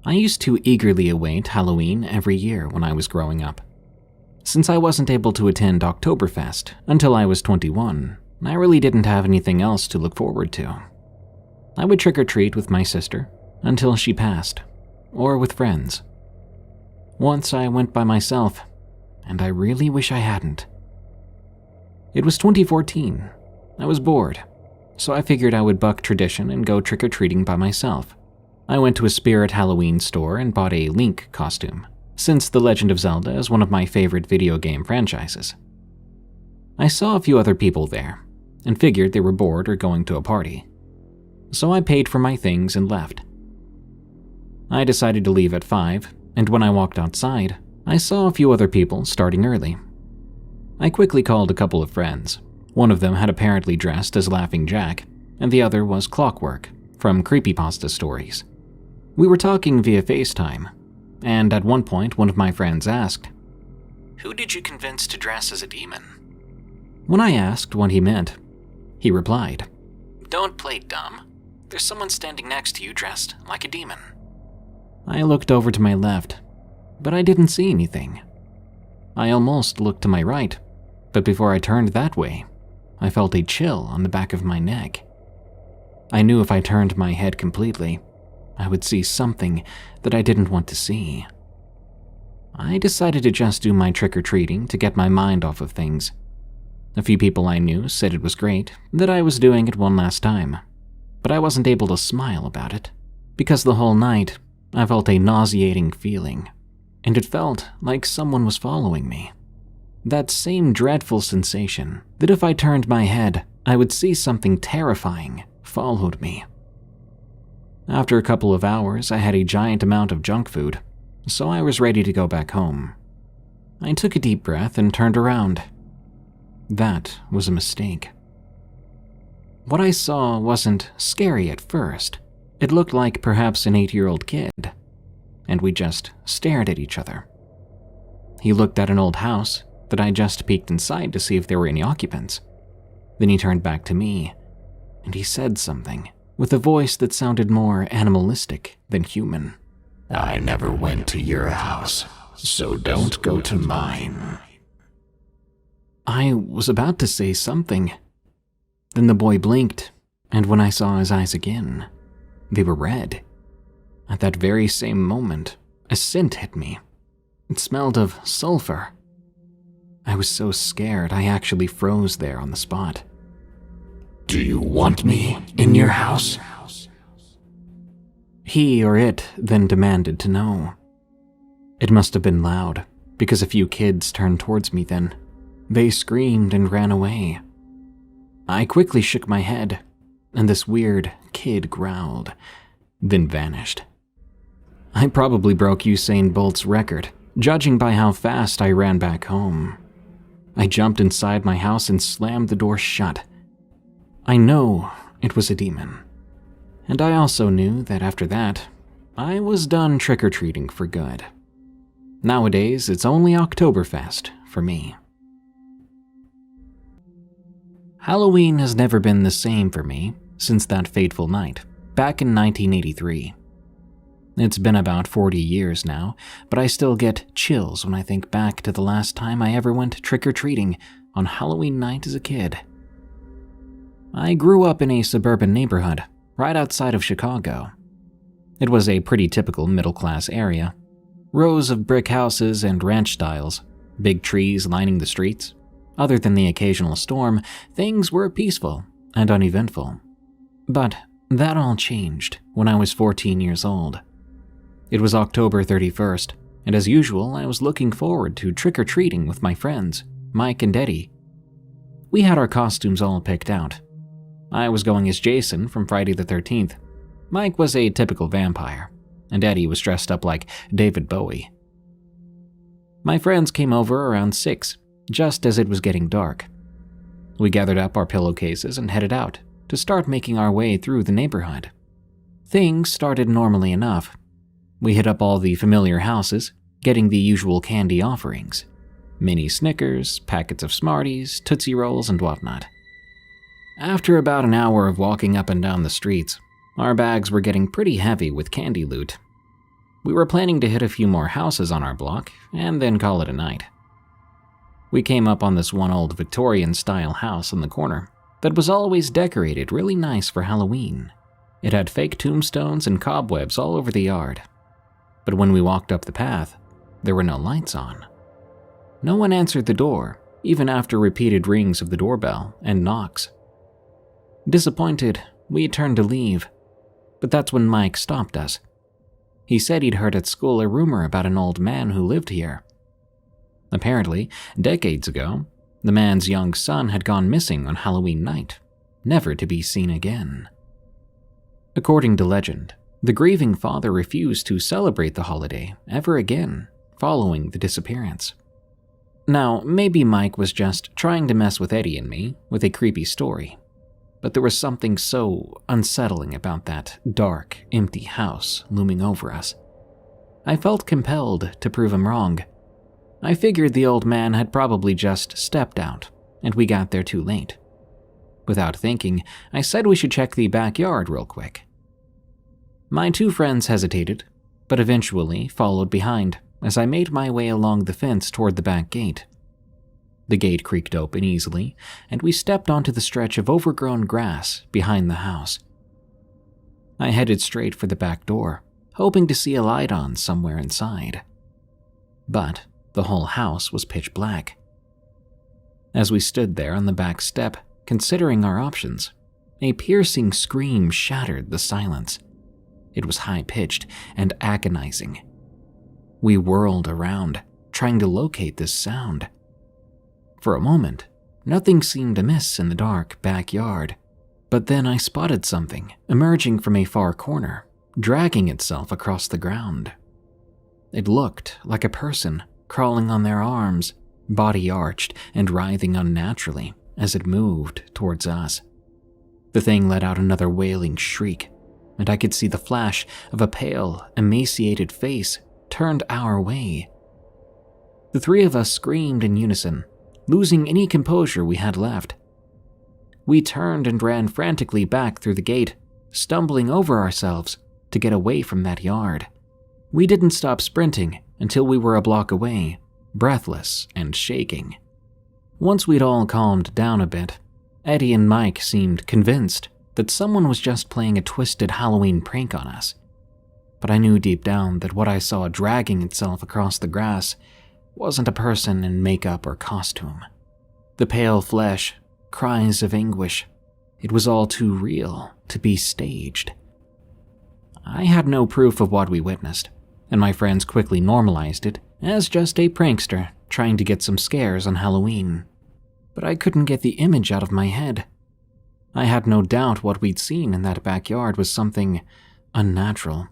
I used to eagerly await Halloween every year when I was growing up. Since I wasn't able to attend Oktoberfest until I was 21, I really didn't have anything else to look forward to. I would trick-or-treat with my sister until she passed, or with friends. Once I went by myself, and I really wish I hadn't. It was 2014. I was bored, so I figured I would buck tradition and go trick-or-treating by myself. I went to a Spirit Halloween store and bought a Link costume, since The Legend of Zelda is one of my favorite video game franchises. I saw a few other people there, and figured they were bored or going to a party. So I paid for my things and left. I decided to leave at 5, and when I walked outside, I saw a few other people starting early. I quickly called a couple of friends. One of them had apparently dressed as Laughing Jack, and the other was Clockwork from Creepypasta Stories. We were talking via FaceTime, and at one point one of my friends asked, "Who did you convince to dress as a demon?" When I asked what he meant, he replied, "Don't play dumb. There's someone standing next to you dressed like a demon." I looked over to my left, but I didn't see anything. I almost looked to my right, but before I turned that way, I felt a chill on the back of my neck. I knew if I turned my head completely, I would see something that I didn't want to see. I decided to just do my trick-or-treating to get my mind off of things. A few people I knew said it was great, that I was doing it one last time, but I wasn't able to smile about it, because the whole night I felt a nauseating feeling, and it felt like someone was following me. That same dreadful sensation that if I turned my head, I would see something terrifying followed me. After a couple of hours, I had a giant amount of junk food, so I was ready to go back home. I took a deep breath and turned around. That was a mistake. What I saw wasn't scary at first. It looked like perhaps an 8-year-old kid, and we just stared at each other. He looked at an old house that I just peeked inside to see if there were any occupants. Then he turned back to me, and he said something with a voice that sounded more animalistic than human. "I never went to your house, so don't go to mine." I was about to say something. Then the boy blinked, and when I saw his eyes again, they were red. At that very same moment, a scent hit me. It smelled of sulfur. I was so scared I actually froze there on the spot. "Do you want me in your house?" He or it then demanded to know. It must have been loud, because a few kids turned towards me then. They screamed and ran away. I quickly shook my head, and this weird kid growled, then vanished. I probably broke Usain Bolt's record, judging by how fast I ran back home. I jumped inside my house and slammed the door shut. I know it was a demon. And I also knew that after that, I was done trick-or-treating for good. Nowadays, it's only Oktoberfest for me. Halloween has never been the same for me since that fateful night, back in 1983. It's been about 40 years now, but I still get chills when I think back to the last time I ever went trick-or-treating on Halloween night as a kid. I grew up in a suburban neighborhood right outside of Chicago. It was a pretty typical middle-class area. Rows of brick houses and ranch styles, big trees lining the streets. Other than the occasional storm, things were peaceful and uneventful. But that all changed when I was 14 years old. It was October 31st, and as usual, I was looking forward to trick-or-treating with my friends, Mike and Eddie. We had our costumes all picked out. I was going as Jason from Friday the 13th. Mike was a typical vampire, and Eddie was dressed up like David Bowie. My friends came over around 6, just as it was getting dark. We gathered up our pillowcases and headed out to start making our way through the neighborhood. Things started normally enough. We hit up all the familiar houses, getting the usual candy offerings. Mini Snickers, packets of Smarties, Tootsie Rolls, and whatnot. After about an hour of walking up and down the streets, our bags were getting pretty heavy with candy loot. We were planning to hit a few more houses on our block and then call it a night. We came up on this one old Victorian-style house on the corner that was always decorated really nice for Halloween. It had fake tombstones and cobwebs all over the yard. But when we walked up the path, there were no lights on. No one answered the door, even after repeated rings of the doorbell and knocks. Disappointed, we turned to leave, but that's when Mike stopped us. He said he'd heard at school a rumor about an old man who lived here. Apparently, decades ago, the man's young son had gone missing on Halloween night, never to be seen again. According to legend, the grieving father refused to celebrate the holiday ever again following the disappearance. Now, maybe Mike was just trying to mess with Eddie and me with a creepy story, but there was something so unsettling about that dark, empty house looming over us. I felt compelled to prove him wrong. I figured the old man had probably just stepped out, and we got there too late. Without thinking, I said we should check the backyard real quick. My two friends hesitated, but eventually followed behind as I made my way along the fence toward the back gate. The gate creaked open easily, and we stepped onto the stretch of overgrown grass behind the house. I headed straight for the back door, hoping to see a light on somewhere inside. But the whole house was pitch black. As we stood there on the back step, considering our options, a piercing scream shattered the silence. It was high-pitched and agonizing. We whirled around, trying to locate this sound. For a moment, nothing seemed amiss in the dark backyard, but then I spotted something emerging from a far corner, dragging itself across the ground. It looked like a person crawling on their arms, body arched and writhing unnaturally as it moved towards us. The thing let out another wailing shriek, and I could see the flash of a pale, emaciated face turned our way. The three of us screamed in unison, losing any composure we had left. We turned and ran frantically back through the gate, stumbling over ourselves to get away from that yard. We didn't stop sprinting until we were a block away, breathless and shaking. Once we'd all calmed down a bit, Eddie and Mike seemed convinced that someone was just playing a twisted Halloween prank on us. But I knew deep down that what I saw dragging itself across the grass wasn't a person in makeup or costume. The pale flesh, cries of anguish, it was all too real to be staged. I had no proof of what we witnessed, and my friends quickly normalized it as just a prankster trying to get some scares on Halloween. But I couldn't get the image out of my head. I had no doubt what we'd seen in that backyard was something unnatural,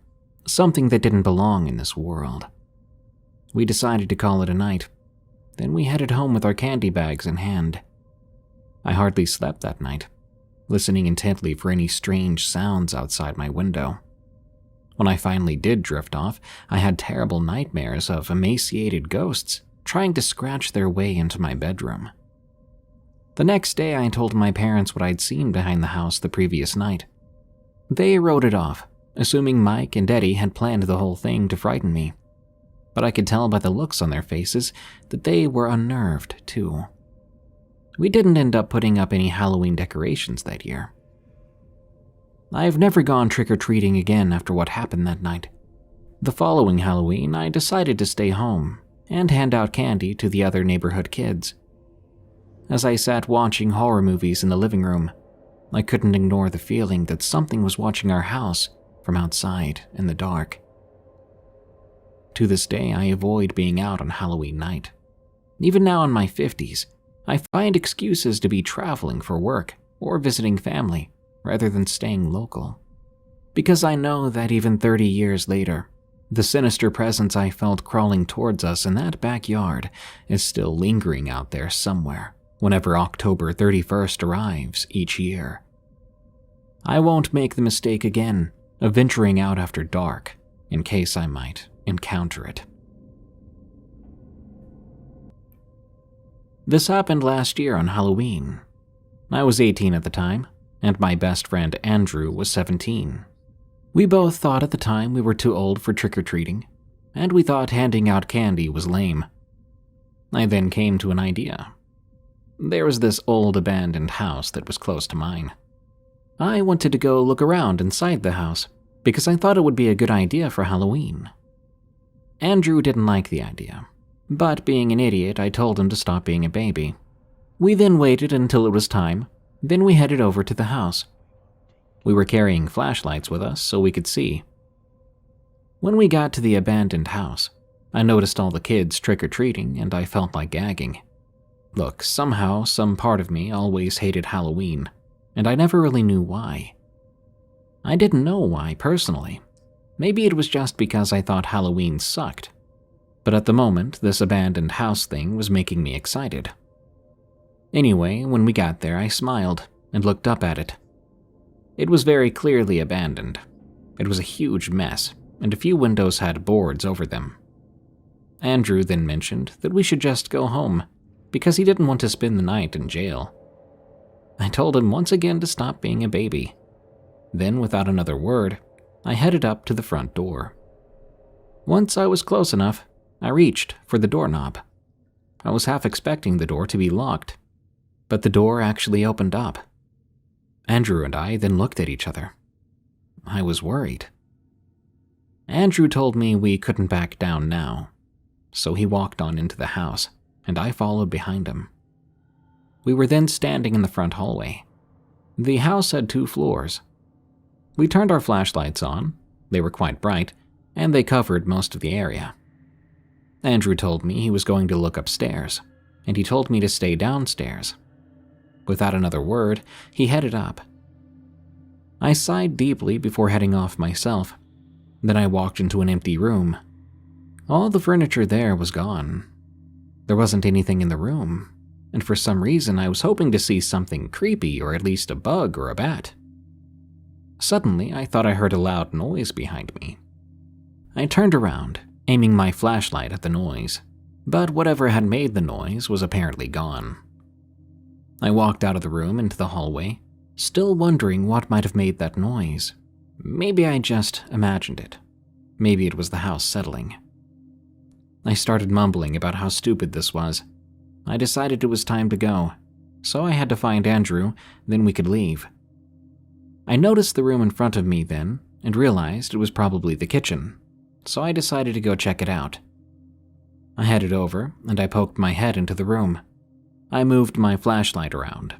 something that didn't belong in this world. We decided to call it a night. Then we headed home with our candy bags in hand. I hardly slept that night, listening intently for any strange sounds outside my window. When I finally did drift off, I had terrible nightmares of emaciated ghosts trying to scratch their way into my bedroom. The next day, I told my parents what I'd seen behind the house the previous night. They wrote it off, assuming Mike and Eddie had planned the whole thing to frighten me. But I could tell by the looks on their faces that they were unnerved, too. We didn't end up putting up any Halloween decorations that year. I've never gone trick-or-treating again after what happened that night. The following Halloween, I decided to stay home and hand out candy to the other neighborhood kids. As I sat watching horror movies in the living room, I couldn't ignore the feeling that something was watching our house from outside in the dark. To this day, I avoid being out on Halloween night. Even now in my 50s, I find excuses to be traveling for work or visiting family rather than staying local. Because I know that even 30 years later, the sinister presence I felt crawling towards us in that backyard is still lingering out there somewhere whenever October 31st arrives each year. I won't make the mistake again of venturing out after dark in case I might encounter it. This happened last year on Halloween. I was 18 at the time, and my best friend Andrew was 17. We both thought at the time we were too old for trick-or-treating, and we thought handing out candy was lame. I then came to an idea. There was this old abandoned house that was close to mine. I wanted to go look around inside the house because I thought it would be a good idea for Halloween. Andrew didn't like the idea, but being an idiot, I told him to stop being a baby. We then waited until it was time, then we headed over to the house. We were carrying flashlights with us so we could see. When we got to the abandoned house, I noticed all the kids trick-or-treating and I felt like gagging. Look, somehow, some part of me always hated Halloween, and I never really knew why. I didn't know why, personally. Maybe it was just because I thought Halloween sucked. But at the moment, this abandoned house thing was making me excited. Anyway, when we got there, I smiled and looked up at it. It was very clearly abandoned. It was a huge mess, and a few windows had boards over them. Andrew then mentioned that we should just go home, because he didn't want to spend the night in jail. I told him once again to stop being a baby. Then, without another word, I headed up to the front door. Once I was close enough, I reached for the doorknob. I was half expecting the door to be locked, but the door actually opened up. Andrew and I then looked at each other. I was worried. Andrew told me we couldn't back down now, so he walked on into the house, and I followed behind him. We were then standing in the front hallway. The house had 2 floors. We turned our flashlights on. They were quite bright, and they covered most of the area. Andrew told me he was going to look upstairs, and he told me to stay downstairs. Without another word, he headed up. I sighed deeply before heading off myself. Then I walked into an empty room. All the furniture there was gone. There wasn't anything in the room, and for some reason I was hoping to see something creepy or at least a bug or a bat. Suddenly, I thought I heard a loud noise behind me. I turned around, aiming my flashlight at the noise, but whatever had made the noise was apparently gone. I walked out of the room into the hallway, still wondering what might have made that noise. Maybe I just imagined it. Maybe it was the house settling. I started mumbling about how stupid this was. I decided it was time to go, so I had to find Andrew, then we could leave. I noticed the room in front of me then and realized it was probably the kitchen, so I decided to go check it out. I headed over and I poked my head into the room. I moved my flashlight around.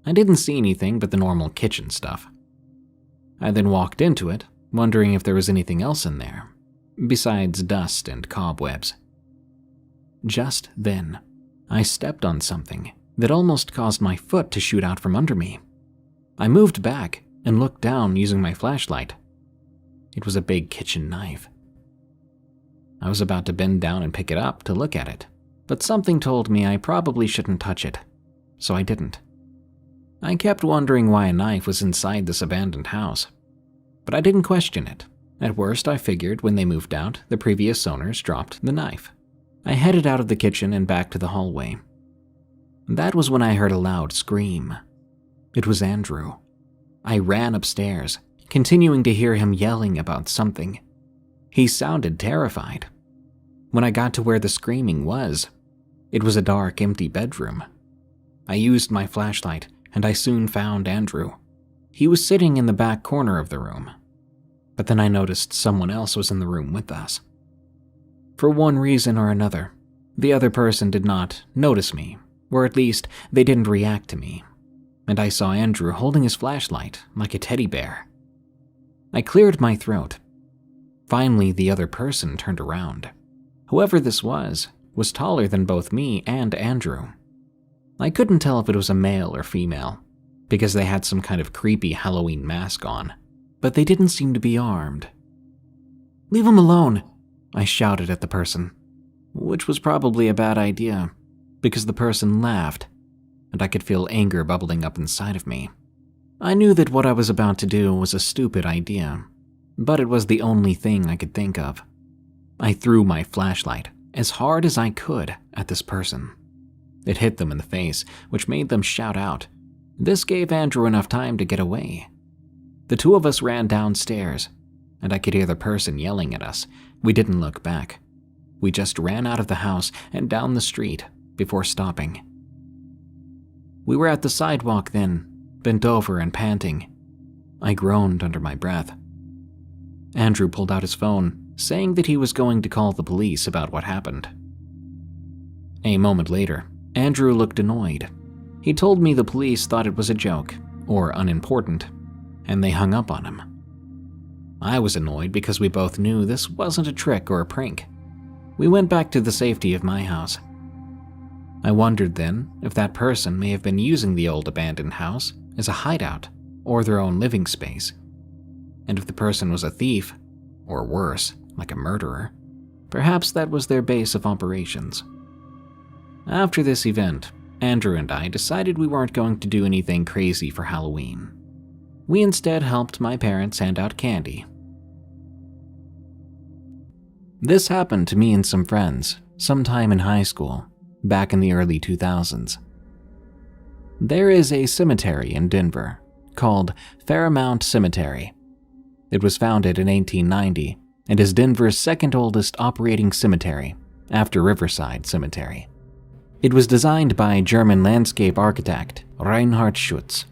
I didn't see anything but the normal kitchen stuff. I then walked into it, wondering if there was anything else in there, besides dust and cobwebs. Just then, I stepped on something that almost caused my foot to shoot out from under me. I moved back and looked down using my flashlight. It was a big kitchen knife. I was about to bend down and pick it up to look at it, but something told me I probably shouldn't touch it, so I didn't. I kept wondering why a knife was inside this abandoned house, but I didn't question it. At worst, I figured when they moved out, the previous owners dropped the knife. I headed out of the kitchen and back to the hallway. That was when I heard a loud scream. It was Andrew. I ran upstairs, continuing to hear him yelling about something. He sounded terrified. When I got to where the screaming was, it was a dark, empty bedroom. I used my flashlight, and I soon found Andrew. He was sitting in the back corner of the room. But then I noticed someone else was in the room with us. For one reason or another, the other person did not notice me, or at least they didn't react to me, and I saw Andrew holding his flashlight like a teddy bear. I cleared my throat. Finally, the other person turned around. Whoever this was taller than both me and Andrew. I couldn't tell if it was a male or female, because they had some kind of creepy Halloween mask on, but they didn't seem to be armed. "Leave him alone," I shouted at the person, which was probably a bad idea, because the person laughed, and I could feel anger bubbling up inside of me. I knew that what I was about to do was a stupid idea, but it was the only thing I could think of. I threw my flashlight as hard as I could at this person. It hit them in the face, which made them shout out. This gave Andrew enough time to get away. The two of us ran downstairs, and I could hear the person yelling at us. We didn't look back. We just ran out of the house and down the street before stopping. We were at the sidewalk then, bent over and panting. I groaned under my breath. Andrew pulled out his phone, saying that he was going to call the police about what happened. A moment later, Andrew looked annoyed. He told me the police thought it was a joke, or unimportant, and they hung up on him. I was annoyed because we both knew this wasn't a trick or a prank. We went back to the safety of my house. I wondered then if that person may have been using the old abandoned house as a hideout or their own living space. And if the person was a thief, or worse, like a murderer, perhaps that was their base of operations. After this event, Andrew and I decided we weren't going to do anything crazy for Halloween. We instead helped my parents hand out candy. This happened to me and some friends sometime in high school, back in the early 2000s. There is a cemetery in Denver called Fairmount Cemetery. It was founded in 1890 and is Denver's second oldest operating cemetery after Riverside Cemetery. It was designed by German landscape architect Reinhard Schutz.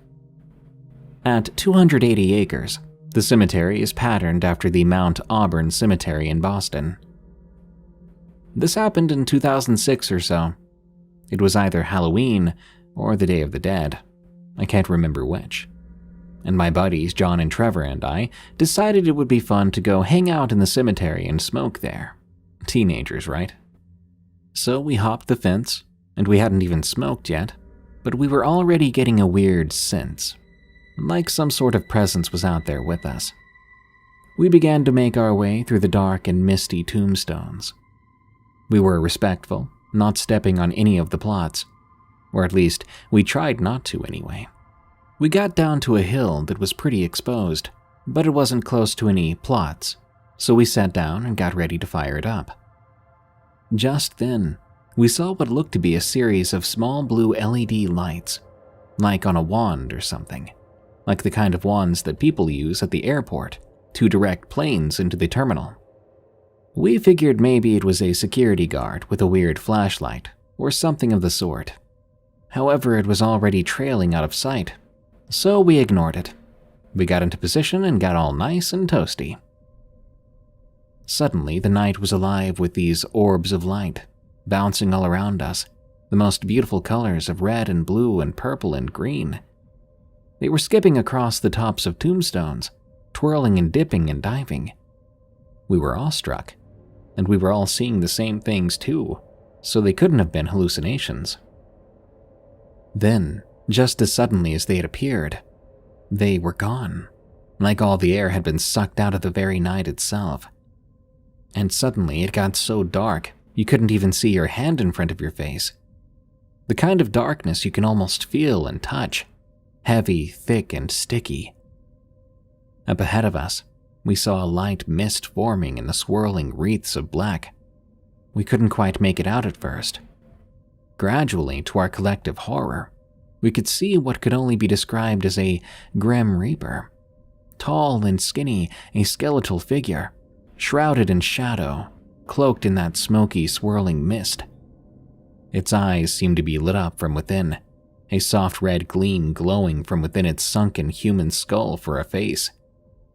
At 280 acres, the cemetery is patterned after the Mount Auburn Cemetery in Boston. This happened in 2006 or so. It was either Halloween or the Day of the Dead. I can't remember which. And my buddies John and Trevor and I decided it would be fun to go hang out in the cemetery and smoke there. Teenagers, right? So we hopped the fence, and we hadn't even smoked yet, but we were already getting a weird sense, like some sort of presence was out there with us. We began to make our way through the dark and misty tombstones. We were respectful, not stepping on any of the plots, or at least we tried not to anyway. We got down to a hill that was pretty exposed, but it wasn't close to any plots, so we sat down and got ready to fire it up. Just then, we saw what looked to be a series of small blue LED lights, like on a wand or something, like the kind of wands that people use at the airport to direct planes into the terminal. We figured maybe it was a security guard with a weird flashlight or something of the sort. However, it was already trailing out of sight, so we ignored it. We got into position and got all nice and toasty. Suddenly, the night was alive with these orbs of light, bouncing all around us, the most beautiful colors of red and blue and purple and green. They were skipping across the tops of tombstones, twirling and dipping and diving. We were awestruck, and we were all seeing the same things too, so they couldn't have been hallucinations. Then, just as suddenly as they had appeared, they were gone, like all the air had been sucked out of the very night itself. And suddenly it got so dark you couldn't even see your hand in front of your face. The kind of darkness you can almost feel and touch, heavy, thick, and sticky. Up ahead of us, we saw a light mist forming in the swirling wreaths of black. We couldn't quite make it out at first. Gradually, to our collective horror, we could see what could only be described as a grim reaper. Tall and skinny, a skeletal figure, shrouded in shadow, cloaked in that smoky, swirling mist. Its eyes seemed to be lit up from within, a soft red gleam glowing from within its sunken human skull for a face.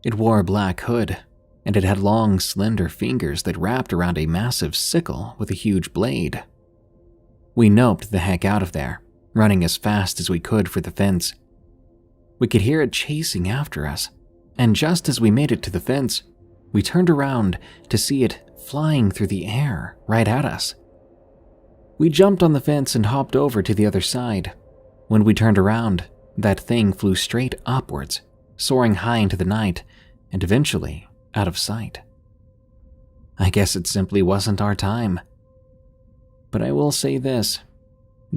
It wore a black hood, and it had long, slender fingers that wrapped around a massive sickle with a huge blade. We noped the heck out of there, running as fast as we could for the fence. We could hear it chasing after us, and just as we made it to the fence, we turned around to see it flying through the air right at us. We jumped on the fence and hopped over to the other side. When we turned around, that thing flew straight upwards, soaring high into the night, and eventually out of sight. I guess it simply wasn't our time. But I will say this: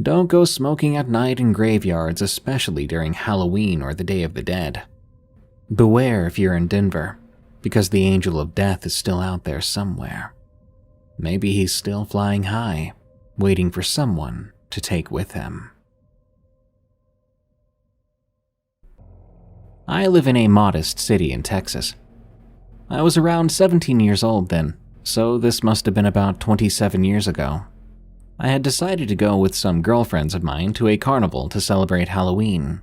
don't go smoking at night in graveyards, especially during Halloween or the Day of the Dead. Beware if you're in Denver, because the angel of death is still out there somewhere. Maybe he's still flying high, waiting for someone to take with him. I live in a modest city in Texas. I was around 17 years old then, so this must have been about 27 years ago. I had decided to go with some girlfriends of mine to a carnival to celebrate Halloween.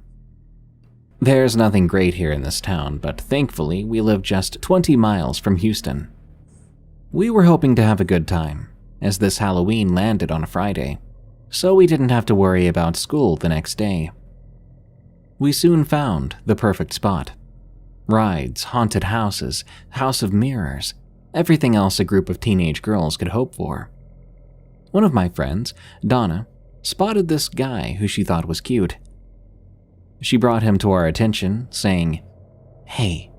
There's nothing great here in this town, but thankfully we live just 20 miles from Houston. We were hoping to have a good time, as this Halloween landed on a Friday, so we didn't have to worry about school the next day. We soon found the perfect spot. Rides, haunted houses, house of mirrors, everything else a group of teenage girls could hope for. One of my friends, Donna, spotted this guy who she thought was cute. She brought him to our attention, saying, "Hey,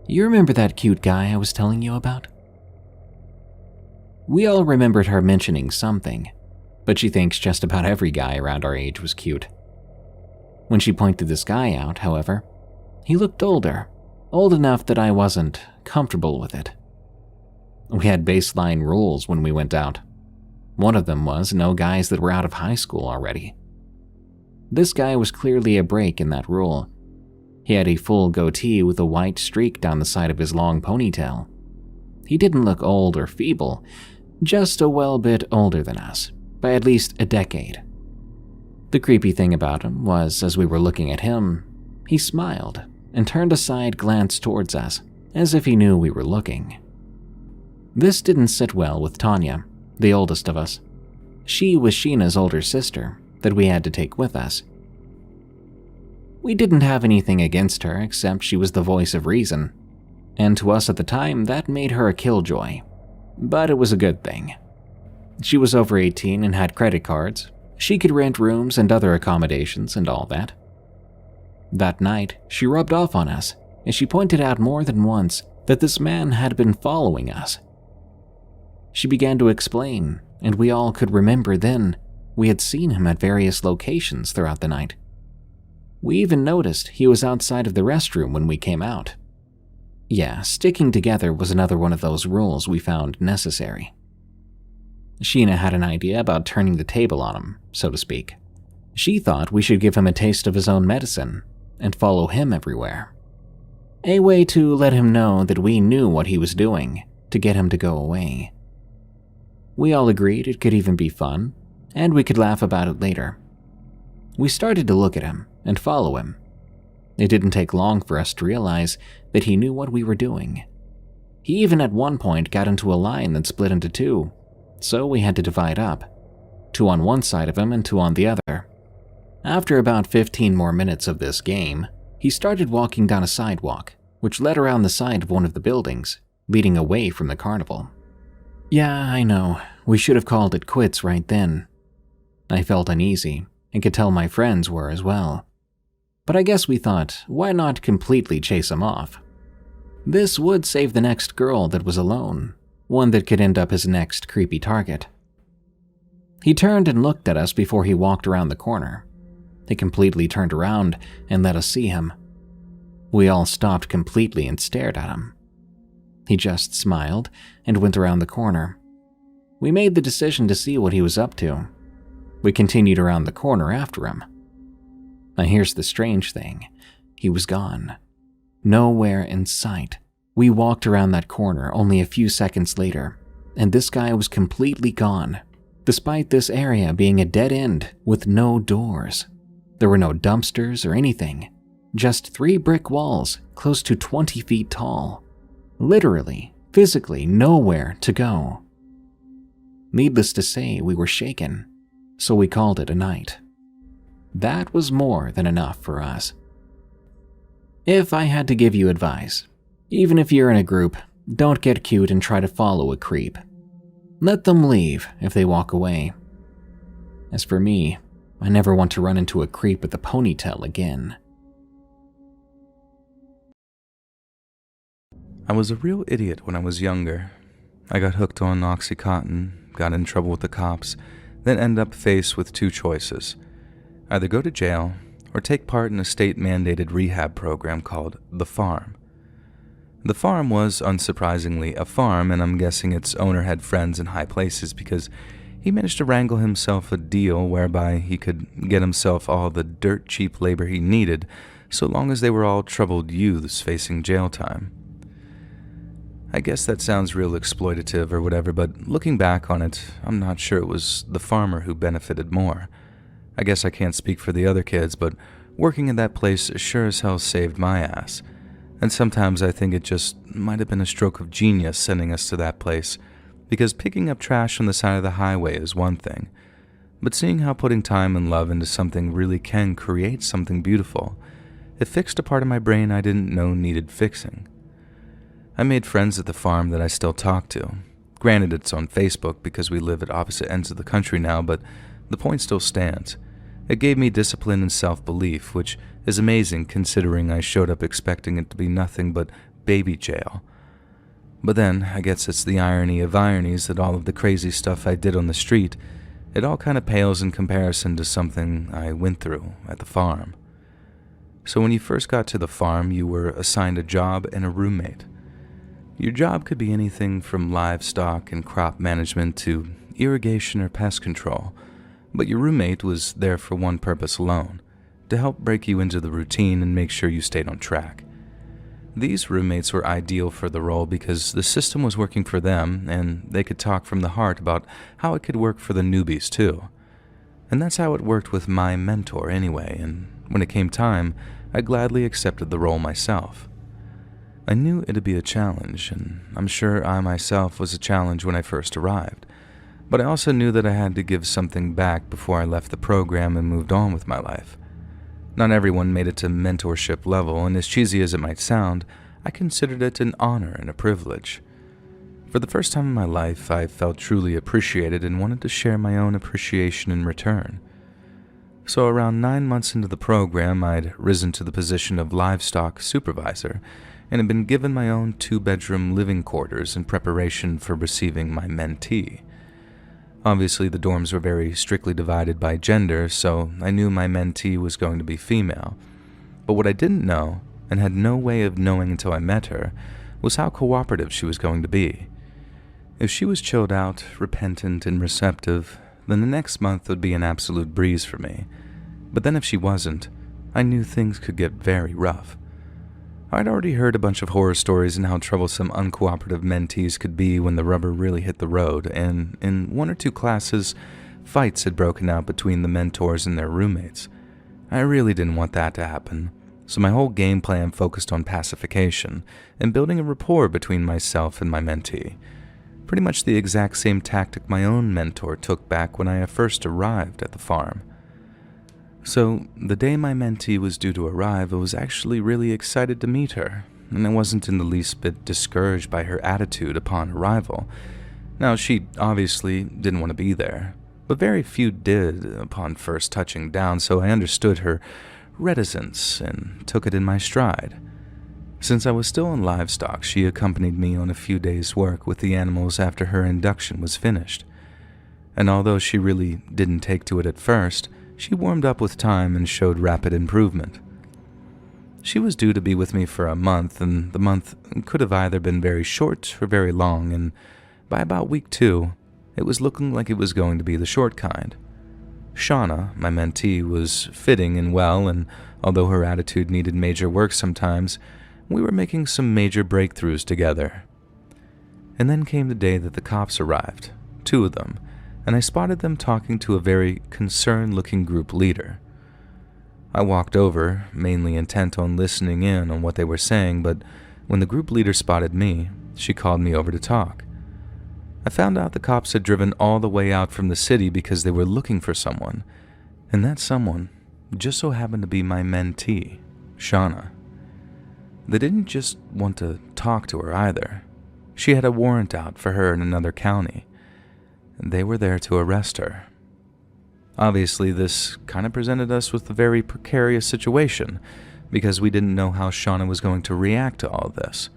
you remember that cute guy I was telling you about?" We all remembered her mentioning something, but she thinks just about every guy around our age was cute. When she pointed this guy out, however, he looked older, old enough that I wasn't comfortable with it. We had baseline rules when we went out. One of them was no guys that were out of high school already. This guy was clearly a break in that rule. He had a full goatee with a white streak down the side of his long ponytail. He didn't look old or feeble, just a well bit older than us, by at least a decade. The creepy thing about him was, as we were looking at him, he smiled and turned a side glance towards us, as if he knew we were looking. This didn't sit well with Tanya, the oldest of us. She was Sheena's older sister that we had to take with us. We didn't have anything against her except she was the voice of reason, and to us at the time that made her a killjoy. But it was a good thing. She was over 18 and had credit cards. She could rent rooms and other accommodations and all that. That night, she rubbed off on us, as she pointed out more than once that this man had been following us. She began to explain, and we all could remember then we had seen him at various locations throughout the night. We even noticed he was outside of the restroom when we came out. Yeah, sticking together was another one of those rules we found necessary. Sheena had an idea about turning the table on him, so to speak. She thought we should give him a taste of his own medicine and follow him everywhere. A way to let him know that we knew what he was doing to get him to go away. We all agreed it could even be fun, and we could laugh about it later. We started to look at him and follow him. It didn't take long for us to realize that he knew what we were doing. He even at one point got into a line that split into two, so we had to divide up, 2 on one side of him and 2 on the other. After about 15 more minutes of this game, he started walking down a sidewalk, which led around the side of one of the buildings, leading away from the carnival. Yeah, I know, we should have called it quits right then. I felt uneasy, and could tell my friends were as well. But I guess we thought, why not completely chase him off? This would save the next girl that was alone, one that could end up his next creepy target. He turned and looked at us before he walked around the corner. He completely turned around and let us see him. We all stopped completely and stared at him. He just smiled and went around the corner. We made the decision to see what he was up to. We continued around the corner after him. Now here's the strange thing. He was gone. Nowhere in sight. We walked around that corner only a few seconds later, and this guy was completely gone, despite this area being a dead end with no doors. There were no dumpsters or anything, just 3 brick walls close to 20 feet tall. Literally, physically nowhere to go. Needless to say, we were shaken, so we called it a night. That was more than enough for us. If I had to give you advice, even if you're in a group, don't get cute and try to follow a creep. Let them leave if they walk away. As for me, I never want to run into a creep with a ponytail again. I was a real idiot when I was younger. I got hooked on Oxycontin, got in trouble with the cops, then ended up faced with 2 choices. Either go to jail or take part in a state-mandated rehab program called The Farm. The Farm was, unsurprisingly, a farm, and I'm guessing its owner had friends in high places because he managed to wrangle himself a deal whereby he could get himself all the dirt-cheap labor he needed so long as they were all troubled youths facing jail time. I guess that sounds real exploitative or whatever, but looking back on it, I'm not sure it was the farmer who benefited more. I guess I can't speak for the other kids, but working in that place sure as hell saved my ass. And sometimes I think it just might have been a stroke of genius sending us to that place, because picking up trash on the side of the highway is one thing, but seeing how putting time and love into something really can create something beautiful, it fixed a part of my brain I didn't know needed fixing. I made friends at the farm that I still talk to. Granted, it's on Facebook because we live at opposite ends of the country now, but the point still stands. It gave me discipline and self-belief, which is amazing considering I showed up expecting it to be nothing but baby jail. But then, I guess it's the irony of ironies that all of the crazy stuff I did on the street, it all kind of pales in comparison to something I went through at the farm. So when you first got to the farm, you were assigned a job and a roommate. Your job could be anything from livestock and crop management to irrigation or pest control, but your roommate was there for one purpose alone, to help break you into the routine and make sure you stayed on track. These roommates were ideal for the role because the system was working for them and they could talk from the heart about how it could work for the newbies too. And that's how it worked with my mentor anyway, and when it came time, I gladly accepted the role myself. I knew it'd be a challenge, and I'm sure I myself was a challenge when I first arrived, but I also knew that I had to give something back before I left the program and moved on with my life. Not everyone made it to mentorship level, and as cheesy as it might sound, I considered it an honor and a privilege. For the first time in my life, I felt truly appreciated and wanted to share my own appreciation in return. So around 9 months into the program, I'd risen to the position of livestock supervisor and had been given my own 2-bedroom living quarters in preparation for receiving my mentee. Obviously, the dorms were very strictly divided by gender, so I knew my mentee was going to be female. But what I didn't know, and had no way of knowing until I met her, was how cooperative she was going to be. If she was chilled out, repentant, and receptive, then the next month would be an absolute breeze for me. But then if she wasn't, I knew things could get very rough. I'd already heard a bunch of horror stories and how troublesome uncooperative mentees could be when the rubber really hit the road, and in 1 or 2 classes, fights had broken out between the mentors and their roommates. I really didn't want that to happen, so my whole game plan focused on pacification and building a rapport between myself and my mentee. Pretty much the exact same tactic my own mentor took back when I first arrived at the farm. So, the day my mentee was due to arrive, I was actually really excited to meet her, and I wasn't in the least bit discouraged by her attitude upon arrival. Now, she obviously didn't want to be there, but very few did upon first touching down, so I understood her reticence and took it in my stride. Since I was still in livestock, she accompanied me on a few days' work with the animals after her induction was finished. And although she really didn't take to it at first, she warmed up with time and showed rapid improvement. She was due to be with me for a month, and the month could have either been very short or very long, and by about week 2, it was looking like it was going to be the short kind. Shauna, my mentee, was fitting and well, and although her attitude needed major work sometimes, we were making some major breakthroughs together. And then came the day that the cops arrived, 2 of them, and I spotted them talking to a very concerned-looking group leader. I walked over, mainly intent on listening in on what they were saying, but when the group leader spotted me, she called me over to talk. I found out the cops had driven all the way out from the city because they were looking for someone, and that someone just so happened to be my mentee, Shauna. They didn't just want to talk to her either. She had a warrant out for her in another county. They were there to arrest her. Obviously, this kind of presented us with a very precarious situation, because we didn't know how Shauna was going to react to all this.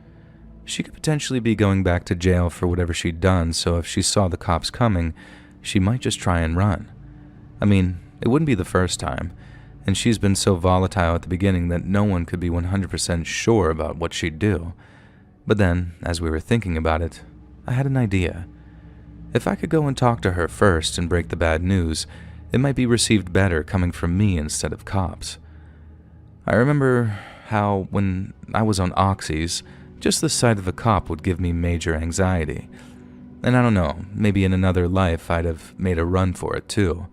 She could potentially be going back to jail for whatever she'd done, so if she saw the cops coming, she might just try and run. I mean, it wouldn't be the first time, and she's been so volatile at the beginning that no one could be 100% sure about what she'd do. But then, as we were thinking about it, I had an idea. If I could go and talk to her first and break the bad news, it might be received better coming from me instead of cops. I remember how when I was on oxys, just the sight of a cop would give me major anxiety. And I don't know, maybe in another life I'd have made a run for it too.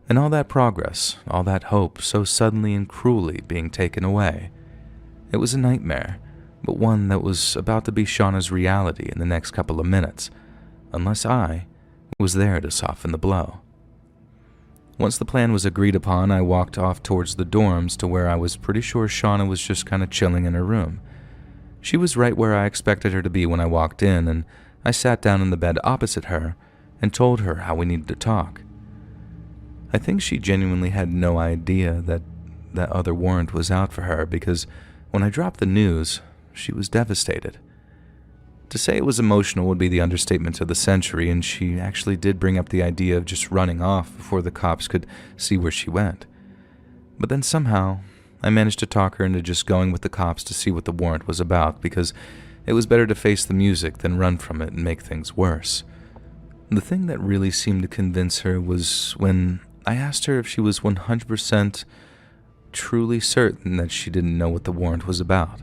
And all that progress, all that hope so suddenly and cruelly being taken away. It was a nightmare, but one that was about to be Shauna's reality in the next couple of minutes, unless I was there to soften the blow. Once the plan was agreed upon, I walked off towards the dorms to where I was pretty sure Shauna was just kind of chilling in her room. She was right where I expected her to be when I walked in, and I sat down in the bed opposite her and told her how we needed to talk. I think she genuinely had no idea that that other warrant was out for her, because when I dropped the news, she was devastated. To say it was emotional would be the understatement of the century, and she actually did bring up the idea of just running off before the cops could see where she went. But then somehow, I managed to talk her into just going with the cops to see what the warrant was about, because it was better to face the music than run from it and make things worse. The thing that really seemed to convince her was when I asked her if she was 100% truly certain that she didn't know what the warrant was about.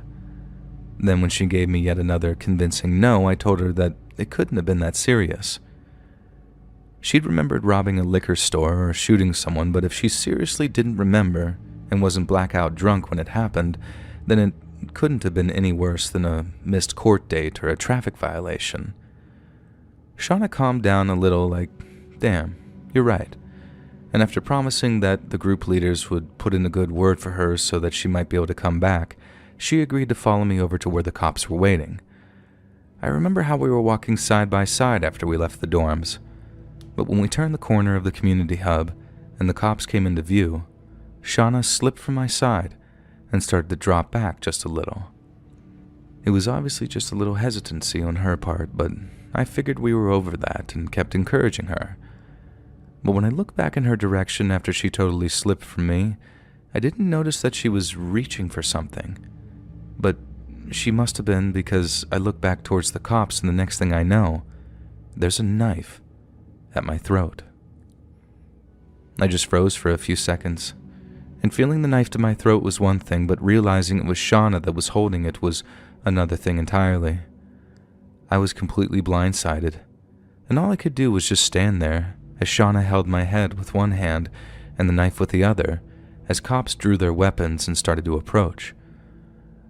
Then when she gave me yet another convincing no, I told her that it couldn't have been that serious. She'd remembered robbing a liquor store or shooting someone, but if she seriously didn't remember and wasn't blackout drunk when it happened, then it couldn't have been any worse than a missed court date or a traffic violation. Shauna calmed down a little, like, damn, you're right. And after promising that the group leaders would put in a good word for her so that she might be able to come back, she agreed to follow me over to where the cops were waiting. I remember how we were walking side by side after we left the dorms, but when we turned the corner of the community hub and the cops came into view, Shauna slipped from my side and started to drop back just a little. It was obviously just a little hesitancy on her part, but I figured we were over that and kept encouraging her. But when I looked back in her direction after she totally slipped from me, I didn't notice that she was reaching for something. But she must have been, because I looked back towards the cops and the next thing I know, there's a knife at my throat. I just froze for a few seconds, and feeling the knife to my throat was one thing, but realizing it was Shauna that was holding it was another thing entirely. I was completely blindsided, and all I could do was just stand there as Shauna held my head with one hand and the knife with the other, as cops drew their weapons and started to approach.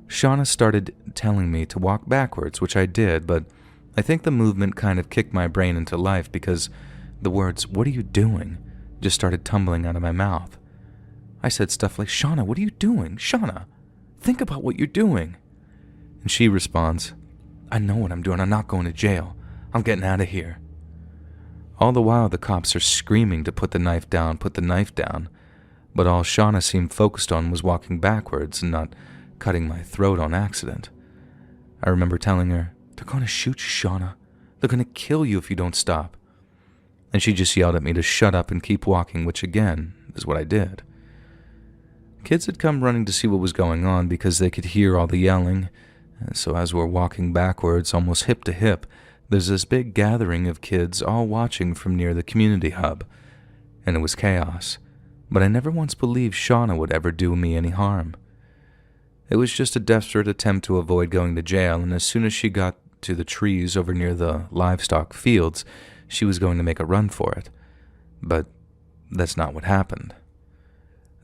Shauna started telling me to walk backwards, which I did, but I think the movement kind of kicked my brain into life because the words, "What are you doing?" just started tumbling out of my mouth. I said stuff like, "Shauna, what are you doing? Shauna, think about what you're doing." And she responds, "I know what I'm doing. I'm not going to jail. I'm getting out of here." All the while, the cops are screaming to put the knife down, but all Shauna seemed focused on was walking backwards and not cutting my throat on accident. I remember telling her, "They're going to shoot you, Shauna. They're going to kill you if you don't stop." And she just yelled at me to shut up and keep walking, which again is what I did. Kids had come running to see what was going on because they could hear all the yelling, and so as we're walking backwards, almost hip to hip, there's this big gathering of kids all watching from near the community hub, and it was chaos, but I never once believed Shauna would ever do me any harm. It was just a desperate attempt to avoid going to jail, and as soon as she got to the trees over near the livestock fields, she was going to make a run for it. But that's not what happened.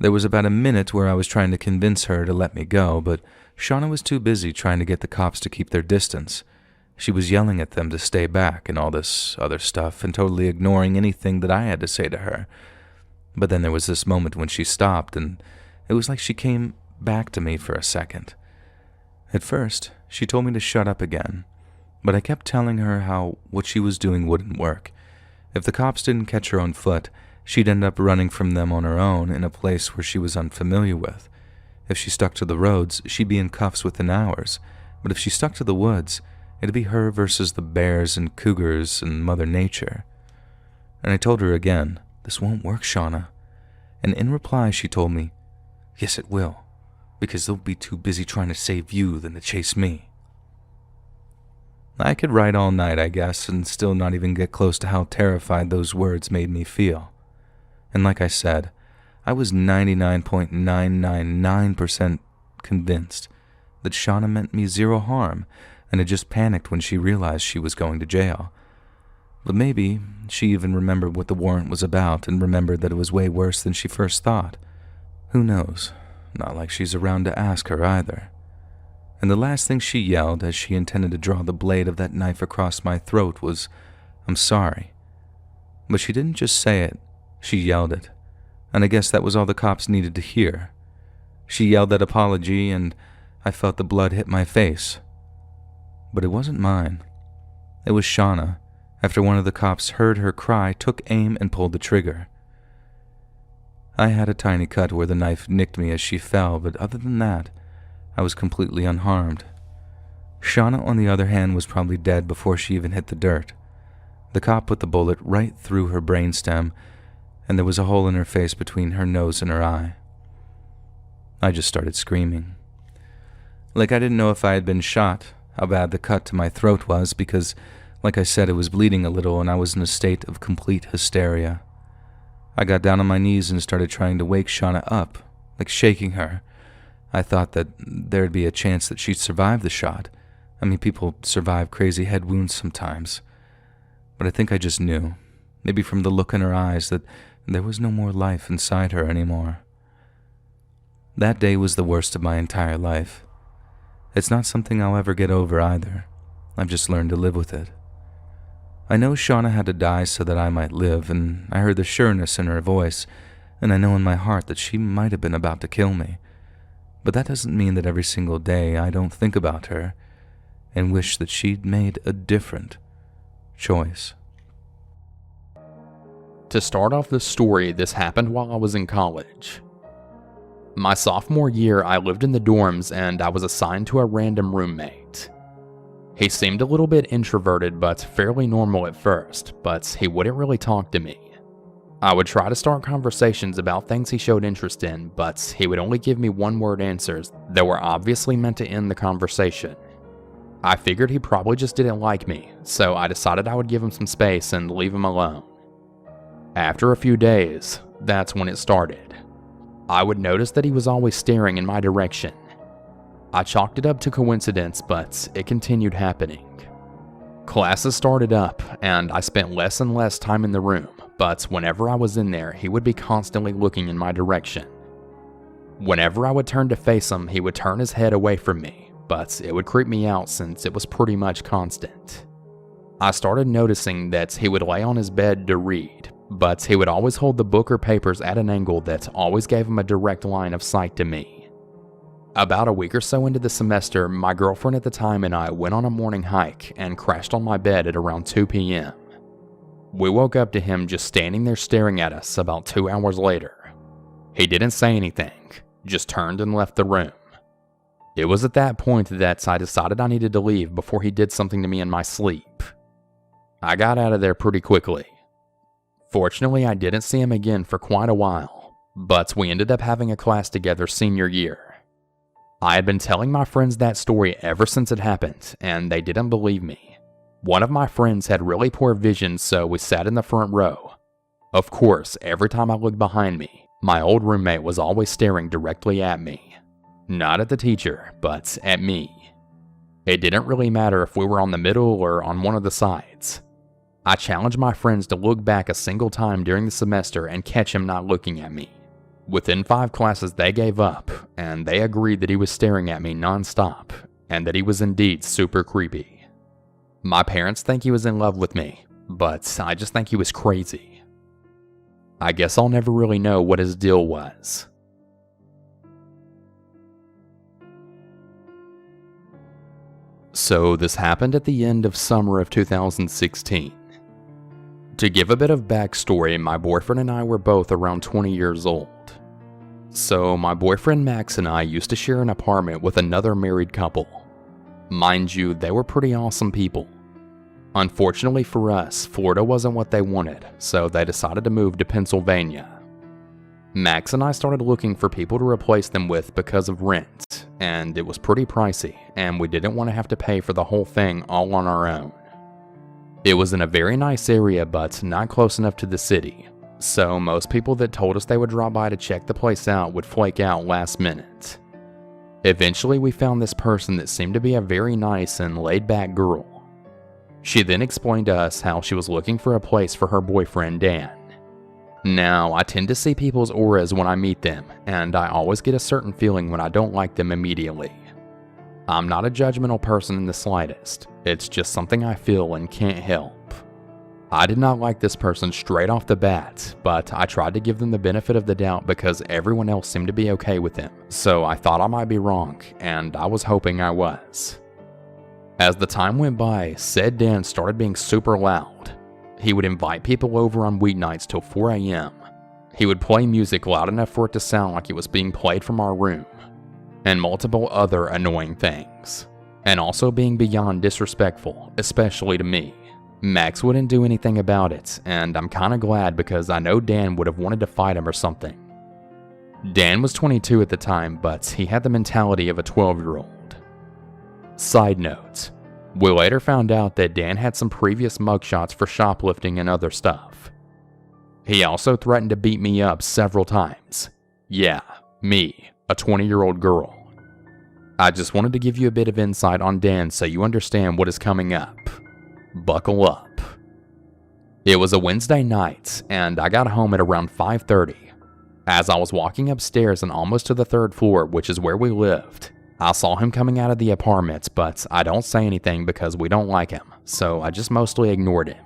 There was about a minute where I was trying to convince her to let me go, but Shauna was too busy trying to get the cops to keep their distance. She was yelling at them to stay back and all this other stuff, and totally ignoring anything that I had to say to her. But then there was this moment when she stopped, and it was like she came back to me for a second. At first, she told me to shut up again, but I kept telling her how what she was doing wouldn't work. If the cops didn't catch her on foot, she'd end up running from them on her own in a place where she was unfamiliar with. If she stuck to the roads, she'd be in cuffs within hours, but if she stuck to the woods, it'd be her versus the bears and cougars and Mother Nature. And I told her again, "This won't work, Shauna." And in reply, she told me, "Yes, it will, because they'll be too busy trying to save you than to chase me." I could write all night, I guess, and still not even get close to how terrified those words made me feel. And like I said, I was 99.999% convinced that Shauna meant me zero harm and had just panicked when she realized she was going to jail. But maybe she even remembered what the warrant was about and remembered that it was way worse than she first thought. Who knows? Not like she's around to ask her either. And the last thing she yelled as she intended to draw the blade of that knife across my throat was, "I'm sorry." But she didn't just say it, she yelled it. And I guess that was all the cops needed to hear. She yelled that apology and I felt the blood hit my face. But it wasn't mine. It was Shauna. After one of the cops heard her cry, took aim and pulled the trigger. I had a tiny cut where the knife nicked me as she fell, but other than that, I was completely unharmed. Shauna, on the other hand, was probably dead before she even hit the dirt. The cop put the bullet right through her brainstem, and there was a hole in her face between her nose and her eye. I just started screaming. Like I didn't know if I had been shot, how bad the cut to my throat was, because, like I said, it was bleeding a little and I was in a state of complete hysteria. I got down on my knees and started trying to wake Shauna up, like shaking her. I thought that there'd be a chance that she'd survive the shot. I mean, people survive crazy head wounds sometimes. But I think I just knew, maybe from the look in her eyes, that there was no more life inside her anymore. That day was the worst of my entire life. It's not something I'll ever get over either. I've just learned to live with it. I know Shauna had to die so that I might live, and I heard the sureness in her voice, and I know in my heart that she might have been about to kill me. But that doesn't mean that every single day I don't think about her and wish that she'd made a different choice. To start off this story, this happened while I was in college. My sophomore year, I lived in the dorms and I was assigned to a random roommate. He seemed a little bit introverted but fairly normal at first, but he wouldn't really talk to me. I would try to start conversations about things he showed interest in, but he would only give me one-word answers that were obviously meant to end the conversation. I figured he probably just didn't like me, so I decided I would give him some space and leave him alone. After a few days, that's when it started. I would notice that he was always staring in my direction. I chalked it up to coincidence, but it continued happening. Classes started up, and I spent less and less time in the room. But whenever I was in there, he would be constantly looking in my direction. Whenever I would turn to face him, he would turn his head away from me, but it would creep me out since it was pretty much constant. I started noticing that he would lay on his bed to read, but he would always hold the book or papers at an angle that always gave him a direct line of sight to me. About a week or so into the semester, my girlfriend at the time and I went on a morning hike and crashed on my bed at around 2 p.m. We woke up to him just standing there staring at us about 2 hours later. He didn't say anything, just turned and left the room. It was at that point that I decided I needed to leave before he did something to me in my sleep. I got out of there pretty quickly. Fortunately, I didn't see him again for quite a while, but we ended up having a class together senior year. I had been telling my friends that story ever since it happened, and they didn't believe me. One of my friends had really poor vision, so we sat in the front row. Of course, every time I looked behind me, my old roommate was always staring directly at me. Not at the teacher, but at me. It didn't really matter if we were on the middle or on one of the sides. I challenged my friends to look back a single time during the semester and catch him not looking at me. Within 5 classes, they gave up, and they agreed that he was staring at me nonstop, and that he was indeed super creepy. My parents think he was in love with me, but I just think he was crazy. I guess I'll never really know what his deal was. So this happened at the end of summer of 2016. To give a bit of backstory, my boyfriend and I were both around 20 years old. So my boyfriend Max and I used to share an apartment with another married couple. Mind you, they were pretty awesome people. Unfortunately for us, Florida wasn't what they wanted, so they decided to move to Pennsylvania. Max and I started looking for people to replace them with because of rent, and it was pretty pricey, and we didn't want to have to pay for the whole thing all on our own. It was in a very nice area, but not close enough to the city, So most people that told us they would drop by to check the place out would flake out last minute. Eventually we found this person that seemed to be a very nice and laid-back girl. She then explained to us how she was looking for a place for her boyfriend Dan. Now, I tend to see people's auras when I meet them, and I always get a certain feeling when I don't like them immediately. I'm not a judgmental person in the slightest, it's just something I feel and can't help. I did not like this person straight off the bat, but I tried to give them the benefit of the doubt because everyone else seemed to be okay with him, so I thought I might be wrong, and I was hoping I was. As the time went by, said Dan started being super loud. He would invite people over on weeknights till 4 a.m. He would play music loud enough for it to sound like it was being played from our room, and multiple other annoying things, and also being beyond disrespectful, especially to me. Max wouldn't do anything about it, and I'm kinda glad because I know Dan would have wanted to fight him or something. Dan was 22 at the time, but he had the mentality of a 12-year-old. Side note, we later found out that Dan had some previous mugshots for shoplifting and other stuff. He also threatened to beat me up several times. Yeah, me, a 20-year-old girl. I just wanted to give you a bit of insight on Dan so you understand what is coming up. Buckle up. It was a Wednesday night, and I got home at around 5:30. As I was walking upstairs and almost to the 3rd floor, which is where we lived, I saw him coming out of the apartment, but I don't say anything because we don't like him, so I just mostly ignored him.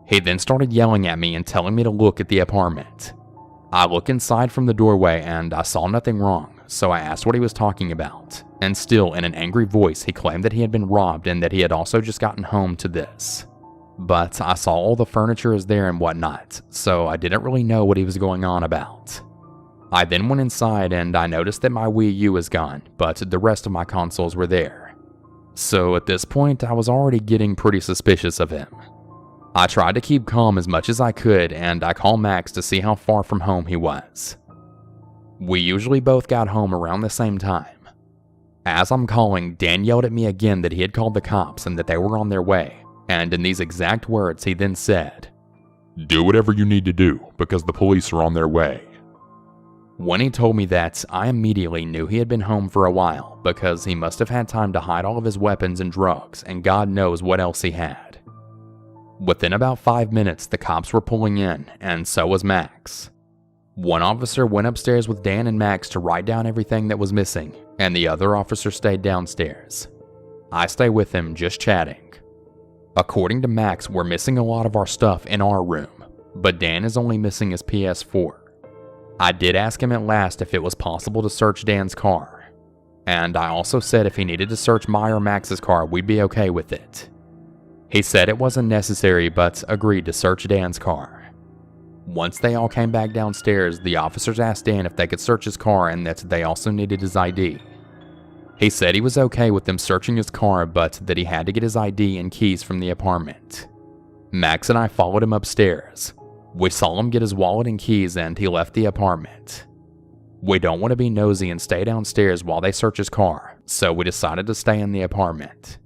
He then started yelling at me and telling me to look at the apartment. I looked inside from the doorway and I saw nothing wrong, so I asked what he was talking about, and still in an angry voice he claimed that he had been robbed and that he had also just gotten home to this. But I saw all the furniture is there and whatnot, so I didn't really know what he was going on about. I then went inside and I noticed that my Wii U was gone, but the rest of my consoles were there. So at this point I was already getting pretty suspicious of him. I tried to keep calm as much as I could and I called Max to see how far from home he was. We usually both got home around the same time. As I'm calling, Dan yelled at me again that he had called the cops and that they were on their way, and in these exact words he then said, "Do whatever you need to do, because the police are on their way." When he told me that, I immediately knew he had been home for a while because he must have had time to hide all of his weapons and drugs and God knows what else he had. Within about 5 minutes, the cops were pulling in, and so was Max. One officer went upstairs with Dan and Max to write down everything that was missing, and the other officer stayed downstairs. I stayed with him, just chatting. According to Max, we're missing a lot of our stuff in our room, but Dan is only missing his PS4. I did ask him at last if it was possible to search Dan's car, and I also said if he needed to search my or Max's car, we'd be okay with it. He said it wasn't necessary, but agreed to search Dan's car. Once they all came back downstairs, the officers asked Dan if they could search his car and that they also needed his ID. He said he was okay with them searching his car, but that he had to get his ID and keys from the apartment. Max and I followed him upstairs. We saw him get his wallet and keys and he left the apartment. We don't want to be nosy and stay downstairs while they search his car, so we decided to stay in the apartment.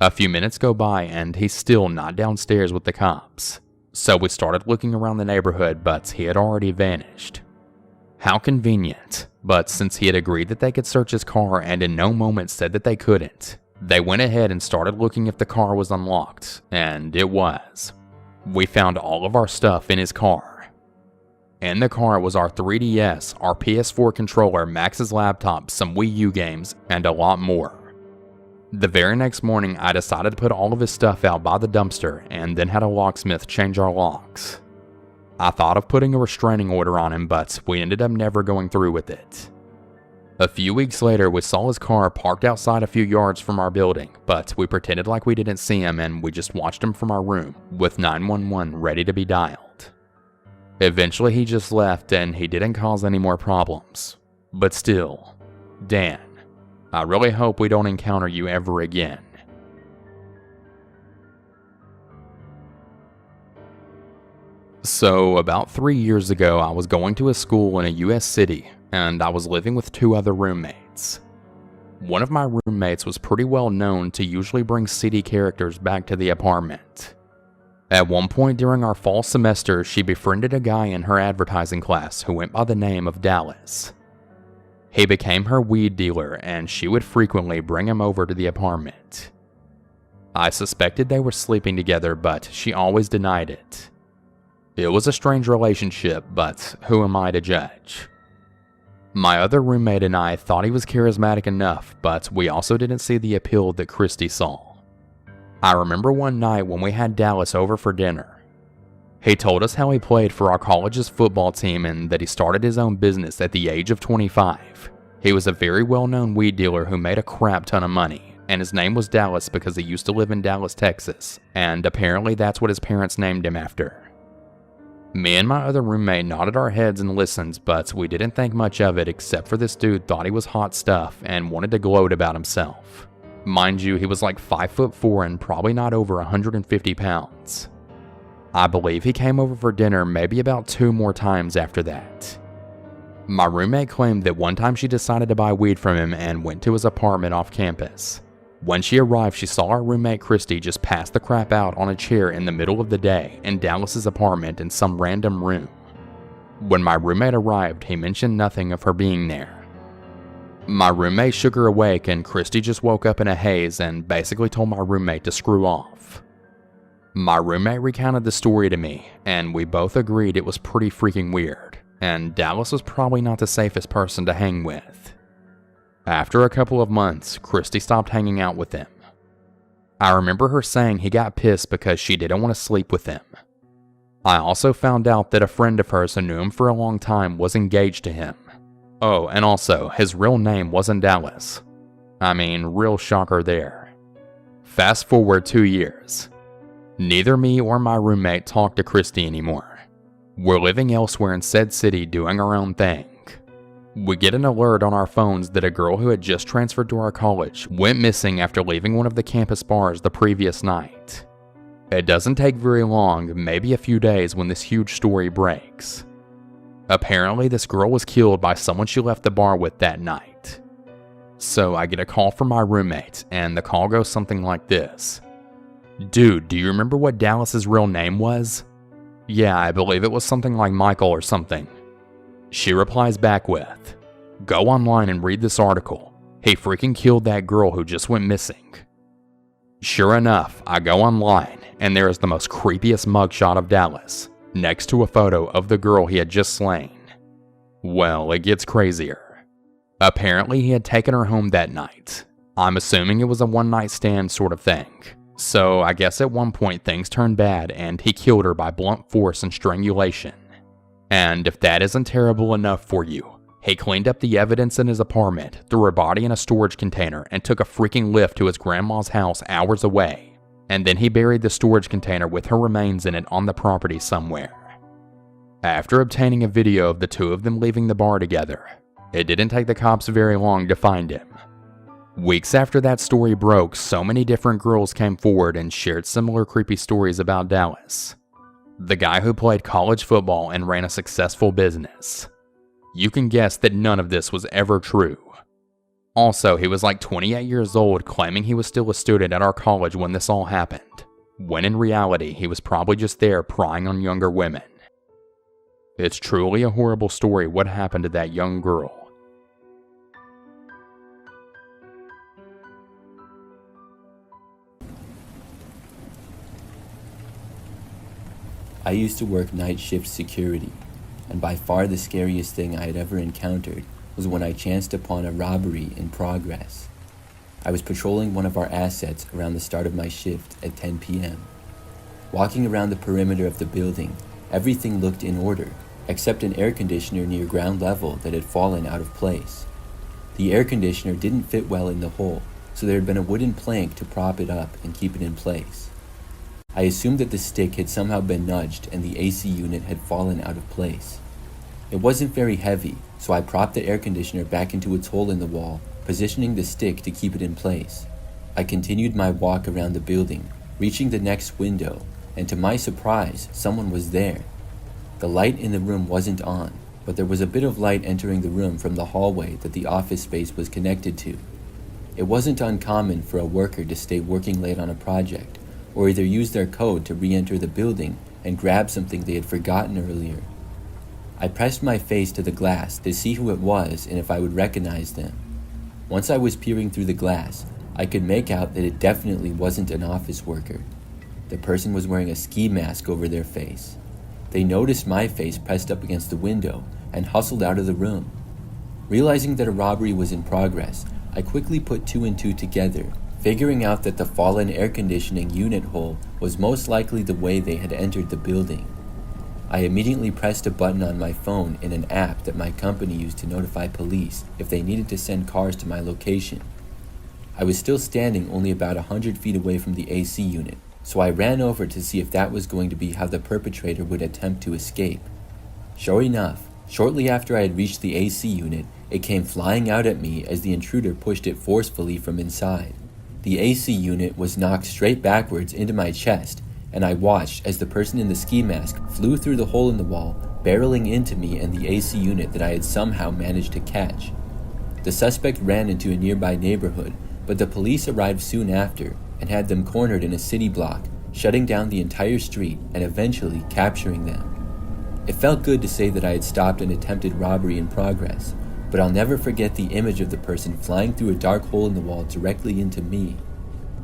A few minutes go by and he's still not downstairs with the cops, so we started looking around the neighborhood, but he had already vanished. How convenient, but since he had agreed that they could search his car and in no moment said that they couldn't, they went ahead and started looking if the car was unlocked, and it was. We found all of our stuff in his car. In the car was our 3DS, our PS4 controller, Max's laptop, some Wii U games, and a lot more. The very next morning, I decided to put all of his stuff out by the dumpster and then had a locksmith change our locks. I thought of putting a restraining order on him, but we ended up never going through with it. A few weeks later, we saw his car parked outside a few yards from our building, but we pretended like we didn't see him and we just watched him from our room, with 911 ready to be dialed. Eventually he just left and he didn't cause any more problems. But still, Dan, I really hope we don't encounter you ever again. So, about 3 years ago, I was going to a school in a US city, and I was living with 2 other roommates. One of my roommates was pretty well known to usually bring seedy characters back to the apartment. At one point during our fall semester, she befriended a guy in her advertising class who went by the name of Dallas. He became her weed dealer, and she would frequently bring him over to the apartment. I suspected they were sleeping together, but she always denied it. It was a strange relationship, but who am I to judge? My other roommate and I thought he was charismatic enough, but we also didn't see the appeal that Christy saw. I remember one night when we had Dallas over for dinner. He told us how he played for our college's football team and that he started his own business at the age of 25. He was a very well-known weed dealer who made a crap ton of money, and his name was Dallas because he used to live in Dallas, Texas, and apparently that's what his parents named him after. Me and my other roommate nodded our heads and listened, but we didn't think much of it except for this dude thought he was hot stuff and wanted to gloat about himself. Mind you, he was like 5'4" and probably not over 150 pounds. I believe he came over for dinner maybe about 2 more times after that. My roommate claimed that one time she decided to buy weed from him and went to his apartment off campus. When she arrived, she saw our roommate Christy just pass the crap out on a chair in the middle of the day in Dallas's apartment in some random room. When my roommate arrived, he mentioned nothing of her being there. My roommate shook her awake and Christy just woke up in a haze and basically told my roommate to screw off. My roommate recounted the story to me, and we both agreed it was pretty freaking weird, and Dallas was probably not the safest person to hang with. After a couple of months, Christy stopped hanging out with him. I remember her saying he got pissed because she didn't want to sleep with him. I also found out that a friend of hers who knew him for a long time was engaged to him. Oh, and also, his real name wasn't Dallas. I mean, real shocker there. Fast forward 2 years. Neither me or my roommate talk to Christy anymore. We're living elsewhere in said city doing our own thing. We get an alert on our phones that a girl who had just transferred to our college went missing after leaving one of the campus bars the previous night. It doesn't take very long, maybe a few days, when this huge story breaks. Apparently, this girl was killed by someone she left the bar with that night. So I get a call from my roommate, and the call goes something like this. Dude, do you remember what Dallas's real name was? Yeah, I believe it was something like Michael or something. She replies back with, go online and read this article. He freaking killed that girl who just went missing. Sure enough, I go online, and there is the most creepiest mugshot of Dallas, next to a photo of the girl he had just slain. Well, it gets crazier. Apparently he had taken her home that night. I'm assuming it was a one-night stand sort of thing. So I guess at one point things turned bad and he killed her by blunt force and strangulation. And if that isn't terrible enough for you, he cleaned up the evidence in his apartment, threw her body in a storage container, and took a freaking lift to his grandma's house hours away. And then he buried the storage container with her remains in it on the property somewhere. After obtaining a video of the two of them leaving the bar together, it didn't take the cops very long to find him. Weeks after that story broke, so many different girls came forward and shared similar creepy stories about Dallas, the guy who played college football and ran a successful business. You can guess that none of this was ever true. Also, he was like 28 years old, claiming he was still a student at our college when this all happened, when in reality he was probably just there prying on younger women. It's truly a horrible story what happened to that young girl. I used to work night shift security, and by far the scariest thing I had ever encountered was when I chanced upon a robbery in progress. I was patrolling one of our assets around the start of my shift at 10 p.m. Walking around the perimeter of the building, everything looked in order, except an air conditioner near ground level that had fallen out of place. The air conditioner didn't fit well in the hole, so there had been a wooden plank to prop it up and keep it in place. I assumed that the stick had somehow been nudged and the AC unit had fallen out of place. It wasn't very heavy, so I propped the air conditioner back into its hole in the wall, positioning the stick to keep it in place. I continued my walk around the building, reaching the next window, and to my surprise, someone was there. The light in the room wasn't on, but there was a bit of light entering the room from the hallway that the office space was connected to. It wasn't uncommon for a worker to stay working late on a project, or either use their code to re-enter the building and grab something they had forgotten earlier. I pressed my face to the glass to see who it was and if I would recognize them. Once I was peering through the glass, I could make out that it definitely wasn't an office worker. The person was wearing a ski mask over their face. They noticed my face pressed up against the window and hustled out of the room. Realizing that a robbery was in progress, I quickly put two and two together, figuring out that the fallen air conditioning unit hole was most likely the way they had entered the building. I immediately pressed a button on my phone in an app that my company used to notify police if they needed to send cars to my location. I was still standing only about 100 feet away from the AC unit, so I ran over to see if that was going to be how the perpetrator would attempt to escape. Sure enough, shortly after I had reached the AC unit, it came flying out at me as the intruder pushed it forcefully from inside. The AC unit was knocked straight backwards into my chest, and I watched as the person in the ski mask flew through the hole in the wall, barreling into me and the AC unit that I had somehow managed to catch. The suspect ran into a nearby neighborhood, but the police arrived soon after and had them cornered in a city block, shutting down the entire street and eventually capturing them. It felt good to say that I had stopped an attempted robbery in progress, but I'll never forget the image of the person flying through a dark hole in the wall directly into me.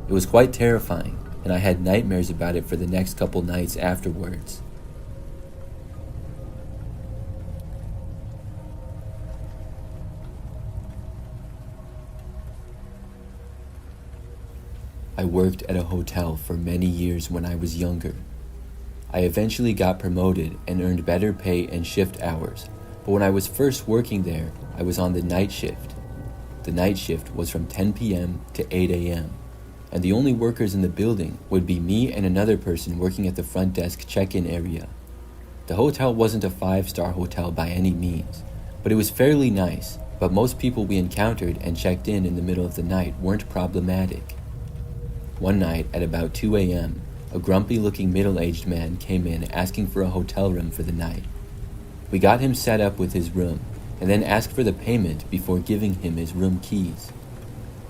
It was quite terrifying, and I had nightmares about it for the next couple nights afterwards. I worked at a hotel for many years when I was younger. I eventually got promoted and earned better pay and shift hours, but when I was first working there, I was on the night shift. The night shift was from 10 p.m. to 8 a.m., and the only workers in the building would be me and another person working at the front desk check-in area. The hotel wasn't a 5-star hotel by any means, but it was fairly nice, but most people we encountered and checked in the middle of the night weren't problematic. One night at about 2 a.m., a grumpy-looking middle-aged man came in asking for a hotel room for the night. We got him set up with his room, and then asked for the payment before giving him his room keys.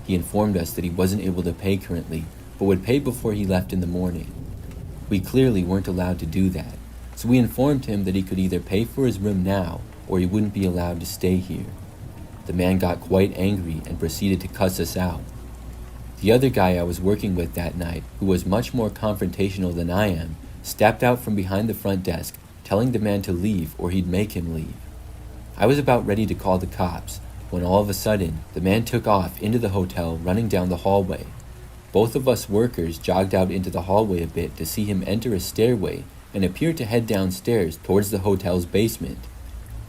He informed us that he wasn't able to pay currently, but would pay before he left in the morning. We clearly weren't allowed to do that, so we informed him that he could either pay for his room now, or he wouldn't be allowed to stay here. The man got quite angry and proceeded to cuss us out. The other guy I was working with that night, who was much more confrontational than I am, stepped out from behind the front desk, telling the man to leave or he'd make him leave. I was about ready to call the cops, when all of a sudden, the man took off into the hotel, running down the hallway. Both of us workers jogged out into the hallway a bit to see him enter a stairway and appear to head downstairs towards the hotel's basement.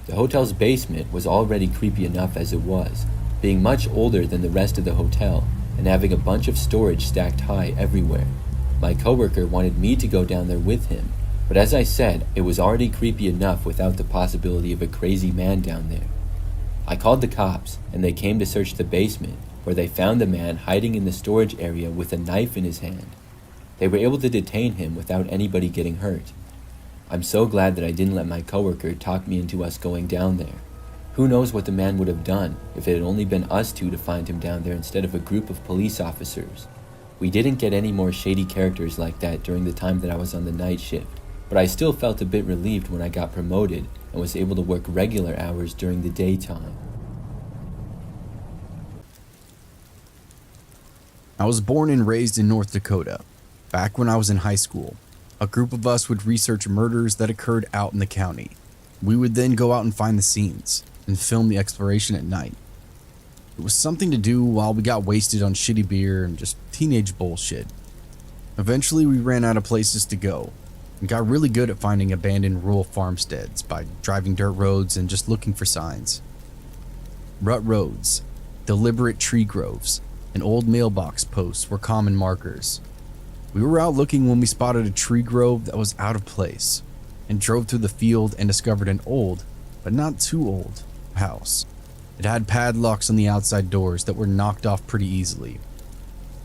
The hotel's basement was already creepy enough as it was, being much older than the rest of the hotel and having a bunch of storage stacked high everywhere. My coworker wanted me to go down there with him, but as I said, it was already creepy enough without the possibility of a crazy man down there. I called the cops, and they came to search the basement, where they found the man hiding in the storage area with a knife in his hand. They were able to detain him without anybody getting hurt. I'm so glad that I didn't let my coworker talk me into us going down there. Who knows what the man would have done if it had only been us two to find him down there instead of a group of police officers. We didn't get any more shady characters like that during the time that I was on the night shift, but I still felt a bit relieved when I got promoted and was able to work regular hours during the daytime. I was born and raised in North Dakota. Back when I was in high school, a group of us would research murders that occurred out in the county. We would then go out and find the scenes and film the exploration at night. It was something to do while we got wasted on shitty beer and just teenage bullshit. Eventually we ran out of places to go and got really good at finding abandoned rural farmsteads by driving dirt roads and just looking for signs. Rut roads, deliberate tree groves, and old mailbox posts were common markers. We were out looking when we spotted a tree grove that was out of place and drove through the field and discovered an old, but not too old, house. It had padlocks on the outside doors that were knocked off pretty easily.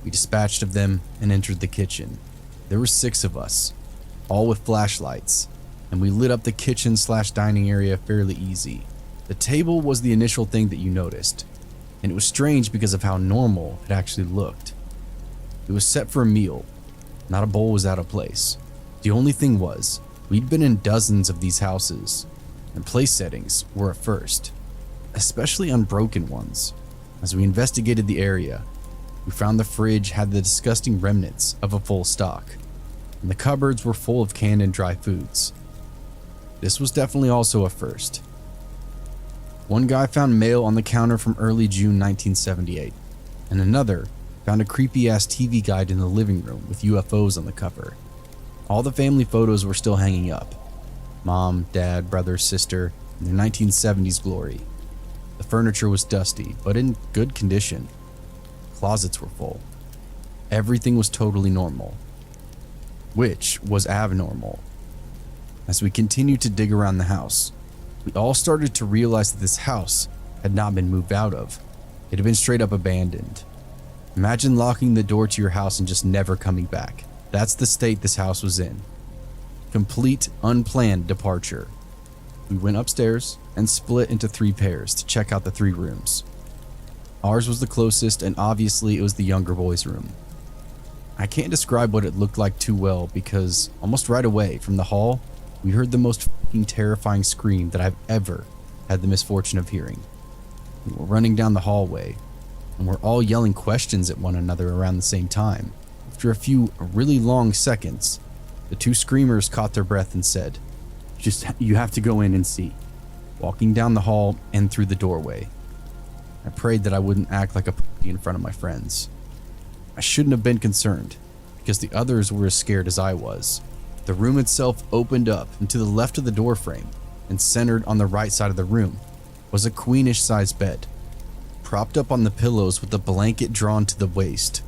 We dispatched of them and entered the kitchen. There were 6 of us, all with flashlights, and we lit up the kitchen/dining area fairly easy. The table was the initial thing that you noticed, and it was strange because of how normal it actually looked. It was set for a meal, Not a bowl was out of place. The only thing was, we'd been in dozens of these houses, and place settings were a first, especially unbroken ones. As we investigated the area, we found the fridge had the disgusting remnants of a full stock, and the cupboards were full of canned and dry foods. This was definitely also a first. One guy found mail on the counter from early June 1978, and another found a creepy-ass TV guide in the living room with UFOs on the cover. All the family photos were still hanging up. Mom, dad, brother, sister, in their 1970s glory. The furniture was dusty, but in good condition. Closets were full. Everything was totally normal, which was abnormal. As we continued to dig around the house, we all started to realize that this house had not been moved out of. It had been straight up abandoned. Imagine locking the door to your house and just never coming back. That's the state this house was in. Complete, unplanned departure. We went upstairs and split into 3 pairs to check out the 3 rooms. Ours was the closest, and obviously it was the younger boy's room. I can't describe what it looked like too well because almost right away from the hall, we heard the most fucking terrifying scream that I've ever had the misfortune of hearing. We were running down the hallway, and we're all yelling questions at one another around the same time. After a few really long seconds, the 2 screamers caught their breath and said, "You have to go in and see," walking down the hall and through the doorway. I prayed that I wouldn't act like a pussy in front of my friends. I shouldn't have been concerned, because the others were as scared as I was. The room itself opened up, and to the left of the doorframe, and centered on the right side of the room, was a queenish-sized bed, propped up on the pillows with a blanket drawn to the waist,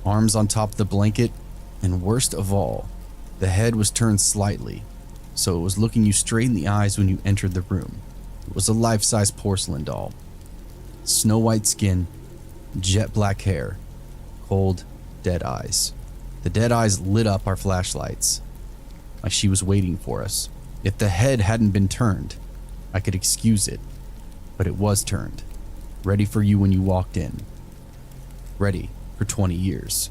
arms on top of the blanket, and worst of all, the head was turned slightly, so it was looking you straight in the eyes when you entered the room. It was a life-size porcelain doll. Snow white skin, jet black hair, cold, dead eyes. The dead eyes lit up our flashlights, like she was waiting for us. If the head hadn't been turned, I could excuse it, but it was turned, ready for you when you walked in. Ready for 20 years.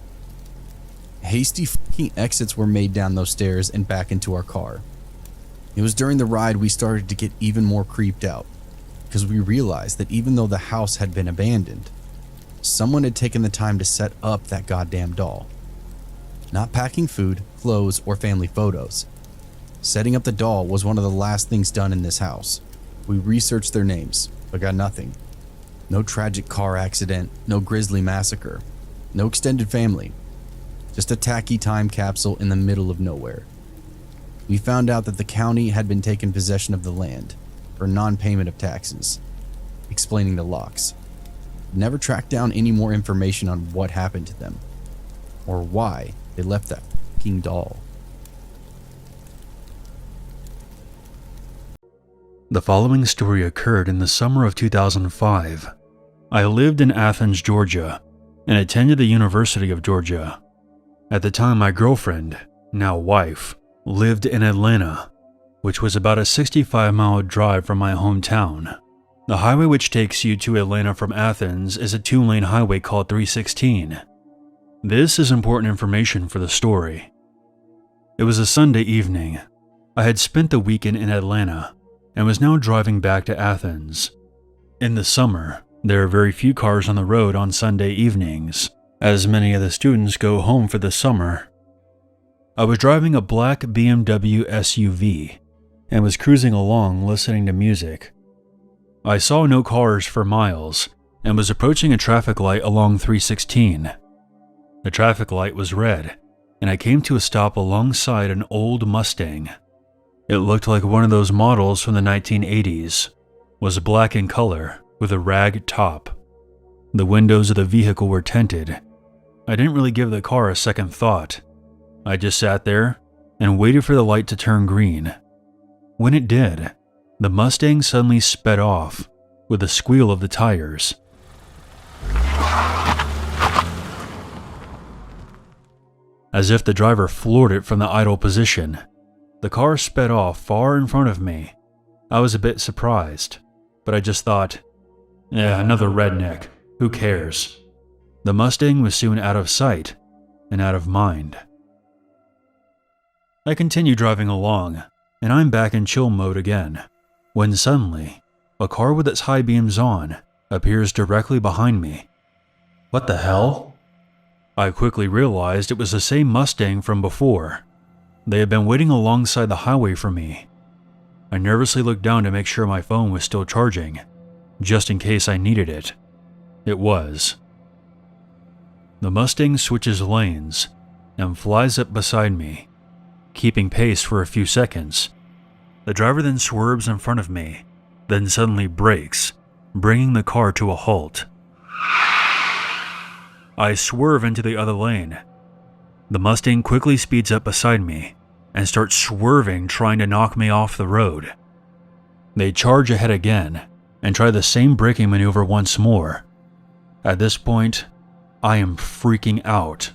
Hasty fucking exits were made down those stairs and back into our car. It was during the ride we started to get even more creeped out, because we realized that even though the house had been abandoned, someone had taken the time to set up that goddamn doll. Not packing food, clothes, or family photos. Setting up the doll was one of the last things done in this house. We researched their names, but got nothing. No tragic car accident, no grisly massacre, no extended family. Just a tacky time capsule in the middle of nowhere. We found out that the county had been taken possession of the land for non-payment of taxes, explaining the locks. Never tracked down any more information on what happened to them, or why they left that fucking doll. The following story occurred in the summer of 2005. I lived in Athens, Georgia, and attended the University of Georgia. At the time, my girlfriend, now wife, lived in Atlanta, which was about a 65-mile drive from my hometown. The highway which takes you to Atlanta from Athens is a 2-lane highway called 316. This is important information for the story. It was a Sunday evening. I had spent the weekend in Atlanta and was now driving back to Athens. In the summer, there are very few cars on the road on Sunday evenings, as many of the students go home for the summer. I was driving a black BMW SUV and was cruising along listening to music. I saw no cars for miles and was approaching a traffic light along 316. The traffic light was red, and I came to a stop alongside an old Mustang. It looked like one of those models from the 1980s, was black in color with a rag top. The windows of the vehicle were tinted. I didn't really give the car a second thought. I just sat there and waited for the light to turn green. When it did, the Mustang suddenly sped off with a squeal of the tires. As if the driver floored it from the idle position, the car sped off far in front of me. I was a bit surprised, but I just thought, another redneck, who cares? The Mustang was soon out of sight and out of mind. I continue driving along, and I'm back in chill mode again, when suddenly, a car with its high beams on appears directly behind me. What the hell? I quickly realized it was the same Mustang from before. They had been waiting alongside the highway for me. I nervously looked down to make sure my phone was still charging, just in case I needed it. It was. The Mustang switches lanes and flies up beside me, keeping pace for a few seconds. The driver then swerves in front of me, then suddenly brakes, bringing the car to a halt. I swerve into the other lane. The Mustang quickly speeds up beside me and starts swerving, trying to knock me off the road. They charge ahead again and try the same braking maneuver once more. At this point, I am freaking out.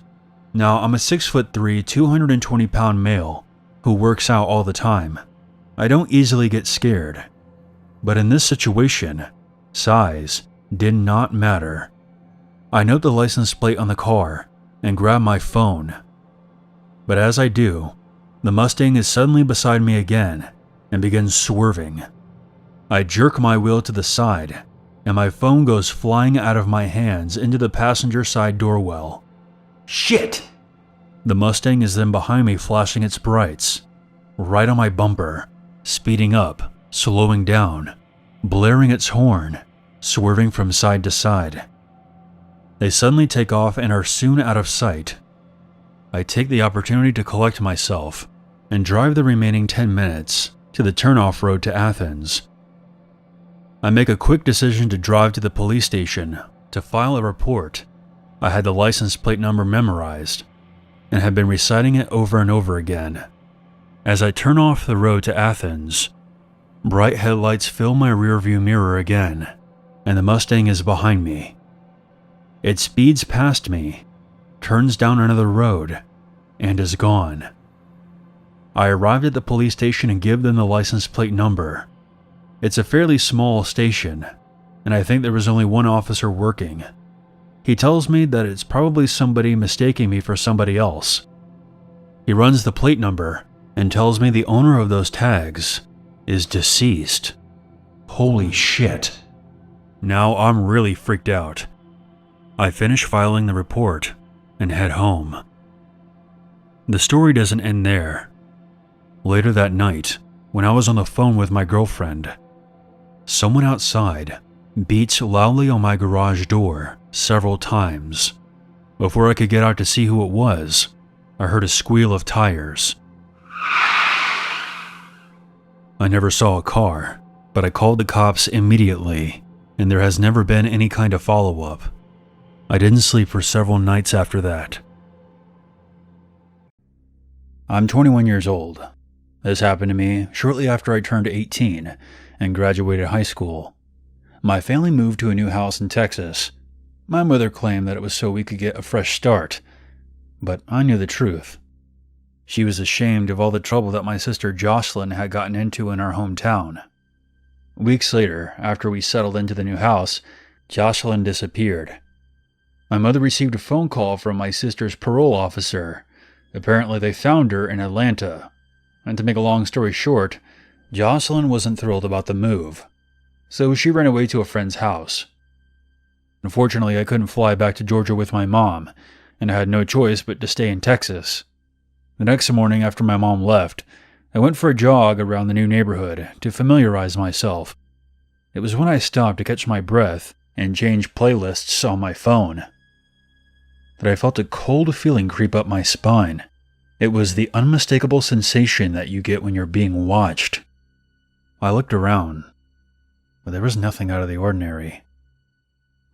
Now, I'm a 6'3", 220-pound male who works out all the time. I don't easily get scared. But in this situation, size did not matter. I note the license plate on the car and grab my phone. But as I do, the Mustang is suddenly beside me again and begins swerving. I jerk my wheel to the side, and my phone goes flying out of my hands into the passenger side door well. Shit! The Mustang is then behind me, flashing its brights, right on my bumper, speeding up, slowing down, blaring its horn, swerving from side to side. They suddenly take off and are soon out of sight. I take the opportunity to collect myself and drive the remaining 10 minutes to the turnoff road to Athens. I make a quick decision to drive to the police station to file a report. I had the license plate number memorized and had been reciting it over and over again. As I turn off the road to Athens, bright headlights fill my rearview mirror again, and the Mustang is behind me. It speeds past me, turns down another road, and is gone. I arrived at the police station and give them the license plate number. It's a fairly small station, and I think there was only one officer working. He tells me that it's probably somebody mistaking me for somebody else. He runs the plate number and tells me the owner of those tags is deceased. Holy shit. Now I'm really freaked out. I finish filing the report and head home. The story doesn't end there. Later that night, when I was on the phone with my girlfriend, someone outside beats loudly on my garage door several times. Before I could get out to see who it was, I heard a squeal of tires. I never saw a car, but I called the cops immediately, and there has never been any kind of follow-up. I didn't sleep for several nights after that. I'm 21 years old. This happened to me shortly after I turned 18 and graduated high school. My family moved to a new house in Texas. My mother claimed that it was so we could get a fresh start, but I knew the truth. She was ashamed of all the trouble that my sister Jocelyn had gotten into in our hometown. Weeks later, after we settled into the new house, Jocelyn disappeared. My mother received a phone call from my sister's parole officer. Apparently they found her in Atlanta. And to make a long story short, Jocelyn wasn't thrilled about the move, so she ran away to a friend's house. Unfortunately, I couldn't fly back to Georgia with my mom, and I had no choice but to stay in Texas. The next morning after my mom left, I went for a jog around the new neighborhood to familiarize myself. It was when I stopped to catch my breath and change playlists on my phone that I felt a cold feeling creep up my spine. It was the unmistakable sensation that you get when you're being watched. I looked around, but there was nothing out of the ordinary.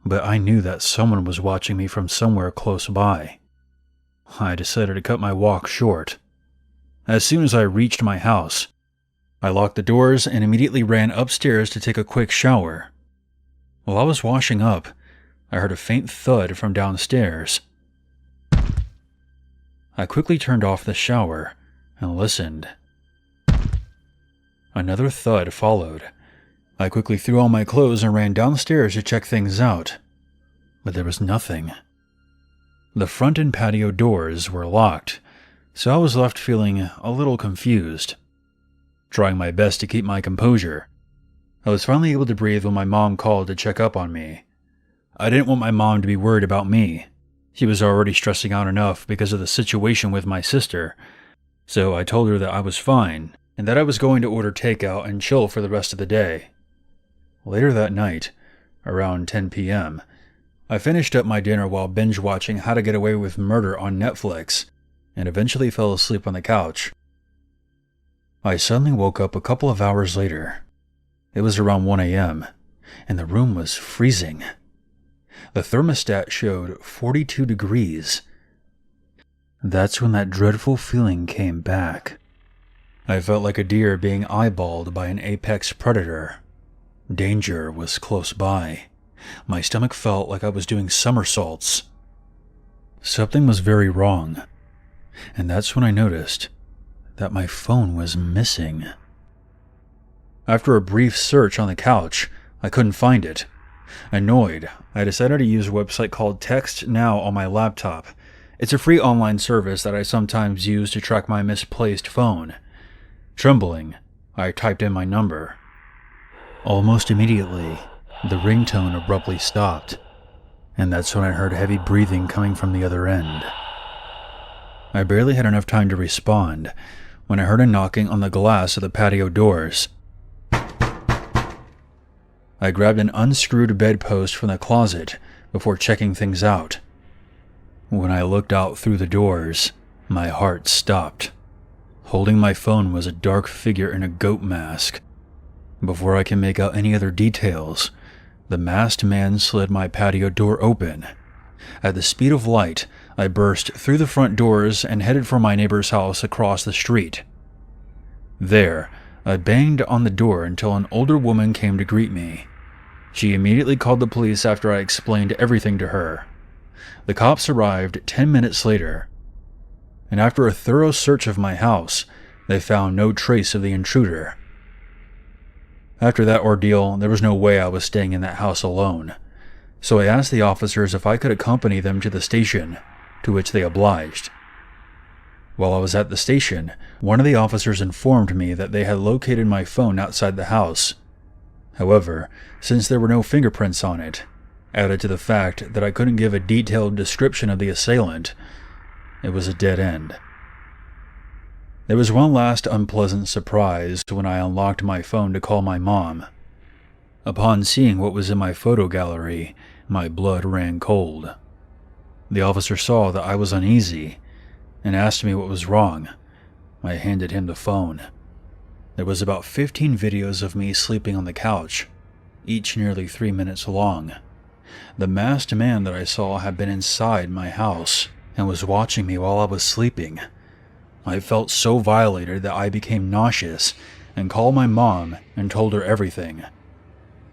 But I knew that someone was watching me from somewhere close by. I decided to cut my walk short. As soon as I reached my house, I locked the doors and immediately ran upstairs to take a quick shower. While I was washing up, I heard a faint thud from downstairs. I quickly turned off the shower and listened. Another thud followed. I quickly threw on my clothes and ran downstairs to check things out, but there was nothing. The front and patio doors were locked, So I was left feeling a little confused. Trying my best to keep my composure, I was finally able to breathe when my mom called to check up on me. I didn't want my mom to be worried about me. She was already stressing out enough because of the situation with my sister, so I told her that I was fine and that I was going to order takeout and chill for the rest of the day. Later that night, around 10 p.m., I finished up my dinner while binge-watching How to Get Away with Murder on Netflix and eventually fell asleep on the couch. I suddenly woke up a couple of hours later. It was around 1 a.m., and the room was freezing. The thermostat showed 42 degrees. That's when that dreadful feeling came back. I felt like a deer being eyeballed by an apex predator. Danger was close by. My stomach felt like I was doing somersaults. Something was very wrong, and that's when I noticed that my phone was missing. After a brief search on the couch, I couldn't find it. Annoyed, I decided to use a website called Text Now on my laptop. It's a free online service that I sometimes use to track my misplaced phone. Trembling, I typed in my number. Almost immediately, the ringtone abruptly stopped, and that's when I heard heavy breathing coming from the other end. I barely had enough time to respond when I heard a knocking on the glass of the patio doors. I grabbed an unscrewed bedpost from the closet before checking things out. When I looked out through the doors, my heart stopped. Holding my phone was a dark figure in a goat mask. Before I can make out any other details, the masked man slid my patio door open. At the speed of light, I burst through the front doors and headed for my neighbor's house across the street. There, I banged on the door until an older woman came to greet me. She immediately called the police after I explained everything to her. The cops arrived 10 minutes later, and after a thorough search of my house, they found no trace of the intruder. After that ordeal, there was no way I was staying in that house alone, so I asked the officers if I could accompany them to the station, to which they obliged. While I was at the station, one of the officers informed me that they had located my phone outside the house. However, since there were no fingerprints on it, added to the fact that I couldn't give a detailed description of the assailant, it was a dead end. There was one last unpleasant surprise when I unlocked my phone to call my mom. Upon seeing what was in my photo gallery, my blood ran cold. The officer saw that I was uneasy and asked me what was wrong. I handed him the phone. There was about 15 videos of me sleeping on the couch, each nearly 3 minutes long. The masked man that I saw had been inside my house and was watching me while I was sleeping. I felt so violated that I became nauseous and called my mom and told her everything.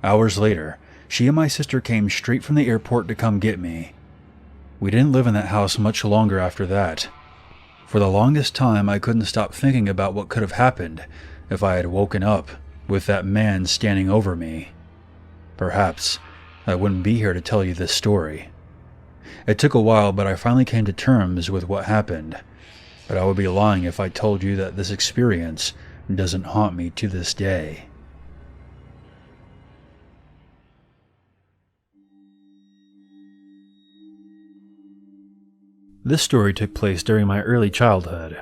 Hours later, she and my sister came straight from the airport to come get me. We didn't live in that house much longer after that. For the longest time, I couldn't stop thinking about what could have happened if I had woken up with that man standing over me. Perhaps I wouldn't be here to tell you this story. It took a while, but I finally came to terms with what happened. But I would be lying if I told you that this experience doesn't haunt me to this day. This story took place during my early childhood,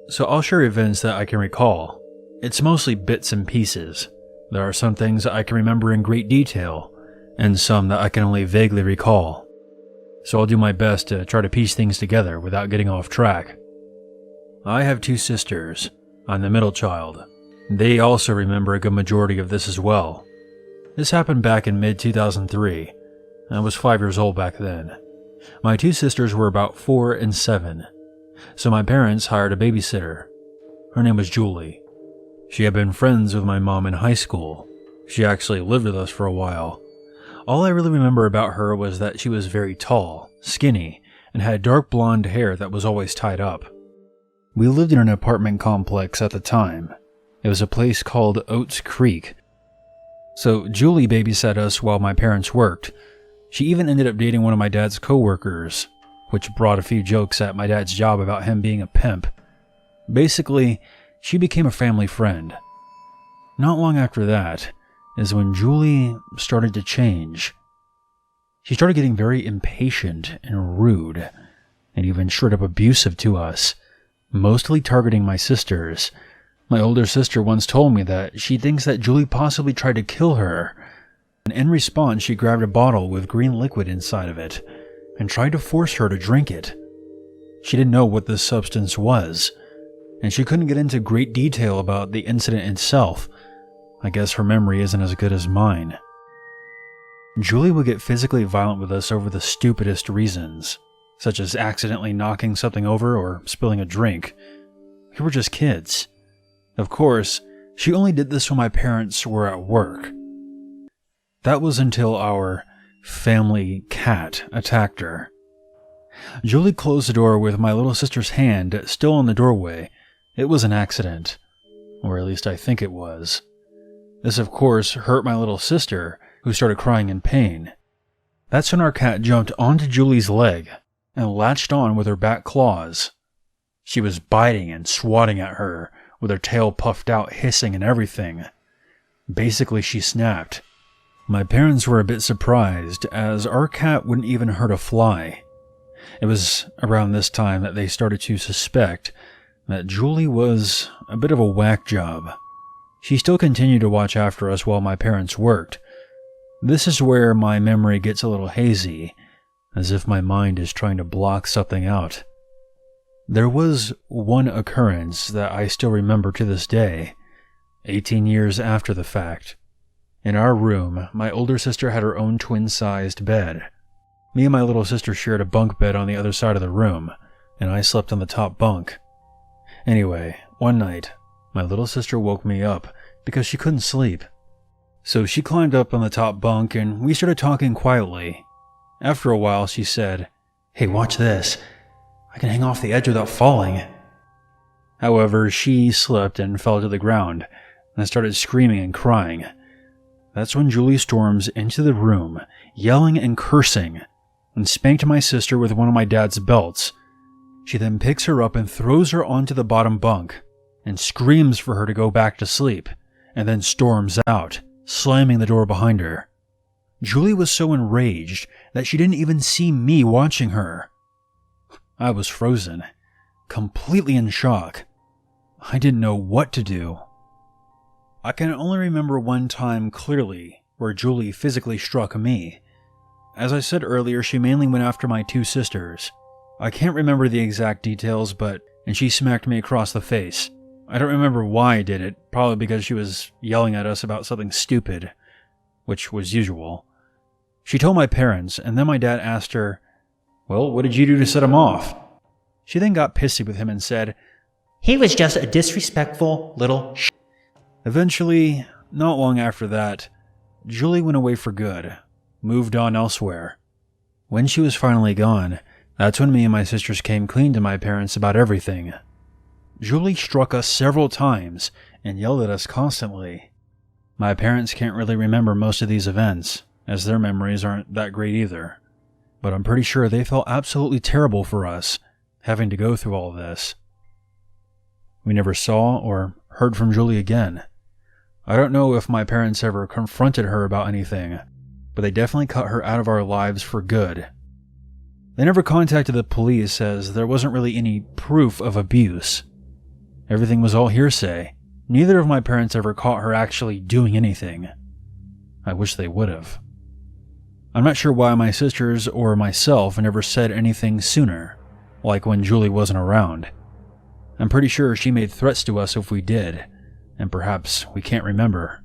so I'll share events that I can recall. It's mostly bits and pieces. There are some things that I can remember in great detail, and some that I can only vaguely recall. So I'll do my best to try to piece things together without getting off track. I have 2 sisters. I'm the middle child. They also remember a good majority of this as well. This happened back in mid-2003. I was 5 years old back then. My 2 sisters were about 4 and 7, so my parents hired a babysitter. Her name was Julie. She had been friends with my mom in high school. She actually lived with us for a while. All I really remember about her was that she was very tall, skinny, and had dark blonde hair that was always tied up. We lived in an apartment complex at the time. It was a place called Oats Creek. So Julie babysat us while my parents worked. She even ended up dating one of my dad's co-workers. which brought a few jokes at my dad's job about him being a pimp. Basically, she became a family friend. Not long after that is when Julie started to change. She started getting very impatient and rude, and even straight up abusive to us, mostly targeting my sisters. My older sister once told me that she thinks that Julie possibly tried to kill her, and in response she grabbed a bottle with green liquid inside of it and tried to force her to drink it. She didn't know what this substance was, and she couldn't get into great detail about the incident itself. I guess her memory isn't as good as mine. Julie would get physically violent with us over the stupidest reasons, such as accidentally knocking something over or spilling a drink. We were just kids. Of course, she only did this when my parents were at work. That was until our family cat attacked her. Julie closed the door with my little sister's hand still in the doorway. It was an accident, or at least I think it was. This, of course, hurt my little sister, who started crying in pain. That's when our cat jumped onto Julie's leg and latched on with her back claws. She was biting and swatting at her, with her tail puffed out, hissing and everything. Basically, she snapped. My parents were a bit surprised, as our cat wouldn't even hurt a fly. It was around this time that they started to suspect that Julie was a bit of a whack job. She still continued to watch after us while my parents worked. This is where my memory gets a little hazy, as if my mind is trying to block something out. There was one occurrence that I still remember to this day, 18 years after the fact. In our room, my older sister had her own twin-sized bed. Me and my little sister shared a bunk bed on the other side of the room, and I slept on the top bunk. Anyway, one night, my little sister woke me up because she couldn't sleep. So she climbed up on the top bunk and we started talking quietly. After a while, she said, "Hey, watch this. I can hang off the edge without falling." However, she slipped and fell to the ground, and I started screaming and crying. That's when Julie storms into the room, yelling and cursing, and spanked my sister with one of my dad's belts. She then picks her up and throws her onto the bottom bunk, and screams for her to go back to sleep, and then storms out, slamming the door behind her. Julie was so enraged that she didn't even see me watching her. I was frozen, completely in shock. I didn't know what to do. I can only remember one time clearly where Julie physically struck me. As I said earlier, she mainly went after my two sisters. I can't remember the exact details, and she smacked me across the face. I don't remember why I did it, probably because she was yelling at us about something stupid, which was usual. She told my parents, and then my dad asked her, "Well, what did you do to set him off?" She then got pissy with him and said, "He was just a disrespectful little sh." Eventually, not long after that, Julie went away for good, moved on elsewhere. When she was finally gone, that's when me and my sisters came clean to my parents about everything. Julie struck us several times and yelled at us constantly. My parents can't really remember most of these events, as their memories aren't that great either. But I'm pretty sure they felt absolutely terrible for us, having to go through all this. We never saw or heard from Julie again. I don't know if my parents ever confronted her about anything, but they definitely cut her out of our lives for good. They never contacted the police as there wasn't really any proof of abuse. Everything was all hearsay. Neither of my parents ever caught her actually doing anything. I wish they would have. I'm not sure why my sisters or myself never said anything sooner, like when Julie wasn't around. I'm pretty sure she made threats to us if we did, and perhaps we can't remember.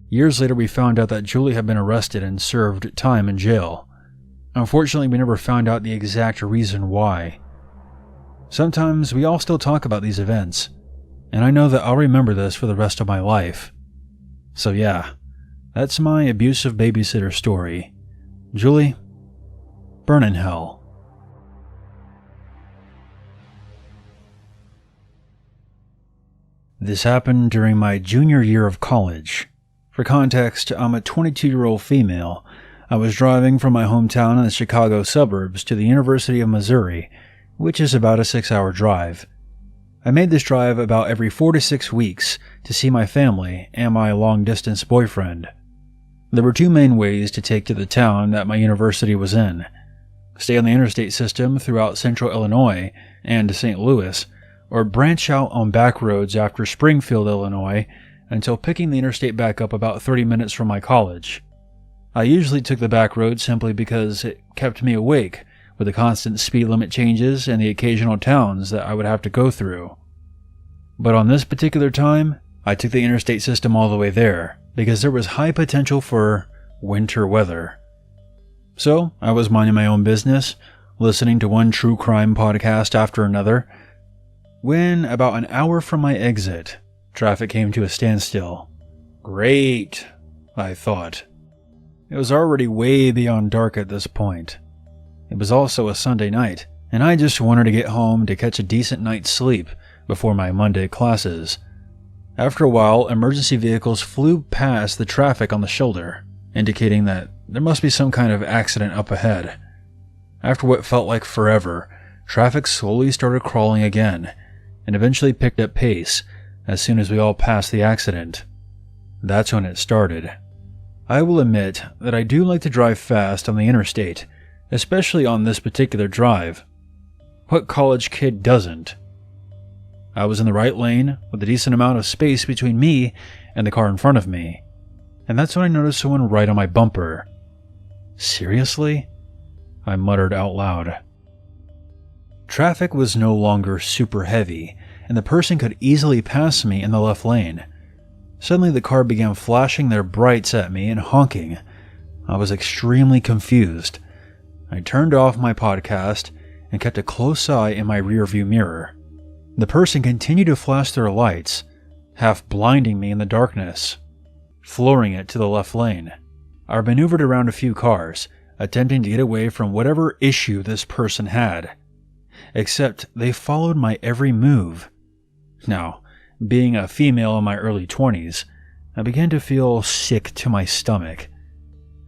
Years later, we found out that Julie had been arrested and served time in jail. Unfortunately, we never found out the exact reason why. Sometimes we all still talk about these events, and I know that I'll remember this for the rest of my life. So yeah, that's my abusive babysitter story. Julie, burn in hell. This happened during my junior year of college. For context, I'm a 22-year-old female. I was driving from my hometown in the Chicago suburbs to the University of Missouri, which is about a 6-hour drive. I made this drive about every 4 to 6 weeks to see my family and my long-distance boyfriend. There were 2 main ways to take to the town that my university was in. Stay on the interstate system throughout central Illinois and to St. Louis, or branch out on back roads after Springfield, Illinois, until picking the interstate back up about 30 minutes from my college. I usually took the back road simply because it kept me awake with the constant speed limit changes and the occasional towns that I would have to go through. But on this particular time, I took the interstate system all the way there because there was high potential for winter weather. So I was minding my own business, listening to one true crime podcast after another, when about an hour from my exit, traffic came to a standstill. Great, I thought. It was already way beyond dark at this point. It was also a Sunday night, and I just wanted to get home to catch a decent night's sleep before my Monday classes. After a while, emergency vehicles flew past the traffic on the shoulder, indicating that there must be some kind of accident up ahead. After what felt like forever, traffic slowly started crawling again, and eventually picked up pace as soon as we all passed the accident. That's when it started. I will admit that I do like to drive fast on the interstate, especially on this particular drive. What college kid doesn't? I was in the right lane with a decent amount of space between me and the car in front of me, and that's when I noticed someone right on my bumper. Seriously? I muttered out loud. Traffic was no longer super heavy, and the person could easily pass me in the left lane. Suddenly the car began flashing their brights at me and honking. I was extremely confused. I turned off my podcast and kept a close eye in my rearview mirror. The person continued to flash their lights, half blinding me in the darkness, flooring it to the left lane. I maneuvered around a few cars, attempting to get away from whatever issue this person had. Except they followed my every move. Now, being a female in my early 20s, I began to feel sick to my stomach,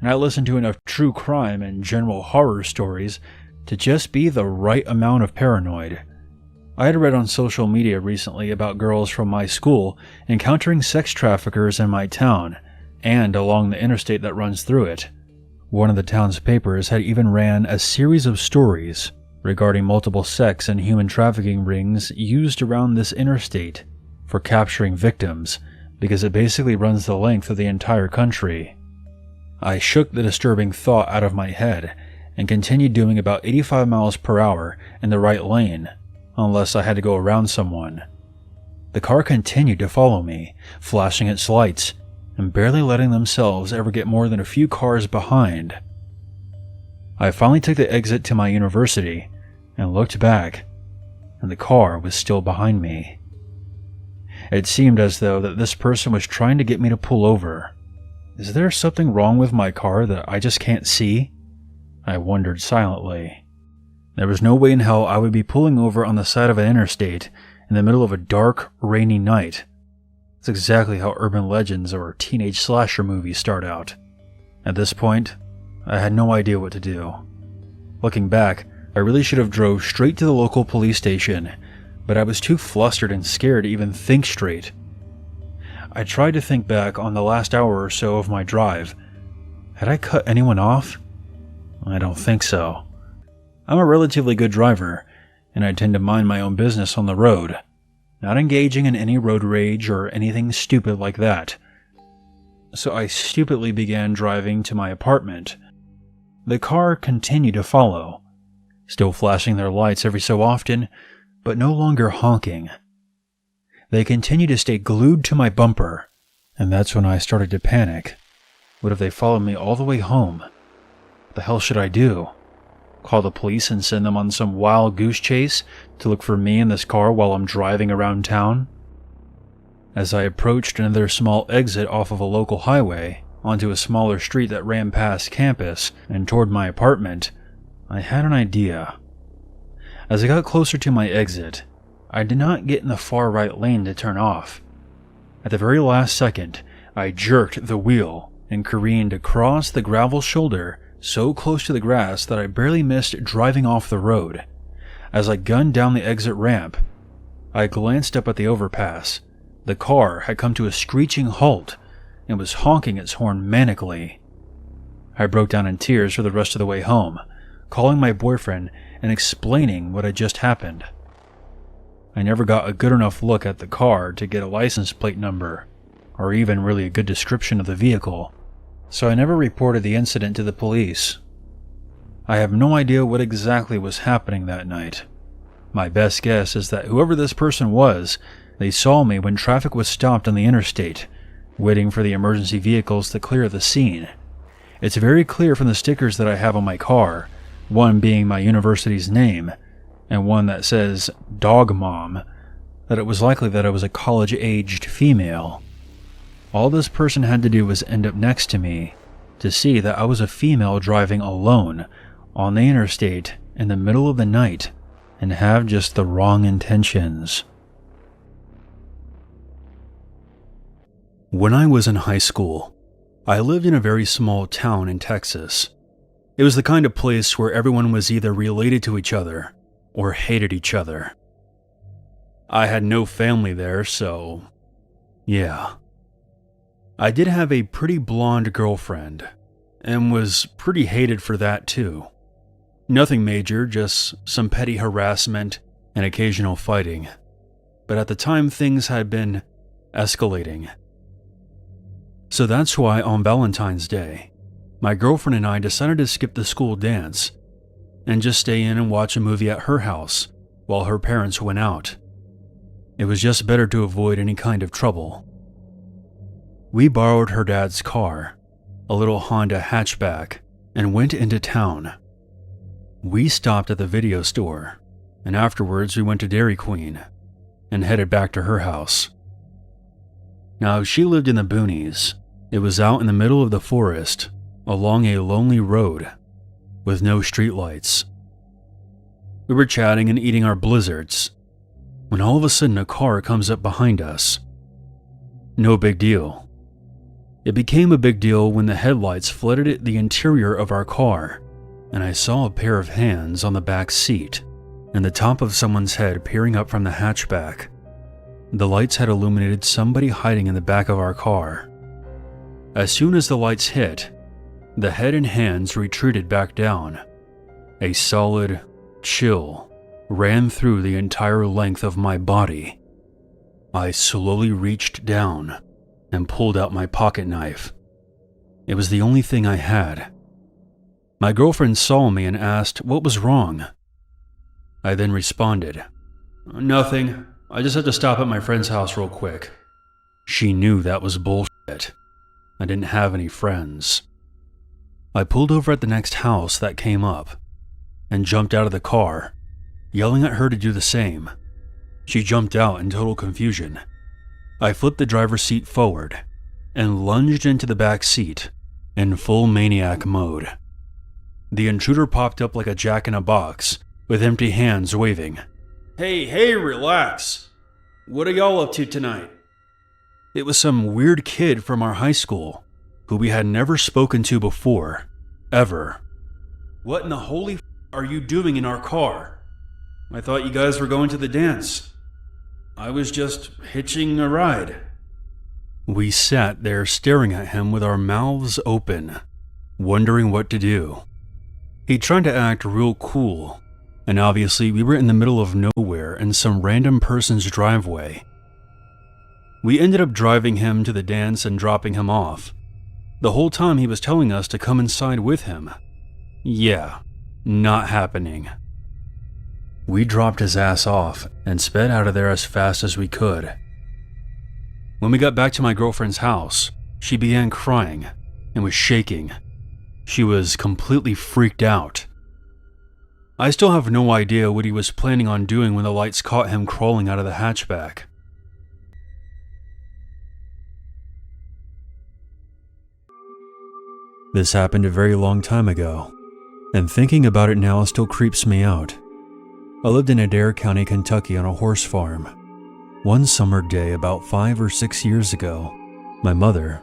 and I listened to enough true crime and general horror stories to just be the right amount of paranoid. I had read on social media recently about girls from my school encountering sex traffickers in my town and along the interstate that runs through it. One of the town's papers had even ran a series of stories regarding multiple sex and human trafficking rings used around this interstate for capturing victims, because it basically runs the length of the entire country. I shook the disturbing thought out of my head and continued doing about 85 miles per hour in the right lane, unless I had to go around someone. The car continued to follow me, flashing its lights and barely letting themselves ever get more than a few cars behind. I finally took the exit to my university and looked back, and the car was still behind me. It seemed as though that this person was trying to get me to pull over. Is there something wrong with my car that I just can't see? I wondered silently. There was no way in hell I would be pulling over on the side of an interstate in the middle of a dark, rainy night. That's exactly how urban legends or teenage slasher movies start out. At this point, I had no idea what to do. Looking back, I really should have drove straight to the local police station, but I was too flustered and scared to even think straight. I tried to think back on the last hour or so of my drive. Had I cut anyone off? I don't think so. I'm a relatively good driver, and I tend to mind my own business on the road, not engaging in any road rage or anything stupid like that. So I stupidly began driving to my apartment. The car continued to follow, still flashing their lights every so often, but no longer honking. They continued to stay glued to my bumper, and that's when I started to panic. What if they followed me all the way home? What the hell should I do? Call the police and send them on some wild goose chase to look for me in this car while I'm driving around town? As I approached another small exit off of a local highway onto a smaller street that ran past campus and toward my apartment, I had an idea. As I got closer to my exit, I did not get in the far right lane to turn off. At the very last second, I jerked the wheel and careened across the gravel shoulder so close to the grass that I barely missed driving off the road. As I gunned down the exit ramp, I glanced up at the overpass. The car had come to a screeching halt and was honking its horn manically. I broke down in tears for the rest of the way home, calling my boyfriend and explaining what had just happened. I never got a good enough look at the car to get a license plate number, or even really a good description of the vehicle, so I never reported the incident to the police. I have no idea what exactly was happening that night. My best guess is that whoever this person was, they saw me when traffic was stopped on the interstate, waiting for the emergency vehicles to clear the scene. It's very clear from the stickers that I have on my car, one being my university's name, and one that says Dog Mom, that it was likely that I was a college-aged female. All this person had to do was end up next to me to see that I was a female driving alone on the interstate in the middle of the night and have just the wrong intentions. When I was in high school, I lived in a very small town in Texas. It was the kind of place where everyone was either related to each other or hated each other. I had no family there, so yeah. I did have a pretty blonde girlfriend, and was pretty hated for that too. Nothing major, just some petty harassment and occasional fighting. But at the time, things had been escalating. So that's why on Valentine's Day, my girlfriend and I decided to skip the school dance and just stay in and watch a movie at her house while her parents went out. It was just better to avoid any kind of trouble. We borrowed her dad's car, a little Honda hatchback, and went into town. We stopped at the video store, and afterwards we went to Dairy Queen and headed back to her house. Now, she lived in the boonies. It was out in the middle of the forest, along a lonely road, with no streetlights. We were chatting and eating our blizzards, when all of a sudden a car comes up behind us. No big deal. It became a big deal when the headlights flooded the interior of our car, and I saw a pair of hands on the back seat, and the top of someone's head peering up from the hatchback. The lights had illuminated somebody hiding in the back of our car. As soon as the lights hit, the head and hands retreated back down. A solid chill ran through the entire length of my body. I slowly reached down and pulled out my pocket knife. It was the only thing I had. My girlfriend saw me and asked what was wrong. I then responded, "Nothing. I just had to stop at my friend's house real quick." She knew that was bullshit. I didn't have any friends. I pulled over at the next house that came up and jumped out of the car, yelling at her to do the same. She jumped out in total confusion. I flipped the driver's seat forward and lunged into the back seat in full maniac mode. The intruder popped up like a jack-in-a-box with empty hands waving. Hey, relax. What are y'all up to tonight?" It was some weird kid from our high school who we had never spoken to before, ever. "What in the holy are you doing in our car? I thought you guys were going to the dance. I was just hitching a ride." We sat there staring at him with our mouths open, wondering what to do. He tried to act real cool, and obviously we were in the middle of nowhere in some random person's driveway. We ended up driving him to the dance and dropping him off. The whole time he was telling us to come inside with him. Yeah, not happening. We dropped his ass off and sped out of there as fast as we could. When we got back to my girlfriend's house, she began crying and was shaking. She was completely freaked out. I still have no idea what he was planning on doing when the lights caught him crawling out of the hatchback. This happened a very long time ago, and thinking about it now still creeps me out. I lived in Adair County, Kentucky on a horse farm. One summer day about 5 or 6 years ago, my mother,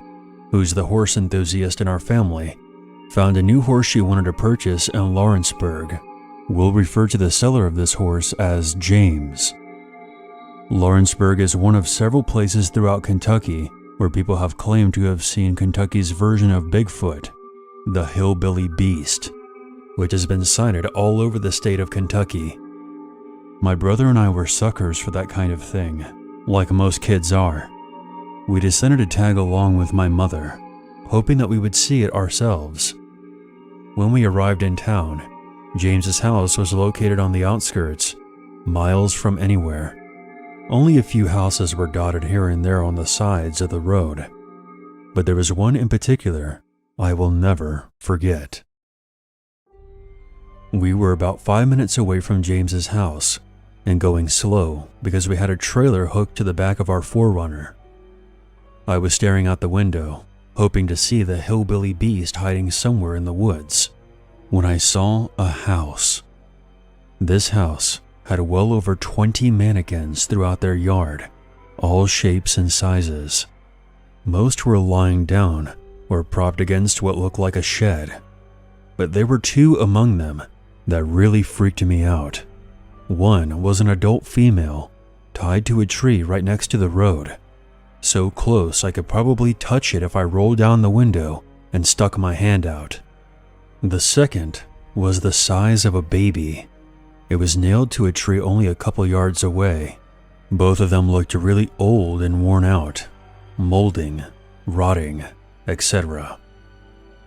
who's the horse enthusiast in our family, found a new horse she wanted to purchase in Lawrenceburg. We'll refer to the seller of this horse as James. Lawrenceburg is one of several places throughout Kentucky where people have claimed to have seen Kentucky's version of Bigfoot, the hillbilly beast, which has been sighted all over the state of Kentucky. My brother and I were suckers for that kind of thing, like most kids are. We decided to tag along with my mother, hoping that we would see it ourselves. When we arrived in town, James's house was located on the outskirts, miles from anywhere. Only a few houses were dotted here and there on the sides of the road, but there was one in particular I will never forget. We were about 5 minutes away from James's house and going slow because we had a trailer hooked to the back of our 4Runner. I was staring out the window, hoping to see the hillbilly beast hiding somewhere in the woods, when I saw a house. This house had well over 20 mannequins throughout their yard, all shapes and sizes. Most were lying down or propped against what looked like a shed, but there were two among them that really freaked me out. One was an adult female tied to a tree right next to the road, so close I could probably touch it if I rolled down the window and stuck my hand out. The second was the size of a baby. It was nailed to a tree only a couple yards away. Both of them looked really old and worn out, molding, rotting, etc.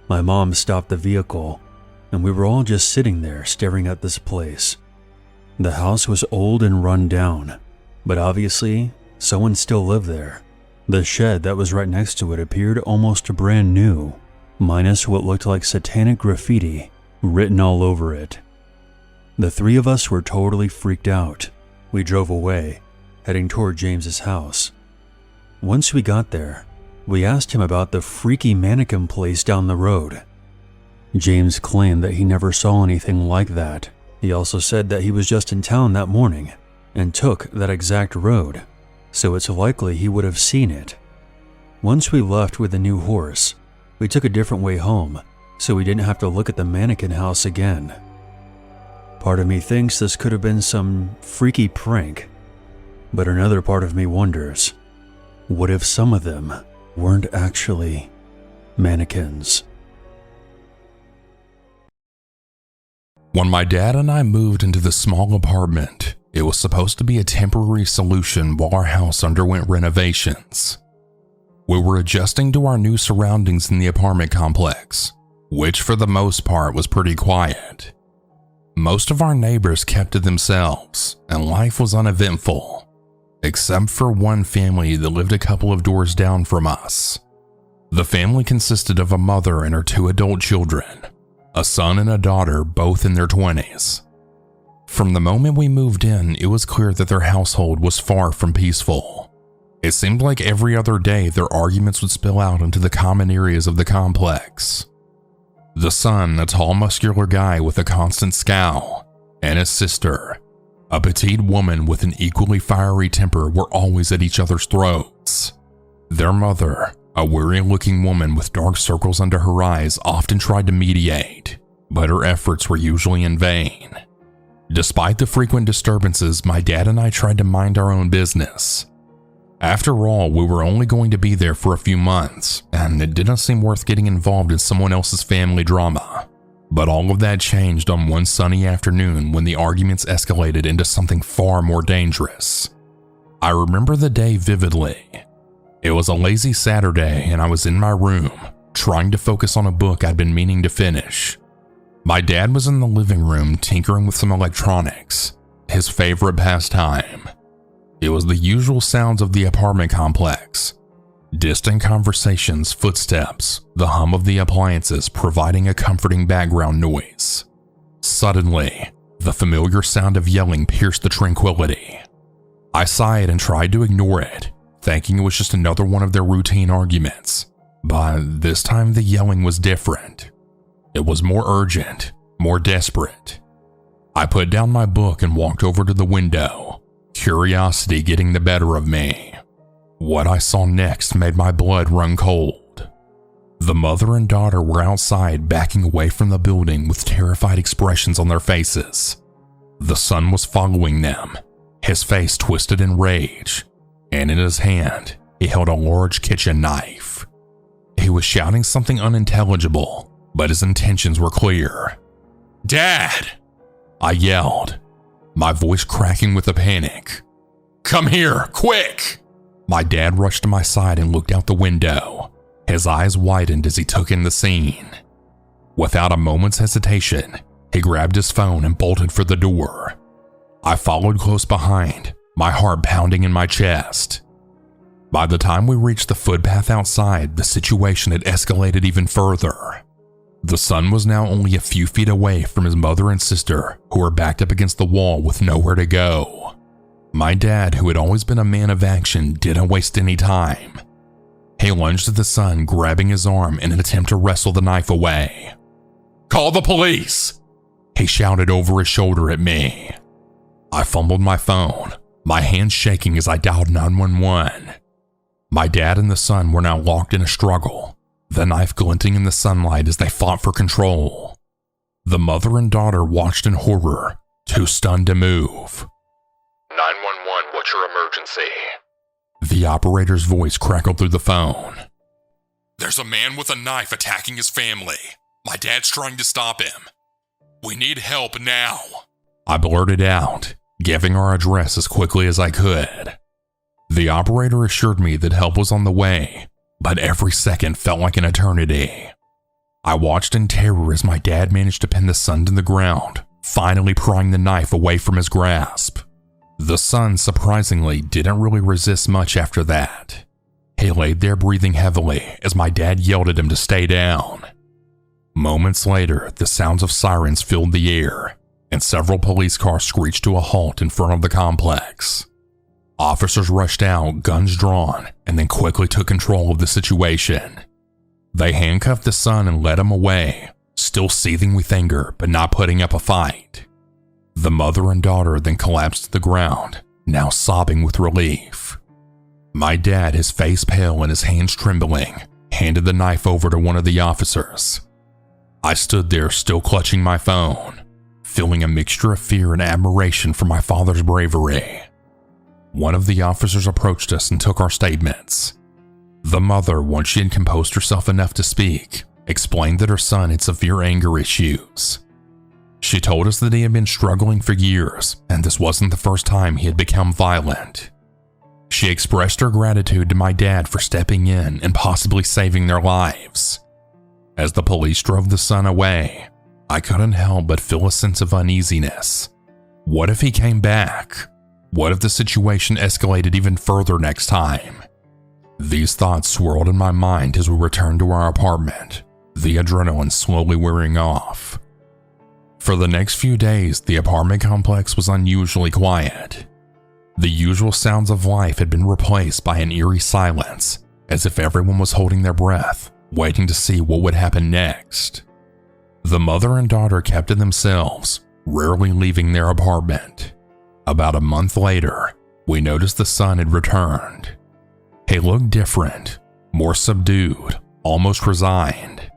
My mom stopped the vehicle, and we were all just sitting there staring at this place. The house was old and run down, but obviously someone still lived there. The shed that was right next to it appeared almost brand new, minus what looked like satanic graffiti written all over it. The three of us were totally freaked out. We drove away, heading toward James's house. Once we got there, we asked him about the freaky mannequin place down the road. James claimed that he never saw anything like that. He also said that he was just in town that morning and took that exact road, so it's likely he would have seen it. Once we left with the new horse, we took a different way home, so we didn't have to look at the mannequin house again. Part of me thinks this could have been some freaky prank, but another part of me wonders, what if some of them weren't actually mannequins? When my dad and I moved into the small apartment, it was supposed to be a temporary solution while our house underwent renovations. We were adjusting to our new surroundings in the apartment complex, which for the most part was pretty quiet. Most of our neighbors kept to themselves, and life was uneventful, except for one family that lived a couple of doors down from us. The family consisted of a mother and her two adult children, a son and a daughter, both in their 20s. From the moment we moved in, it was clear that their household was far from peaceful. It seemed like every other day their arguments would spill out into the common areas of the complex. The son, a tall, muscular guy with a constant scowl, and his sister, a petite woman with an equally fiery temper, were always at each other's throats. Their mother, a weary-looking woman with dark circles under her eyes, often tried to mediate, but her efforts were usually in vain. Despite the frequent disturbances, my dad and I tried to mind our own business. After all, we were only going to be there for a few months, and it didn't seem worth getting involved in someone else's family drama. But all of that changed on one sunny afternoon when the arguments escalated into something far more dangerous. I remember the day vividly. It was a lazy Saturday, and I was in my room, trying to focus on a book I'd been meaning to finish. My dad was in the living room tinkering with some electronics, his favorite pastime. It was the usual sounds of the apartment complex. Distant conversations, footsteps, the hum of the appliances providing a comforting background noise. Suddenly, the familiar sound of yelling pierced the tranquility. I sighed and tried to ignore it, thinking it was just another one of their routine arguments. But this time the yelling was different. It was more urgent, more desperate. I put down my book and walked over to the window, curiosity getting the better of me. What I saw next made my blood run cold. The mother and daughter were outside backing away from the building with terrified expressions on their faces. The son was following them, his face twisted in rage, and in his hand, he held a large kitchen knife. He was shouting something unintelligible, but his intentions were clear. "Dad!" I yelled, my voice cracking with the panic. "Come here, quick!" My dad rushed to my side and looked out the window. His eyes widened as he took in the scene. Without a moment's hesitation, he grabbed his phone and bolted for the door. I followed close behind, my heart pounding in my chest. By the time we reached the footpath outside, the situation had escalated even further. The son was now only a few feet away from his mother and sister, who were backed up against the wall with nowhere to go. My dad, who had always been a man of action, didn't waste any time. He lunged at the son, grabbing his arm in an attempt to wrestle the knife away. "Call the police!" he shouted over his shoulder at me. I fumbled my phone, my hands shaking as I dialed 911. My dad and the son were now locked in a struggle, the knife glinting in the sunlight as they fought for control. The mother and daughter watched in horror, too stunned to move. 911, what's your emergency? The operator's voice crackled through the phone. "There's a man with a knife attacking his family. My dad's trying to stop him. We need help now," I blurted out, giving our address as quickly as I could. The operator assured me that help was on the way, but every second felt like an eternity. I watched in terror as my dad managed to pin the son to the ground, finally prying the knife away from his grasp. The son, surprisingly, didn't really resist much after that. He laid there breathing heavily as my dad yelled at him to stay down. Moments later, the sounds of sirens filled the air, and several police cars screeched to a halt in front of the complex. Officers rushed out, guns drawn, and then quickly took control of the situation. They handcuffed the son and led him away, still seething with anger but not putting up a fight. The mother and daughter then collapsed to the ground, now sobbing with relief. My dad, his face pale and his hands trembling, handed the knife over to one of the officers. I stood there still clutching my phone, feeling a mixture of fear and admiration for my father's bravery. One of the officers approached us and took our statements. The mother, once she had composed herself enough to speak, explained that her son had severe anger issues. She told us that he had been struggling for years, and this wasn't the first time he had become violent. She expressed her gratitude to my dad for stepping in and possibly saving their lives. As the police drove the son away, I couldn't help but feel a sense of uneasiness. What if he came back? What if the situation escalated even further next time? These thoughts swirled in my mind as we returned to our apartment, the adrenaline slowly wearing off. For the next few days, the apartment complex was unusually quiet. The usual sounds of life had been replaced by an eerie silence, as if everyone was holding their breath, waiting to see what would happen next. The mother and daughter kept to themselves, rarely leaving their apartment. About a month later, we noticed the son had returned. He looked different, more subdued, almost resigned.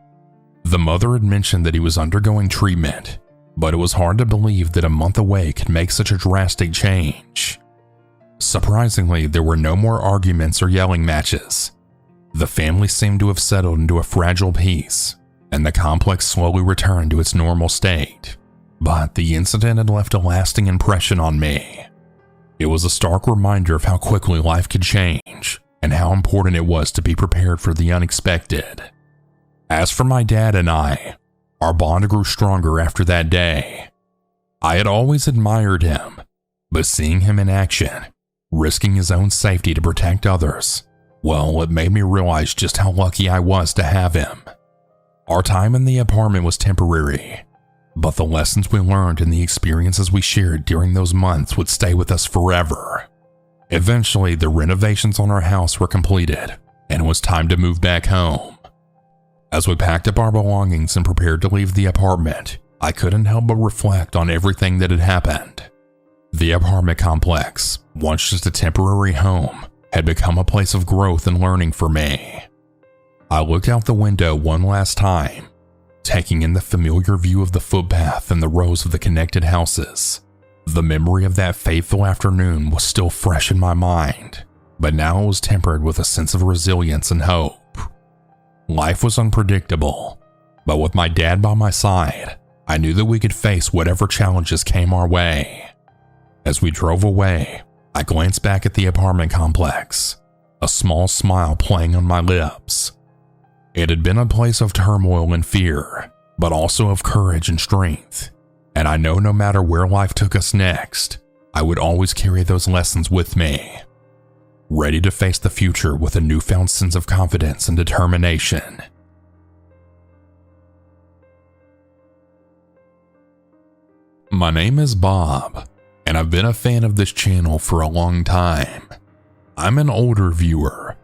The mother had mentioned that he was undergoing treatment, but it was hard to believe that a month away could make such a drastic change. Surprisingly, there were no more arguments or yelling matches. The family seemed to have settled into a fragile peace, and the complex slowly returned to its normal state. But the incident had left a lasting impression on me. It was a stark reminder of how quickly life could change, and how important it was to be prepared for the unexpected. As for my dad and I, our bond grew stronger after that day. I had always admired him, but seeing him in action, risking his own safety to protect others, well, it made me realize just how lucky I was to have him. Our time in the apartment was temporary, but the lessons we learned and the experiences we shared during those months would stay with us forever. Eventually, the renovations on our house were completed, and it was time to move back home. As we packed up our belongings and prepared to leave the apartment, I couldn't help but reflect on everything that had happened. The apartment complex, once just a temporary home, had become a place of growth and learning for me. I looked out the window one last time, taking in the familiar view of the footpath and the rows of the connected houses. The memory of that fateful afternoon was still fresh in my mind, but now it was tempered with a sense of resilience and hope. Life was unpredictable, but with my dad by my side, I knew that we could face whatever challenges came our way. As we drove away, I glanced back at the apartment complex, a small smile playing on my lips. It had been a place of turmoil and fear, but also of courage and strength. And I know no matter where life took us next, I would always carry those lessons with me, ready to face the future with a newfound sense of confidence and determination. My name is Bob, and I've been a fan of this channel for a long time. I'm an older viewer,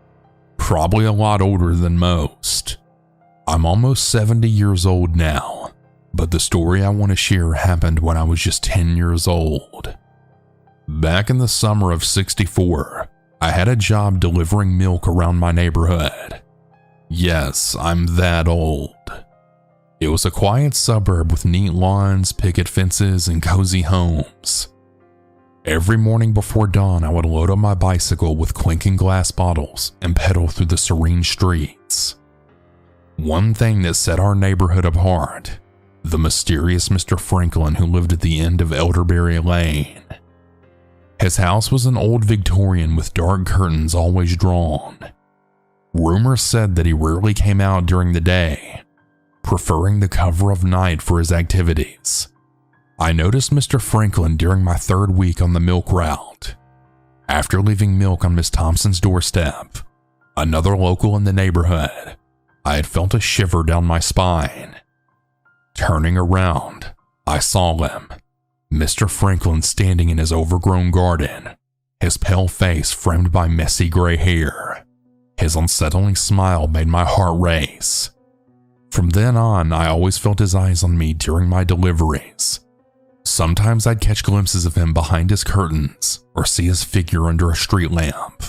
probably a lot older than most. I'm almost 70 years old now, but the story I want to share happened when I was just 10 years old. Back in the summer of '64, I had a job delivering milk around my neighborhood. Yes, I'm that old. It was a quiet suburb with neat lawns, picket fences, and cozy homes. Every morning before dawn, I would load up my bicycle with clinking glass bottles and pedal through the serene streets. One thing that set our neighborhood apart: the mysterious Mr. Franklin who lived at the end of Elderberry Lane. His house was an old Victorian with dark curtains always drawn. Rumors said that he rarely came out during the day, preferring the cover of night for his activities. I noticed Mr. Franklin during my third week on the milk route. After leaving milk on Miss Thompson's doorstep, another local in the neighborhood, I had felt a shiver down my spine. Turning around, I saw him, Mr. Franklin, standing in his overgrown garden, his pale face framed by messy gray hair. His unsettling smile made my heart race. From then on, I always felt his eyes on me during my deliveries. Sometimes I'd catch glimpses of him behind his curtains or see his figure under a street lamp.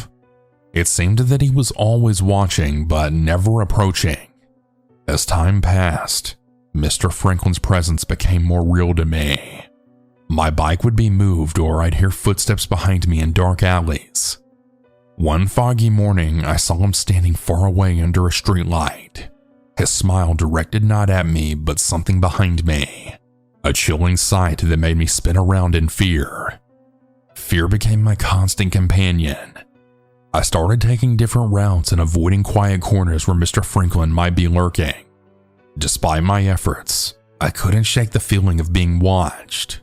It seemed that he was always watching but never approaching. As time passed, Mr. Franklin's presence became more real to me. My bike would be moved or I'd hear footsteps behind me in dark alleys. One foggy morning, I saw him standing far away under a streetlight, his smile directed not at me but something behind me. A chilling sight that made me spin around in fear. Fear became my constant companion. I started taking different routes and avoiding quiet corners where Mr. Franklin might be lurking. Despite my efforts, I couldn't shake the feeling of being watched.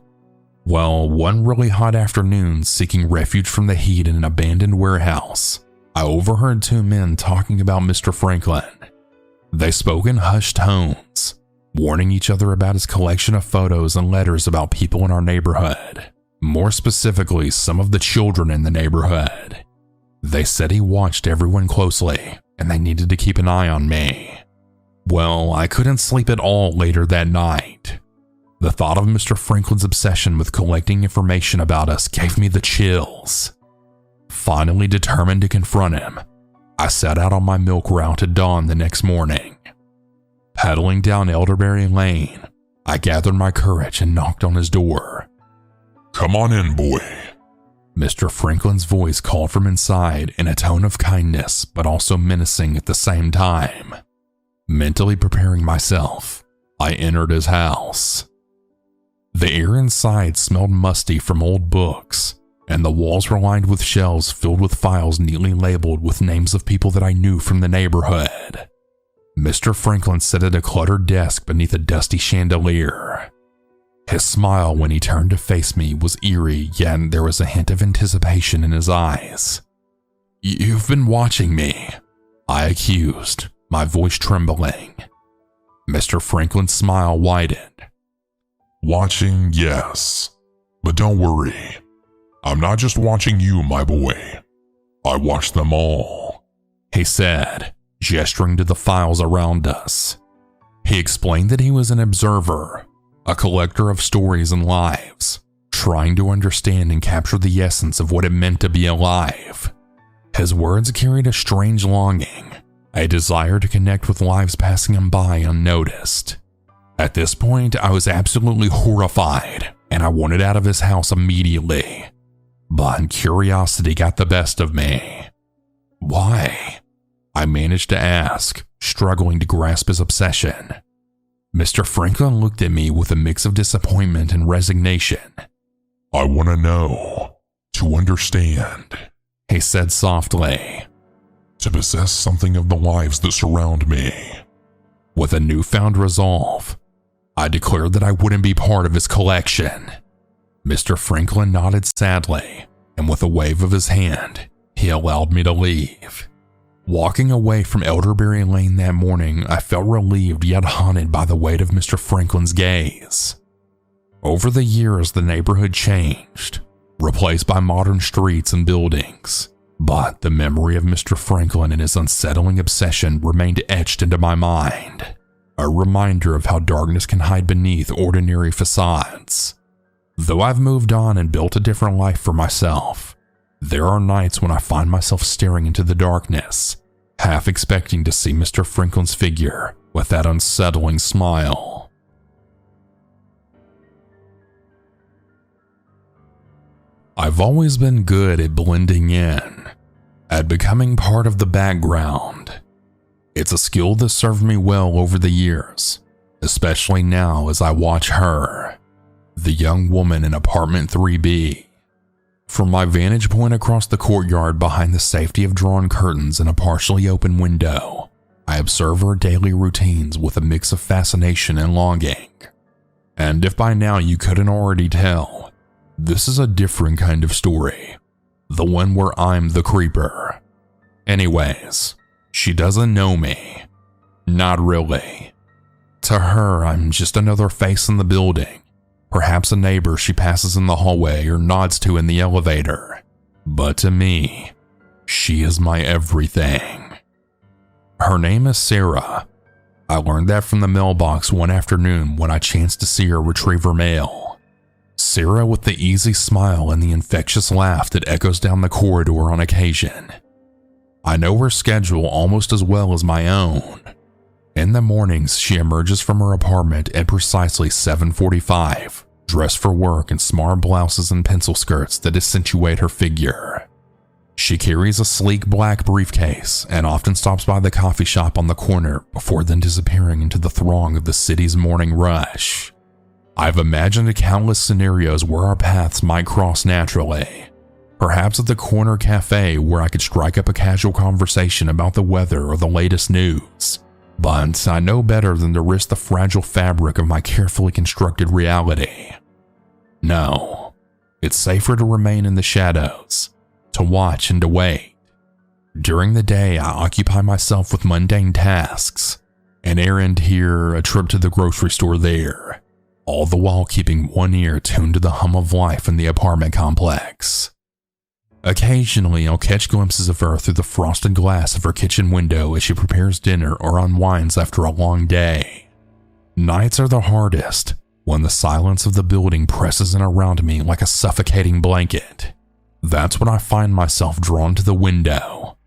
Well, one really hot afternoon, seeking refuge from the heat in an abandoned warehouse, I overheard two men talking about Mr. Franklin. They spoke in hushed tones, warning each other about his collection of photos and letters about people in our neighborhood, more specifically some of the children in the neighborhood. They said he watched everyone closely and they needed to keep an eye on me. Well, I couldn't sleep at all later that night. The thought of Mr. Franklin's obsession with collecting information about us gave me the chills. Finally determined to confront him, I set out on my milk route at dawn the next morning. Pedaling down Elderberry Lane, I gathered my courage and knocked on his door. "Come on in, boy." Mr. Franklin's voice called from inside in a tone of kindness but also menacing at the same time. Mentally preparing myself, I entered his house. The air inside smelled musty from old books, and the walls were lined with shelves filled with files neatly labeled with names of people that I knew from the neighborhood. Mr. Franklin sat at a cluttered desk beneath a dusty chandelier. His smile when he turned to face me was eerie, yet there was a hint of anticipation in his eyes. "You've been watching me," I accused, my voice trembling. Mr. Franklin's smile widened. "Watching, yes. But don't worry. I'm not just watching you, my boy. I watch them all," he said, gesturing to the files around us. He explained that he was an observer, a collector of stories and lives, trying to understand and capture the essence of what it meant to be alive. His words carried a strange longing, a desire to connect with lives passing him by unnoticed. At this point, I was absolutely horrified, and I wanted out of his house immediately. But curiosity got the best of me. Why? I managed to ask, struggling to grasp his obsession. Mr. Franklin looked at me with a mix of disappointment and resignation. I want to know, to understand, he said softly. To possess something of the lives that surround me. With a newfound resolve, I declared that I wouldn't be part of his collection. Mr. Franklin nodded sadly, and with a wave of his hand, he allowed me to leave. Walking away from Elderberry Lane that morning, I felt relieved yet haunted by the weight of Mr. Franklin's gaze. Over the years, the neighborhood changed, replaced by modern streets and buildings. But the memory of Mr. Franklin and his unsettling obsession remained etched into my mind, a reminder of how darkness can hide beneath ordinary facades. Though I've moved on and built a different life for myself, there are nights when I find myself staring into the darkness, half expecting to see Mr. Franklin's figure with that unsettling smile. I've always been good at blending in, at becoming part of the background. It's a skill that served me well over the years, especially now as I watch her, the young woman in apartment 3B. From my vantage point across the courtyard behind the safety of drawn curtains and a partially open window, I observe her daily routines with a mix of fascination and longing. And if by now you couldn't already tell, this is a different kind of story, the one where I'm the creeper. Anyways, she doesn't know me. Not really. To her, I'm just another face in the building, perhaps a neighbor she passes in the hallway or nods to in the elevator. But to me, she is my everything. Her name is Sarah. I learned that from the mailbox one afternoon when I chanced to see her retrieve her mail. Sarah with the easy smile and the infectious laugh that echoes down the corridor on occasion. I know her schedule almost as well as my own. In the mornings, she emerges from her apartment at precisely 7:45, dressed for work in smart blouses and pencil skirts that accentuate her figure. She carries a sleek black briefcase and often stops by the coffee shop on the corner before then disappearing into the throng of the city's morning rush. I've imagined countless scenarios where our paths might cross naturally. Perhaps at the corner cafe where I could strike up a casual conversation about the weather or the latest news. But I know better than to risk the fragile fabric of my carefully constructed reality. No, it's safer to remain in the shadows, to watch and to wait. During the day, I occupy myself with mundane tasks, an errand here, a trip to the grocery store there, all the while keeping one ear tuned to the hum of life in the apartment complex. Occasionally, I'll catch glimpses of her through the frosted glass of her kitchen window as she prepares dinner or unwinds after a long day. Nights are the hardest, when the silence of the building presses in around me like a suffocating blanket. That's when I find myself drawn to the window,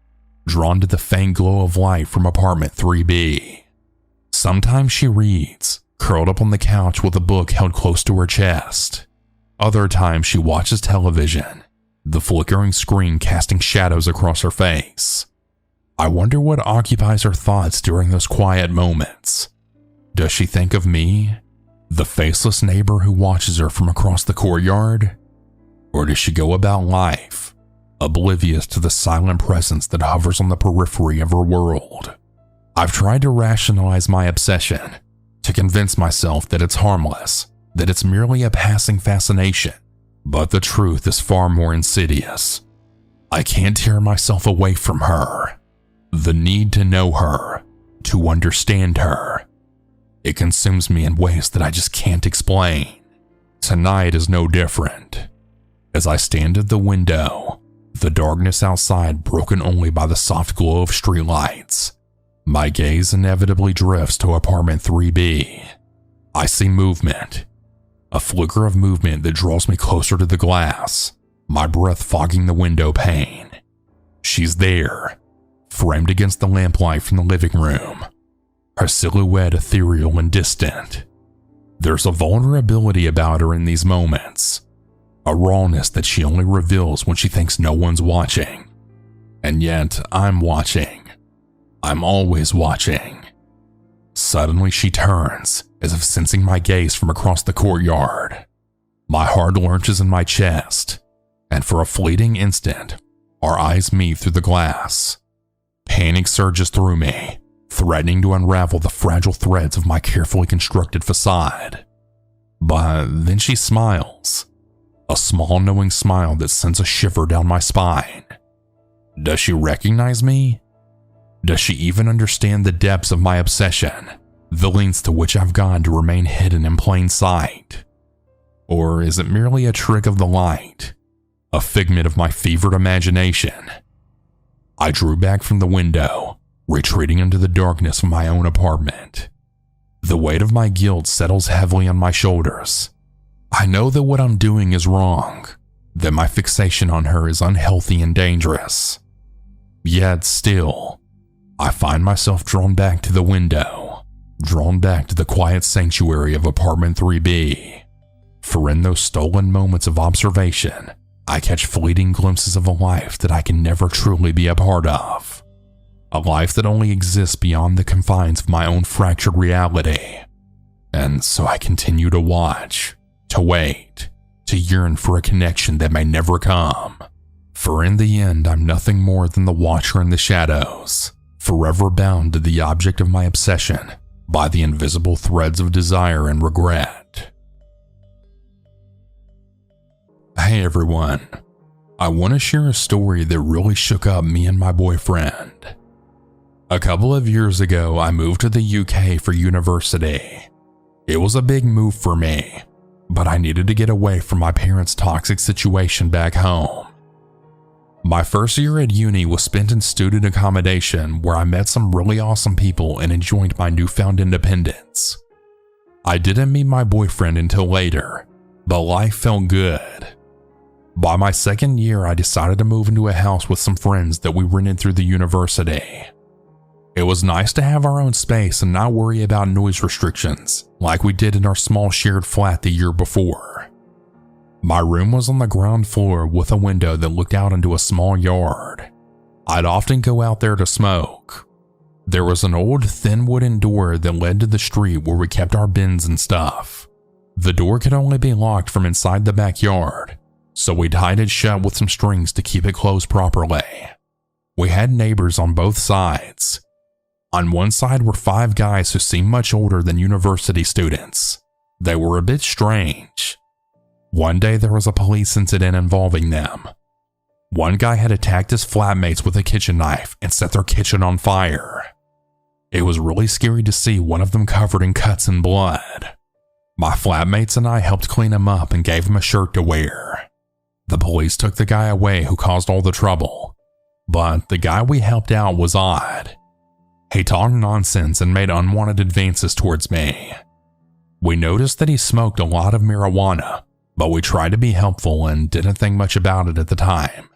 drawn to the faint glow of light from apartment 3B. Sometimes she reads, curled up on the couch with a book held close to her chest. Other times she watches television, the flickering screen casting shadows across her face. I wonder what occupies her thoughts during those quiet moments. Does she think of me, the faceless neighbor who watches her from across the courtyard? Or does she go about life, oblivious to the silent presence that hovers on the periphery of her world? I've tried to rationalize my obsession, to convince myself that it's harmless, that it's merely a passing fascination. But the truth is far more insidious. I can't tear myself away from her. The need to know her, to understand her. It consumes me in ways that I just can't explain. Tonight is no different. As I stand at the window, the darkness outside broken only by the soft glow of streetlights, my gaze inevitably drifts to apartment 3B. I see movement. A flicker of movement that draws me closer to the glass, my breath fogging the window pane. She's there, framed against the lamplight from the living room, her silhouette ethereal and distant. There's a vulnerability about her in these moments, a rawness that she only reveals when she thinks no one's watching. And yet, I'm watching. I'm always watching. Suddenly she turns, as if sensing my gaze from across the courtyard. My heart lurches in my chest, and for a fleeting instant, our eyes meet through the glass. Panic surges through me, threatening to unravel the fragile threads of my carefully constructed facade. But then she smiles, a small knowing smile that sends a shiver down my spine. Does she recognize me? Does she even understand the depths of my obsession, the lengths to which I've gone to remain hidden in plain sight? Or is it merely a trick of the light, a figment of my fevered imagination? I drew back from the window, retreating into the darkness of my own apartment. The weight of my guilt settles heavily on my shoulders. I know that what I'm doing is wrong, that my fixation on her is unhealthy and dangerous. Yet still, I find myself drawn back to the window, drawn back to the quiet sanctuary of apartment 3B. For in those stolen moments of observation, I catch fleeting glimpses of a life that I can never truly be a part of. A life that only exists beyond the confines of my own fractured reality. And so I continue to watch, to wait, to yearn for a connection that may never come. For in the end, I'm nothing more than the watcher in the shadows, forever bound to the object of my obsession by the invisible threads of desire and regret. Hey everyone, I want to share a story that really shook up me and my boyfriend. A couple of years ago, I moved to the UK for university. It was a big move for me, but I needed to get away from my parents' toxic situation back home. My first year at uni was spent in student accommodation where I met some really awesome people and enjoyed my newfound independence. I didn't meet my boyfriend until later, but life felt good. By my second year, I decided to move into a house with some friends that we rented through the university. It was nice to have our own space and not worry about noise restrictions like we did in our small shared flat the year before. My room was on the ground floor with a window that looked out into a small yard. I'd often go out there to smoke. There was an old thin wooden door that led to the street where we kept our bins and stuff. The door could only be locked from inside the backyard, so we tied it shut with some strings to keep it closed properly. We had neighbors on both sides. On one side were 5 guys who seemed much older than university students. They were a bit strange. One day there was a police incident involving them. One guy had attacked his flatmates with a kitchen knife and set their kitchen on fire. It was really scary to see one of them covered in cuts and blood. My flatmates and I helped clean him up and gave him a shirt to wear. The police took the guy away who caused all the trouble, but the guy we helped out was odd. He talked nonsense and made unwanted advances towards me. We noticed that he smoked a lot of marijuana, but we tried to be helpful and didn't think much about it at the time.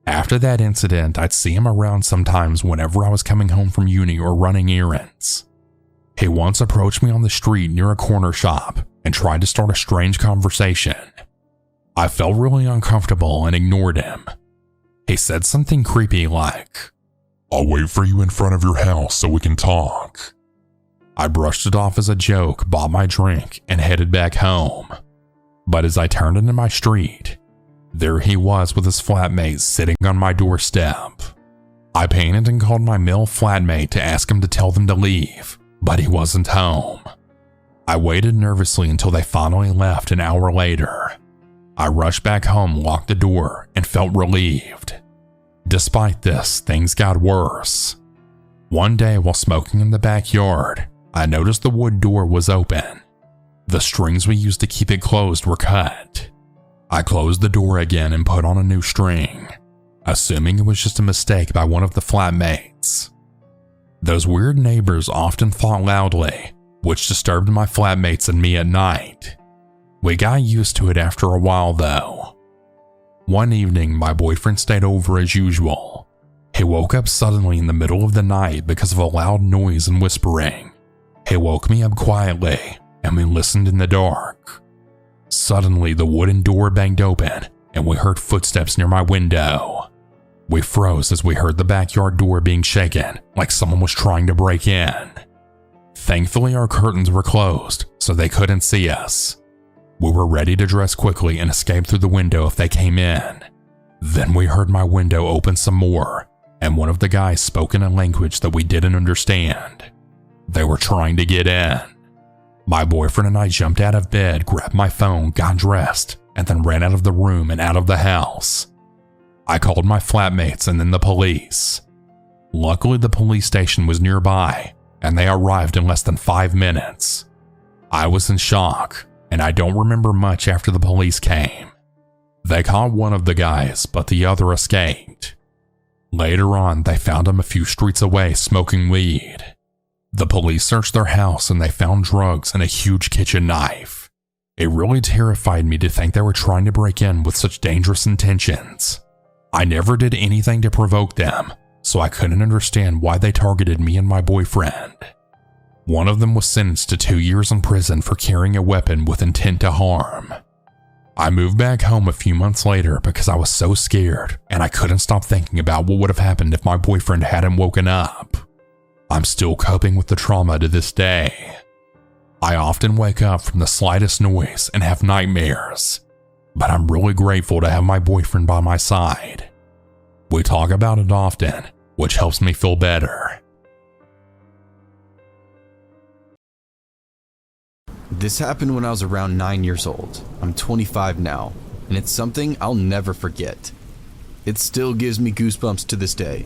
After that incident, I'd see him around sometimes whenever I was coming home from uni or running errands. He once approached me on the street near a corner shop and tried to start a strange conversation. I felt really uncomfortable and ignored him. He said something creepy like, I'll wait for you in front of your house so we can talk. I brushed it off as a joke, bought my drink, and headed back home. But as I turned into my street, there he was with his flatmate sitting on my doorstep. I panicked and called my male flatmate to ask him to tell them to leave, but he wasn't home. I waited nervously until they finally left an hour later. I rushed back home, locked the door, and felt relieved. Despite this, things got worse. One day while smoking in the backyard, I noticed the wood door was open. The strings we used to keep it closed were cut. I closed the door again and put on a new string, assuming it was just a mistake by one of the flatmates. Those weird neighbors often fought loudly, which disturbed my flatmates and me at night. We got used to it after a while though. One evening, my boyfriend stayed over as usual. He woke up suddenly in the middle of the night because of a loud noise and whispering. He woke me up quietly, and we listened in the dark. Suddenly, the wooden door banged open, and we heard footsteps near my window. We froze as we heard the backyard door being shaken, like someone was trying to break in. Thankfully, our curtains were closed, so they couldn't see us. We were ready to dress quickly and escape through the window if they came in. Then we heard my window open some more, and one of the guys spoke in a language that we didn't understand. They were trying to get in. My boyfriend and I jumped out of bed, grabbed my phone, got dressed, and then ran out of the room and out of the house. I called my flatmates and then the police. Luckily, the police station was nearby, and they arrived in less than 5 minutes. I was in shock, and I don't remember much after the police came. They caught one of the guys, but the other escaped. Later on, they found him a few streets away smoking weed. The police searched their house and they found drugs and a huge kitchen knife. It really terrified me to think they were trying to break in with such dangerous intentions. I never did anything to provoke them, so I couldn't understand why they targeted me and my boyfriend. One of them was sentenced to 2 years in prison for carrying a weapon with intent to harm. I moved back home a few months later because I was so scared and I couldn't stop thinking about what would have happened if my boyfriend hadn't woken up. I'm still coping with the trauma to this day. I often wake up from the slightest noise and have nightmares, but I'm really grateful to have my boyfriend by my side. We talk about it often, which helps me feel better. This happened when I was around 9 years old. I'm 25 now, and it's something I'll never forget. It still gives me goosebumps to this day.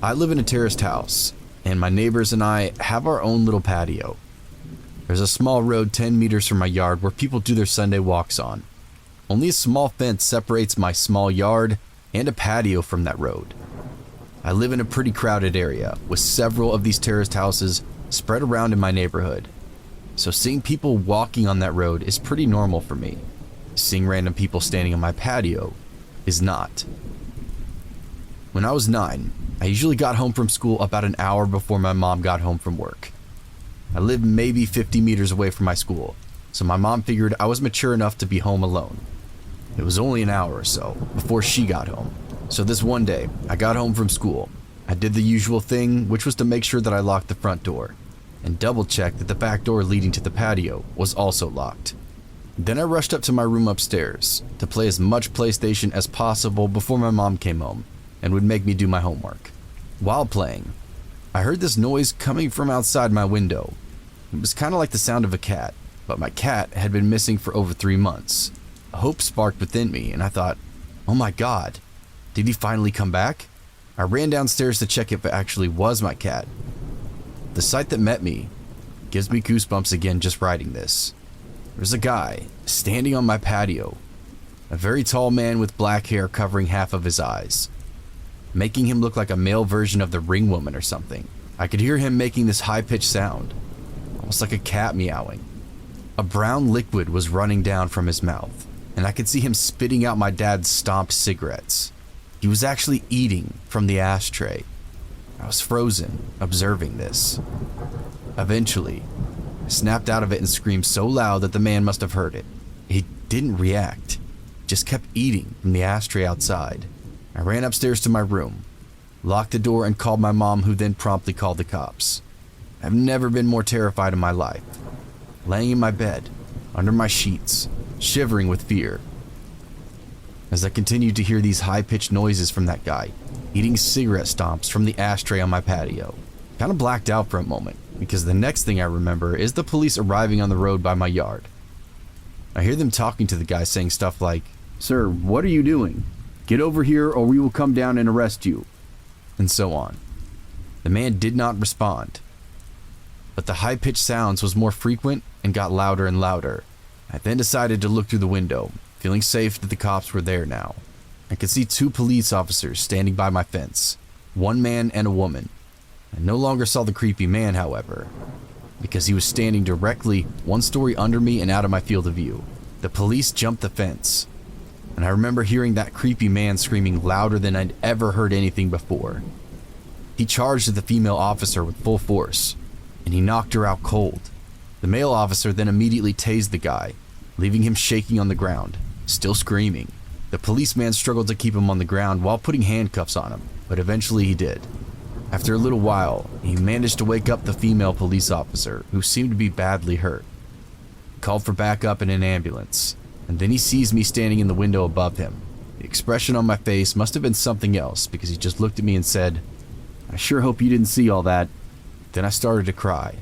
I live in a terraced house, and my neighbors and I have our own little patio. There's a small road 10 meters from my yard where people do their Sunday walks on. Only a small fence separates my small yard and a patio from that road. I live in a pretty crowded area with several of these terraced houses spread around in my neighborhood. So seeing people walking on that road is pretty normal for me. Seeing random people standing on my patio is not. When I was 9, I usually got home from school about an hour before my mom got home from work. I lived maybe 50 meters away from my school, so my mom figured I was mature enough to be home alone. It was only an hour or so before she got home. So this one day, I got home from school. I did the usual thing, which was to make sure that I locked the front door and double-checked that the back door leading to the patio was also locked. Then I rushed up to my room upstairs to play as much PlayStation as possible before my mom came home and would make me do my homework. While playing, I heard this noise coming from outside my window. It was kind of like the sound of a cat, but my cat had been missing for over 3 months. A hope sparked within me, and I thought, oh my god, did he finally come back? I ran downstairs to check if it actually was my cat. The sight that met me gives me goosebumps again just writing this. There's a guy standing on my patio, a very tall man with black hair covering half of his eyes, making him look like a male version of the Ring Woman or something. I could hear him making this high-pitched sound, almost like a cat meowing. A brown liquid was running down from his mouth, and I could see him spitting out my dad's stomped cigarettes. He was actually eating from the ashtray. I was frozen, observing this. Eventually, I snapped out of it and screamed so loud that the man must have heard it. He didn't react, just kept eating from the ashtray outside. I ran upstairs to my room, locked the door, and called my mom, who then promptly called the cops. I've never been more terrified in my life. Laying in my bed, under my sheets, shivering with fear. As I continued to hear these high-pitched noises from that guy, eating cigarette stomps from the ashtray on my patio. Kind of blacked out for a moment, because the next thing I remember is the police arriving on the road by my yard. I hear them talking to the guy, saying stuff like, "Sir, what are you doing? Get over here or we will come down and arrest you," and so on. The man did not respond, but the high-pitched sounds was more frequent and got louder and louder. I then decided to look through the window, feeling safe that the cops were there now. I could see 2 police officers standing by my fence, 1 man and a woman. I no longer saw the creepy man, however, because he was standing directly 1 story under me and out of my field of view. The police jumped the fence, and I remember hearing that creepy man screaming louder than I'd ever heard anything before. He charged at the female officer with full force, and he knocked her out cold. The male officer then immediately tased the guy, leaving him shaking on the ground, still screaming. The policeman struggled to keep him on the ground while putting handcuffs on him, but eventually he did. After a little while, he managed to wake up the female police officer, who seemed to be badly hurt. He called for backup and an ambulance, and then he sees me standing in the window above him. The expression on my face must have been something else, because he just looked at me and said, "I sure hope you didn't see all that." Then I started to cry.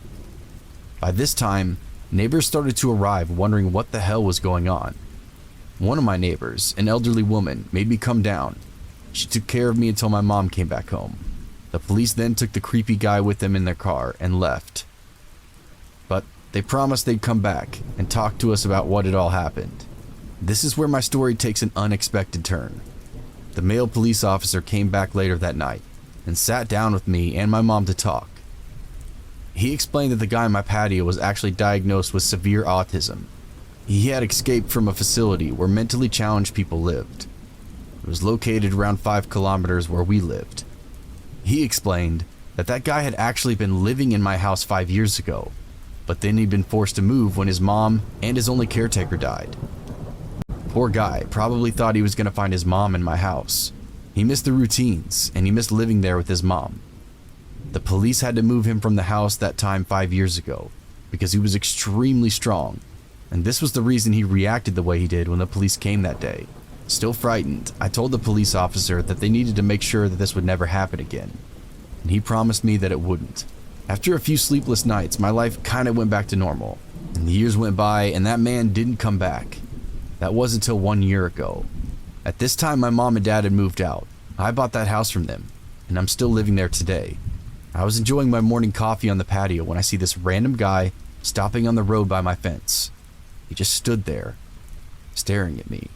By this time, neighbors started to arrive, wondering what the hell was going on. One of my neighbors, an elderly woman, made me come down. She took care of me until my mom came back home. The police then took the creepy guy with them in their car and left. But they promised they'd come back and talk to us about what had all happened. This is where my story takes an unexpected turn. The male police officer came back later that night and sat down with me and my mom to talk. He explained that the guy in my patio was actually diagnosed with severe autism. He had escaped from a facility where mentally challenged people lived. It was located around 5 kilometers where we lived. He explained that that guy had actually been living in my house 5 years ago, but then he'd been forced to move when his mom and his only caretaker died. Poor guy probably thought he was going to find his mom in my house. He missed the routines, and he missed living there with his mom. The police had to move him from the house that time 5 years ago because he was extremely strong, and this was the reason he reacted the way he did when the police came that day. Still frightened, I told the police officer that they needed to make sure that this would never happen again, and he promised me that it wouldn't. After a few sleepless nights, my life kind of went back to normal, and the years went by and that man didn't come back. That was until 1 year ago. At this time, my mom and dad had moved out. I bought that house from them, and I'm still living there today. I was enjoying my morning coffee on the patio when I see this random guy stopping on the road by my fence. He just stood there, staring at me.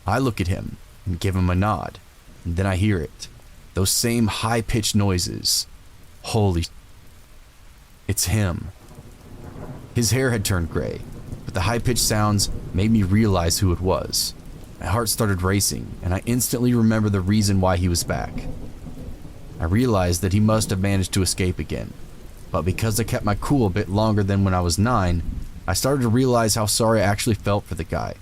I look at him and give him a nod, and then I hear it. Those same high-pitched noises. Holy... It's him. His hair had turned gray, but the high-pitched sounds made me realize who it was. My heart started racing, and I instantly remembered the reason why he was back. I realized that he must have managed to escape again, but because I kept my cool a bit longer than when I was 9, I started to realize how sorry I actually felt for the guy.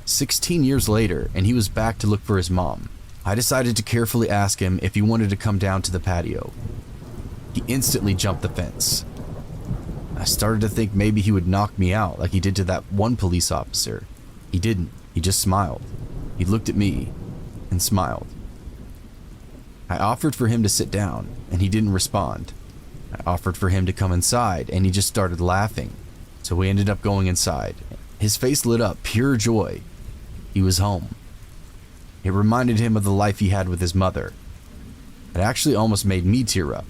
16 years later, and he was back to look for his mom. I decided to carefully ask him if he wanted to come down to the patio. He instantly jumped the fence. I started to think maybe he would knock me out like he did to that one police officer. He didn't. He just smiled. He looked at me and smiled. I offered for him to sit down, and he didn't respond. I offered for him to come inside, and he just started laughing. So we ended up going inside. His face lit up, pure joy. He was home. It reminded him of the life he had with his mother. It actually almost made me tear up.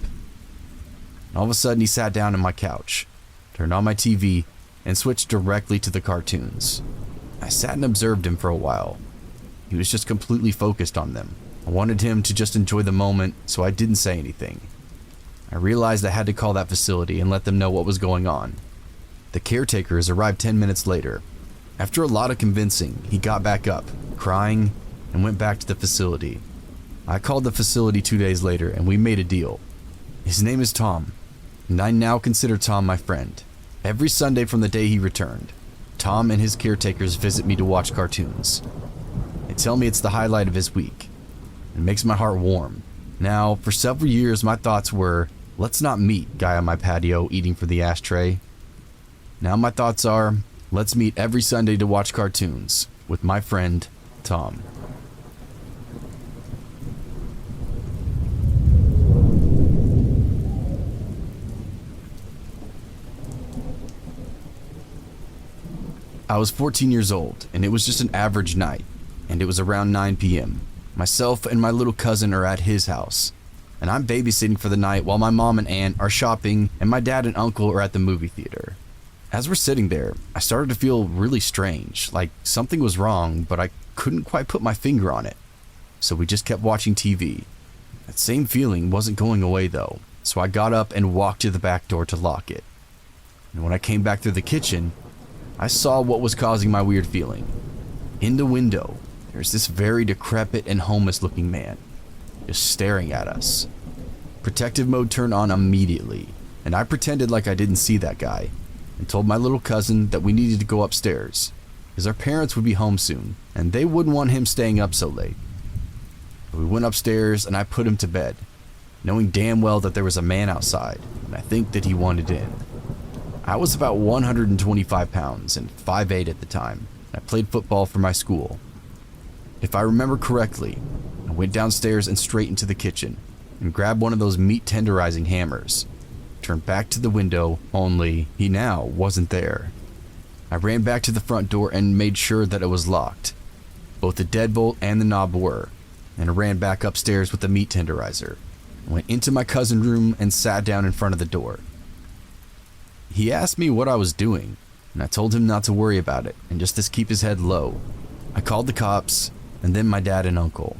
And all of a sudden, he sat down on my couch, turned on my TV, and switched directly to the cartoons. I sat and observed him for a while. He was just completely focused on them. I wanted him to just enjoy the moment, so I didn't say anything. I realized I had to call that facility and let them know what was going on. The caretakers arrived 10 minutes later. After a lot of convincing, he got back up, crying, and went back to the facility. I called the facility 2 days later, and we made a deal. His name is Tom, and I now consider Tom my friend. Every Sunday from the day he returned, Tom and his caretakers visit me to watch cartoons. They tell me it's the highlight of his week. It makes my heart warm. Now, for several years, my thoughts were, let's not meet guy on my patio eating from the ashtray. Now my thoughts are, let's meet every Sunday to watch cartoons with my friend, Tom. I was 14 years old, and it was just an average night, and it was around 9 p.m. Myself and my little cousin are at his house, and I'm babysitting for the night while my mom and aunt are shopping and my dad and uncle are at the movie theater. As we're sitting there, I started to feel really strange, like something was wrong, but I couldn't quite put my finger on it. So we just kept watching TV. That same feeling wasn't going away though, so I got up and walked to the back door to lock it. And when I came back through the kitchen, I saw what was causing my weird feeling. In the window, there's this very decrepit and homeless-looking man, just staring at us. Protective mode turned on immediately, and I pretended like I didn't see that guy, and told my little cousin that we needed to go upstairs, because our parents would be home soon, and they wouldn't want him staying up so late. We went upstairs, and I put him to bed, knowing damn well that there was a man outside, and I think that he wanted in. I was about 125 pounds and 5'8" at the time, and I played football for my school. If I remember correctly, I went downstairs and straight into the kitchen, and grabbed one of those meat tenderizing hammers, turned back to the window, only he now wasn't there. I ran back to the front door and made sure that it was locked. Both the deadbolt and the knob were, and I ran back upstairs with the meat tenderizer. I went into my cousin's room and sat down in front of the door. He asked me what I was doing, and I told him not to worry about it and just to keep his head low. I called the cops, and then my dad and uncle.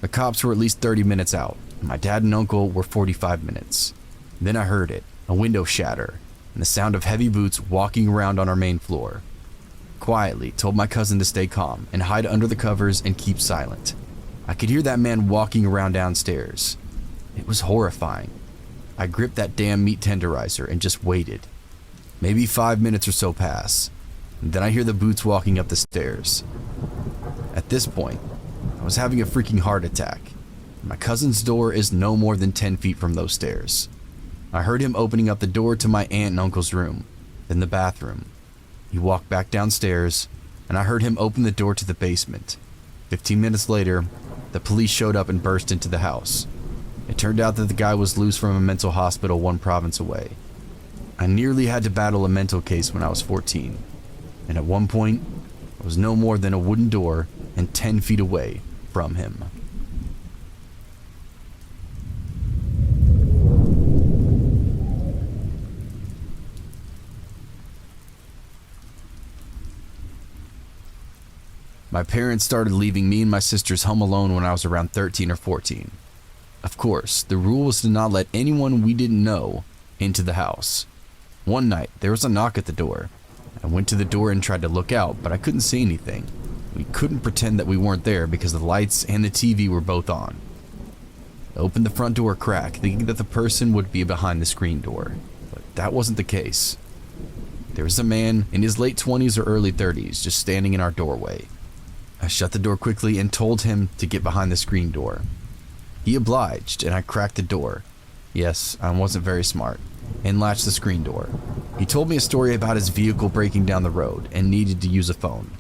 The cops were at least 30 minutes out, and my dad and uncle were 45 minutes. Then I heard it, a window shatter, and the sound of heavy boots walking around on our main floor. Quietly told my cousin to stay calm and hide under the covers and keep silent. I could hear that man walking around downstairs. It was horrifying. I gripped that damn meat tenderizer and just waited. Maybe 5 minutes or so pass, and then I hear the boots walking up the stairs. At this point, I was having a freaking heart attack. My cousin's door is no more than 10 feet from those stairs. I heard him opening up the door to my aunt and uncle's room, then the bathroom. He walked back downstairs, and I heard him open the door to the basement. 15 minutes later, the police showed up and burst into the house. It turned out that the guy was loose from a mental hospital 1 province away. I nearly had to battle a mental case when I was 14, and at one point, I was no more than a wooden door and 10 feet away from him. My parents started leaving me and my sisters home alone when I was around 13 or 14. Of course, the rule was to not let anyone we didn't know into the house. One night, there was a knock at the door. I went to the door and tried to look out, but I couldn't see anything. We couldn't pretend that we weren't there because the lights and the TV were both on. I opened the front door a crack, thinking that the person would be behind the screen door, but that wasn't the case. There was a man in his late 20s or early 30s just standing in our doorway. I shut the door quickly and told him to get behind the screen door. He obliged, and I cracked the door. Yes, I wasn't very smart, and latched the screen door. He told me a story about his vehicle breaking down the road and needed to use a phone.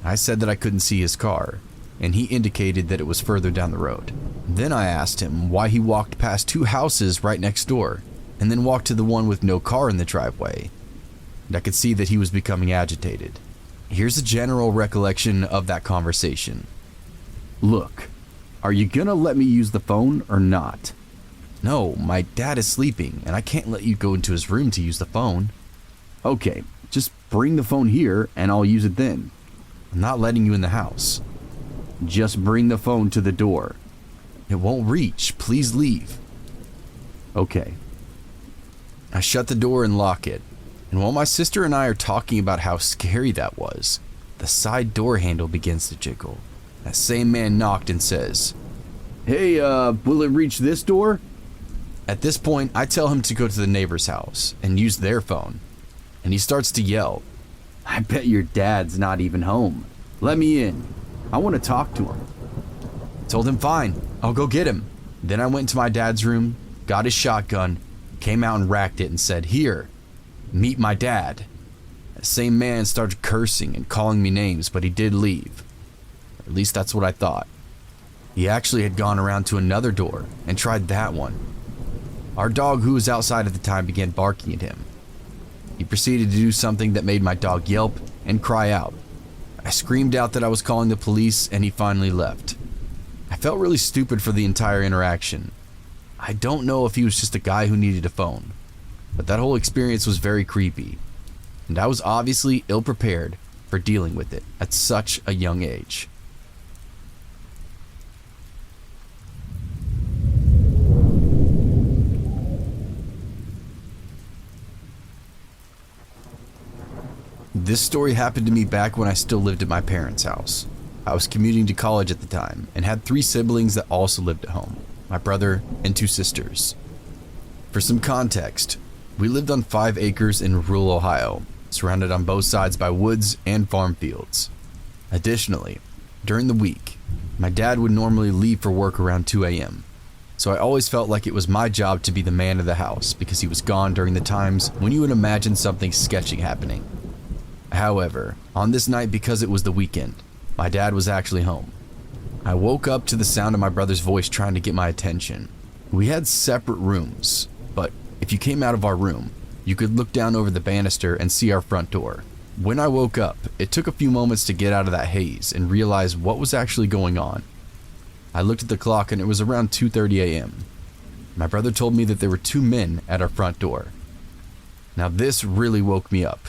I said that I couldn't see his car, and he indicated that it was further down the road. Then I asked him why he walked past 2 houses right next door, and then walked to the one with no car in the driveway. And I could see that he was becoming agitated. Here's a general recollection of that conversation. "Look, are you gonna let me use the phone or not?" "No, my dad is sleeping, and I can't let you go into his room to use the phone." "Okay, just bring the phone here, and I'll use it then." "I'm not letting you in the house." "Just bring the phone to the door." "It won't reach, please leave." "Okay." I shut the door and lock it, and while my sister and I are talking about how scary that was, the side door handle begins to jiggle. That same man knocked and says, "Hey, will it reach this door?" At this point, I tell him to go to the neighbor's house and use their phone, and he starts to yell, "I bet your dad's not even home. Let me in. I want to talk to him." I told him, "Fine, I'll go get him." Then I went to my dad's room, got his shotgun, came out and racked it and said, "Here, meet my dad." The same man started cursing and calling me names, but he did leave. Or at least that's what I thought. He actually had gone around to another door and tried that one. Our dog, who was outside at the time, began barking at him. He proceeded to do something that made my dog yelp and cry out. I screamed out that I was calling the police, and he finally left. I felt really stupid for the entire interaction. I don't know if he was just a guy who needed a phone, but that whole experience was very creepy, and I was obviously ill-prepared for dealing with it at such a young age. This story happened to me back when I still lived at my parents' house. I was commuting to college at the time and had 3 siblings that also lived at home, my brother and 2 sisters. For some context, we lived on 5 acres in rural Ohio, surrounded on both sides by woods and farm fields. Additionally, during the week, my dad would normally leave for work around 2 a.m., so I always felt like it was my job to be the man of the house because he was gone during the times when you would imagine something sketchy happening. However, on this night, because it was the weekend, my dad was actually home. I woke up to the sound of my brother's voice trying to get my attention. We had separate rooms, but if you came out of our room, you could look down over the banister and see our front door. When I woke up, it took a few moments to get out of that haze and realize what was actually going on. I looked at the clock and it was around 2:30 a.m. My brother told me that there were 2 men at our front door. Now this really woke me up.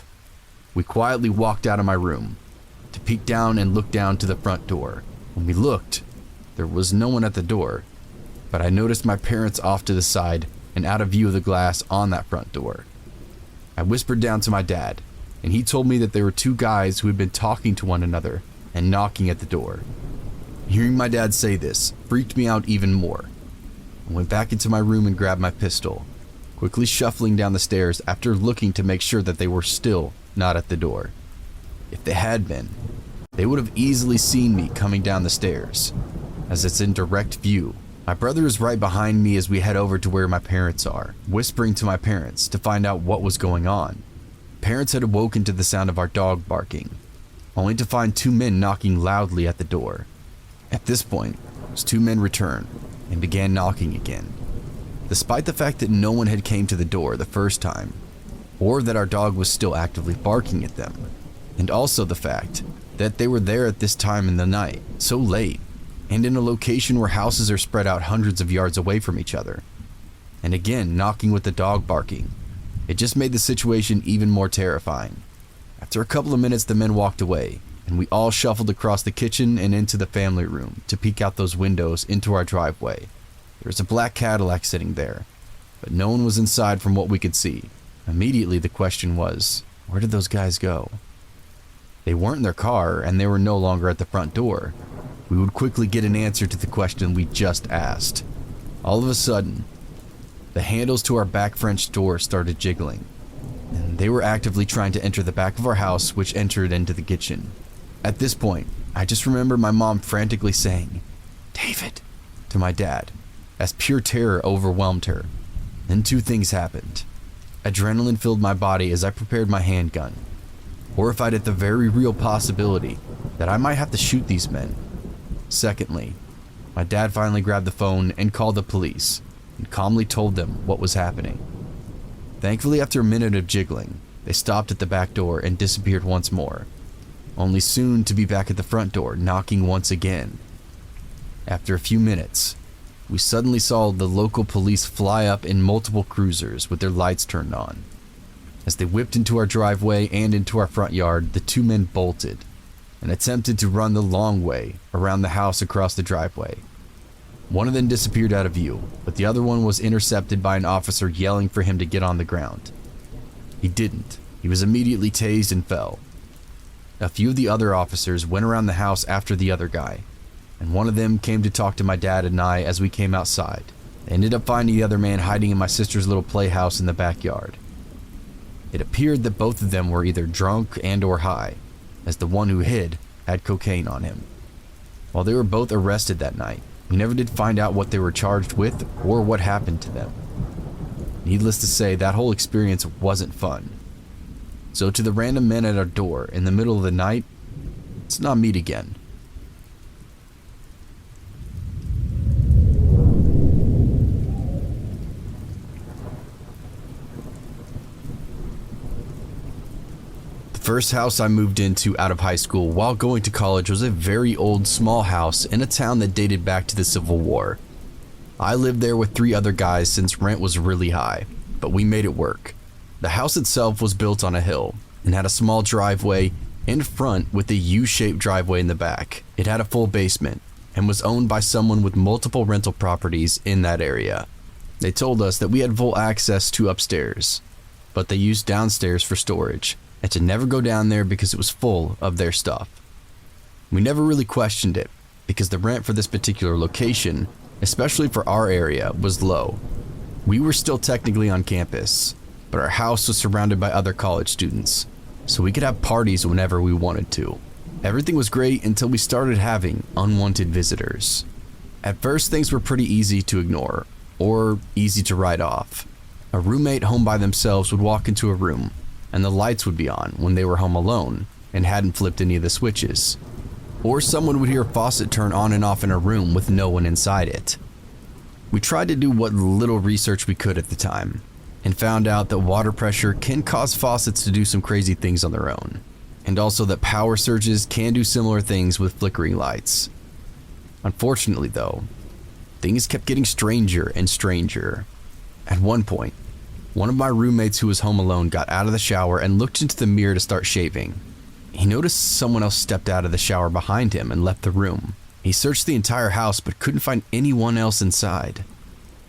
We quietly walked out of my room to peek down and look down to the front door. When we looked, there was no one at the door, but I noticed my parents off to the side and out of view of the glass on that front door. I whispered down to my dad, and he told me that there were 2 guys who had been talking to one another and knocking at the door. Hearing my dad say this freaked me out even more. I went back into my room and grabbed my pistol, quickly shuffling down the stairs after looking to make sure that they were still not at the door. If they had been, they would have easily seen me coming down the stairs, as it's in direct view. My brother is right behind me as we head over to where my parents are, whispering to my parents to find out what was going on. Parents had awoken to the sound of our dog barking, only to find 2 men knocking loudly at the door. At this point, those 2 men returned and began knocking again. Despite the fact that no one had came to the door the first time, or that our dog was still actively barking at them, and also the fact that they were there at this time in the night, so late, and in a location where houses are spread out hundreds of yards away from each other. And again, knocking with the dog barking. It just made the situation even more terrifying. After a couple of minutes, the men walked away, and we all shuffled across the kitchen and into the family room to peek out those windows into our driveway. There was a black Cadillac sitting there, but no one was inside from what we could see. Immediately the question was, where did those guys go? They weren't in their car, and they were no longer at the front door. We would quickly get an answer to the question we just asked. All of a sudden, the handles to our back French door started jiggling, and they were actively trying to enter the back of our house, which entered into the kitchen. At this point, I just remember my mom frantically saying, "David," to my dad, as pure terror overwhelmed her. Then 2 things happened. Adrenaline filled my body as I prepared my handgun, horrified at the very real possibility that I might have to shoot these men. Secondly, my dad finally grabbed the phone and called the police and calmly told them what was happening. Thankfully, after a minute of jiggling, they stopped at the back door and disappeared once more, only soon to be back at the front door, knocking once again. After a few minutes, we suddenly saw the local police fly up in multiple cruisers with their lights turned on. As they whipped into our driveway and into our front yard, the 2 men bolted and attempted to run the long way around the house across the driveway. One of them disappeared out of view, but the other one was intercepted by an officer yelling for him to get on the ground. He didn't. He was immediately tased and fell. A few of the other officers went around the house after the other guy, and one of them came to talk to my dad and I as we came outside. They ended up finding the other man hiding in my sister's little playhouse in the backyard. It appeared that both of them were either drunk and or high, as the one who hid had cocaine on him. While they were both arrested that night, we never did find out what they were charged with or what happened to them. Needless to say, that whole experience wasn't fun. So to the random men at our door in the middle of the night, let's not meet again. The first house I moved into out of high school while going to college was a very old small house in a town that dated back to the Civil War. I lived there with 3 other guys since rent was really high, but we made it work. The house itself was built on a hill and had a small driveway in front with a U-shaped driveway in the back. It had a full basement and was owned by someone with multiple rental properties in that area. They told us that we had full access to upstairs, but they used downstairs for storage, and to never go down there because it was full of their stuff. We never really questioned it because the rent for this particular location, especially for our area, was low. We were still technically on campus, but our house was surrounded by other college students, so we could have parties whenever we wanted to. Everything was great until we started having unwanted visitors. At first, things were pretty easy to ignore, or easy to write off. A roommate home by themselves would walk into a room, and the lights would be on when they were home alone and hadn't flipped any of the switches. Or someone would hear a faucet turn on and off in a room with no one inside it. We tried to do what little research we could at the time, and found out that water pressure can cause faucets to do some crazy things on their own, and also that power surges can do similar things with flickering lights. Unfortunately though, things kept getting stranger and stranger. At one point, one of my roommates who was home alone got out of the shower and looked into the mirror to start shaving. He noticed someone else stepped out of the shower behind him and left the room. He searched the entire house but couldn't find anyone else inside.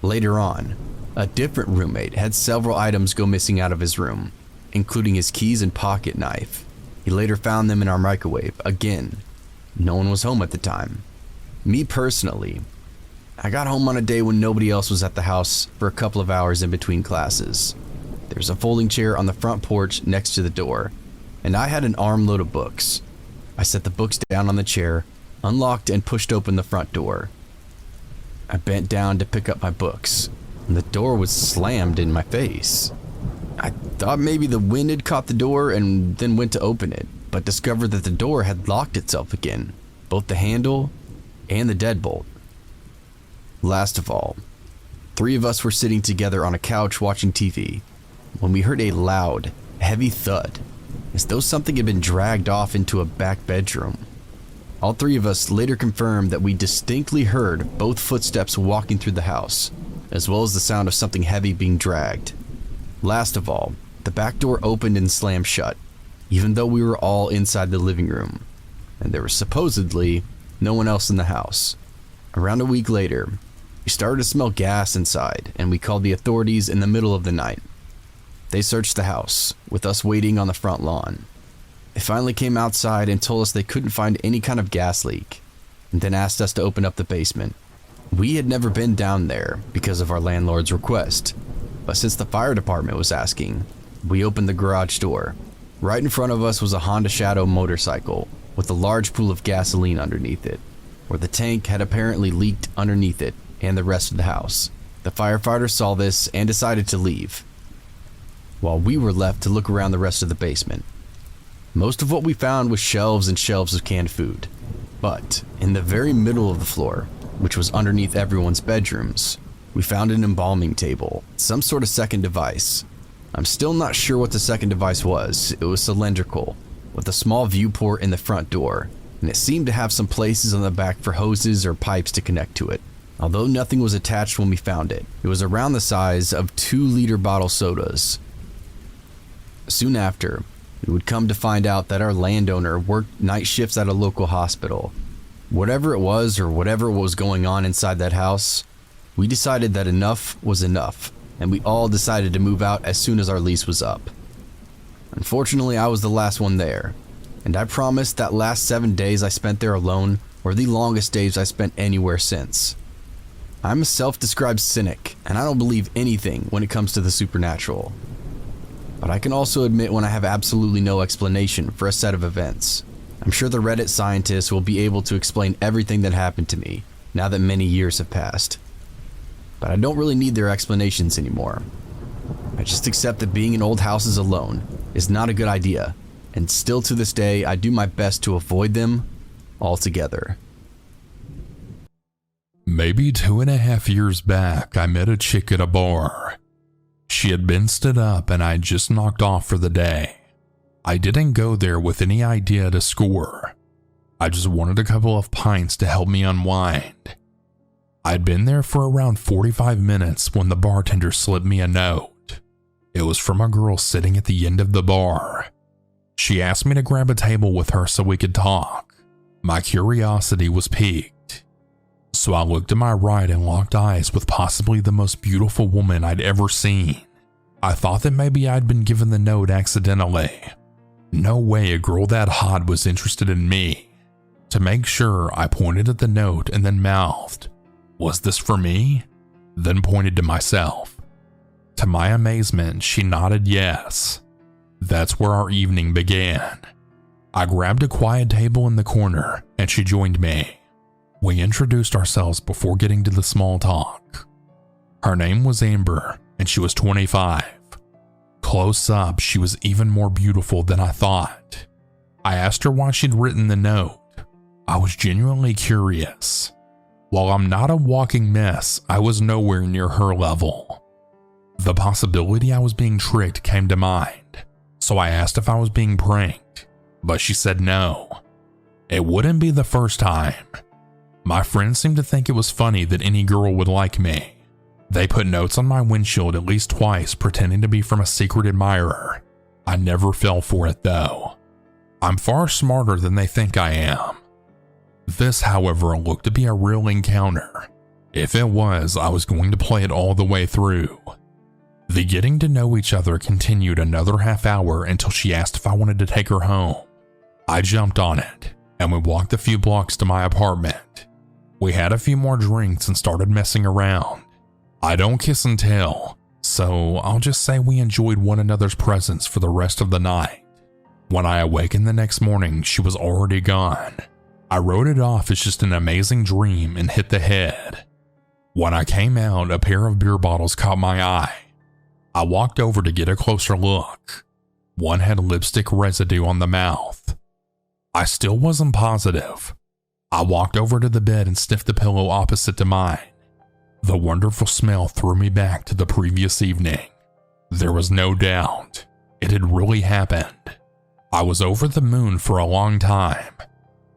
Later on, a different roommate had several items go missing out of his room, including his keys and pocket knife. He later found them in our microwave. Again, no one was home at the time. Me personally, I got home on a day when nobody else was at the house for a couple of hours in between classes. There's a folding chair on the front porch next to the door, and I had an armload of books. I set the books down on the chair, unlocked and pushed open the front door. I bent down to pick up my books, and the door was slammed in my face. I thought maybe the wind had caught the door and then went to open it, but discovered that the door had locked itself again, both the handle and the deadbolt. Last of all, 3 of us were sitting together on a couch watching TV when we heard a loud, heavy thud, as though something had been dragged off into a back bedroom. All 3 of us later confirmed that we distinctly heard both footsteps walking through the house, as well as the sound of something heavy being dragged. Last of all, the back door opened and slammed shut, even though we were all inside the living room, and there was supposedly no one else in the house. Around a week later, we started to smell gas inside, and we called the authorities in the middle of the night. They searched the house, with us waiting on the front lawn. They finally came outside and told us they couldn't find any kind of gas leak, and then asked us to open up the basement. We had never been down there because of our landlord's request, but since the fire department was asking, we opened the garage door. Right in front of us was a Honda Shadow motorcycle with a large pool of gasoline underneath it, where the tank had apparently leaked underneath it and the rest of the house. The firefighters saw this and decided to leave, while we were left to look around the rest of the basement. Most of what we found was shelves and shelves of canned food, but in the very middle of the floor, which was underneath everyone's bedrooms, we found an embalming table, some sort of second device. I'm still not sure what the second device was. It was cylindrical, with a small viewport in the front door, and it seemed to have some places on the back for hoses or pipes to connect to it. Although nothing was attached when we found it, it was around the size of 2-liter bottle sodas. Soon after, we would come to find out that our landowner worked night shifts at a local hospital. Whatever it was or whatever was going on inside that house, we decided that enough was enough, and we all decided to move out as soon as our lease was up. Unfortunately, I was the last one there, and I promised that last 7 days I spent there alone were the longest days I spent anywhere since. I'm a self-described cynic, and I don't believe anything when it comes to the supernatural. But I can also admit when I have absolutely no explanation for a set of events. I'm sure the Reddit scientists will be able to explain everything that happened to me now that many years have passed. But I don't really need their explanations anymore. I just accept that being in old houses alone is not a good idea, and still to this day I do my best to avoid them altogether. Maybe 2.5 years back, I met a chick at a bar. She had been stood up and I just knocked off for the day. I didn't go there with any idea to score. I just wanted a couple of pints to help me unwind. I'd been there for around 45 minutes when the bartender slipped me a note. It was from a girl sitting at the end of the bar. She asked me to grab a table with her so we could talk. My curiosity was piqued, so I looked to my right and locked eyes with possibly the most beautiful woman I'd ever seen. I thought that maybe I'd been given the note accidentally, No way a girl that hot was interested in me. To make sure, I pointed at the note and then mouthed, "Was this for me?" Then pointed to myself. To my amazement, she nodded yes. That's where our evening began. I grabbed a quiet table in the corner and she joined me. We introduced ourselves before getting to the small talk. Her name was Amber and she was 25. Close up, she was even more beautiful than I thought. I asked her why she'd written the note. I was genuinely curious. While I'm not a walking mess, I was nowhere near her level. The possibility I was being tricked came to mind, so I asked if I was being pranked, but she said no. It wouldn't be the first time. My friends seemed to think it was funny that any girl would like me. They put notes on my windshield at least twice pretending to be from a secret admirer. I never fell for it though. I'm far smarter than they think I am. This, however, looked to be a real encounter. If it was, I was going to play it all the way through. The getting to know each other continued another half hour until she asked if I wanted to take her home. I jumped on it, and we walked a few blocks to my apartment. We had a few more drinks and started messing around. I don't kiss and tell, so I'll just say we enjoyed one another's presence for the rest of the night. When I awakened the next morning, she was already gone. I wrote it off as just an amazing dream and hit the head. When I came out, a pair of beer bottles caught my eye. I walked over to get a closer look. One had lipstick residue on the mouth. I still wasn't positive. I walked over to the bed and sniffed the pillow opposite to mine. The wonderful smell threw me back to the previous evening. There was no doubt. It had really happened. I was over the moon for a long time.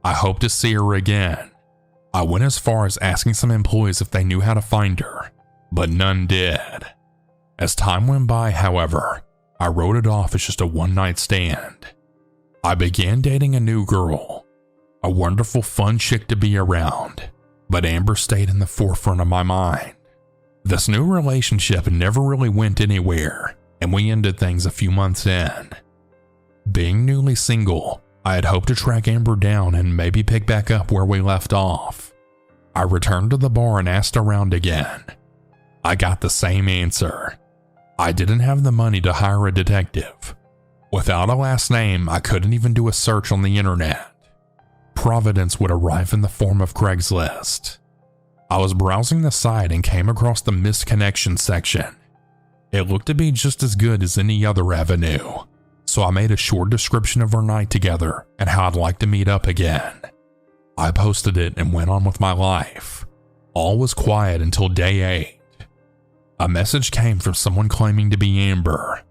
I hoped to see her again. I went as far as asking some employees if they knew how to find her, but none did. As time went by, however, I wrote it off as just a one-night stand. I began dating a new girl, a wonderful fun chick to be around, but Amber stayed in the forefront of my mind. This new relationship never really went anywhere, and we ended things a few months in. Being newly single, I had hoped to track Amber down and maybe pick back up where we left off. I returned to the bar and asked around again. I got the same answer. I didn't have the money to hire a detective. Without a last name, I couldn't even do a search on the internet. Providence would arrive in the form of Craigslist. I was browsing the site and came across the missed connection section. It looked to be just as good as any other avenue. So I made a short description of our night together and how I'd like to meet up again. I posted it and went on with my life. All was quiet until day 8. A message came from someone claiming to be Amber.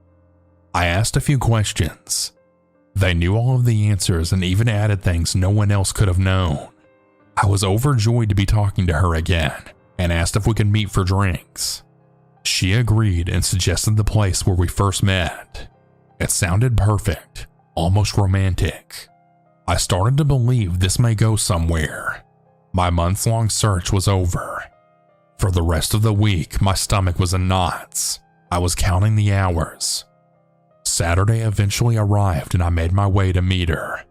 I asked a few questions. They knew all of the answers and even added things no one else could have known. I was overjoyed to be talking to her again and asked if we could meet for drinks. She agreed and suggested the place where we first met. It sounded perfect, almost romantic. I started to believe this may go somewhere. My months-long search was over. For the rest of the week, my stomach was in knots. I was counting the hours. Saturday eventually arrived and I made my way to meet her.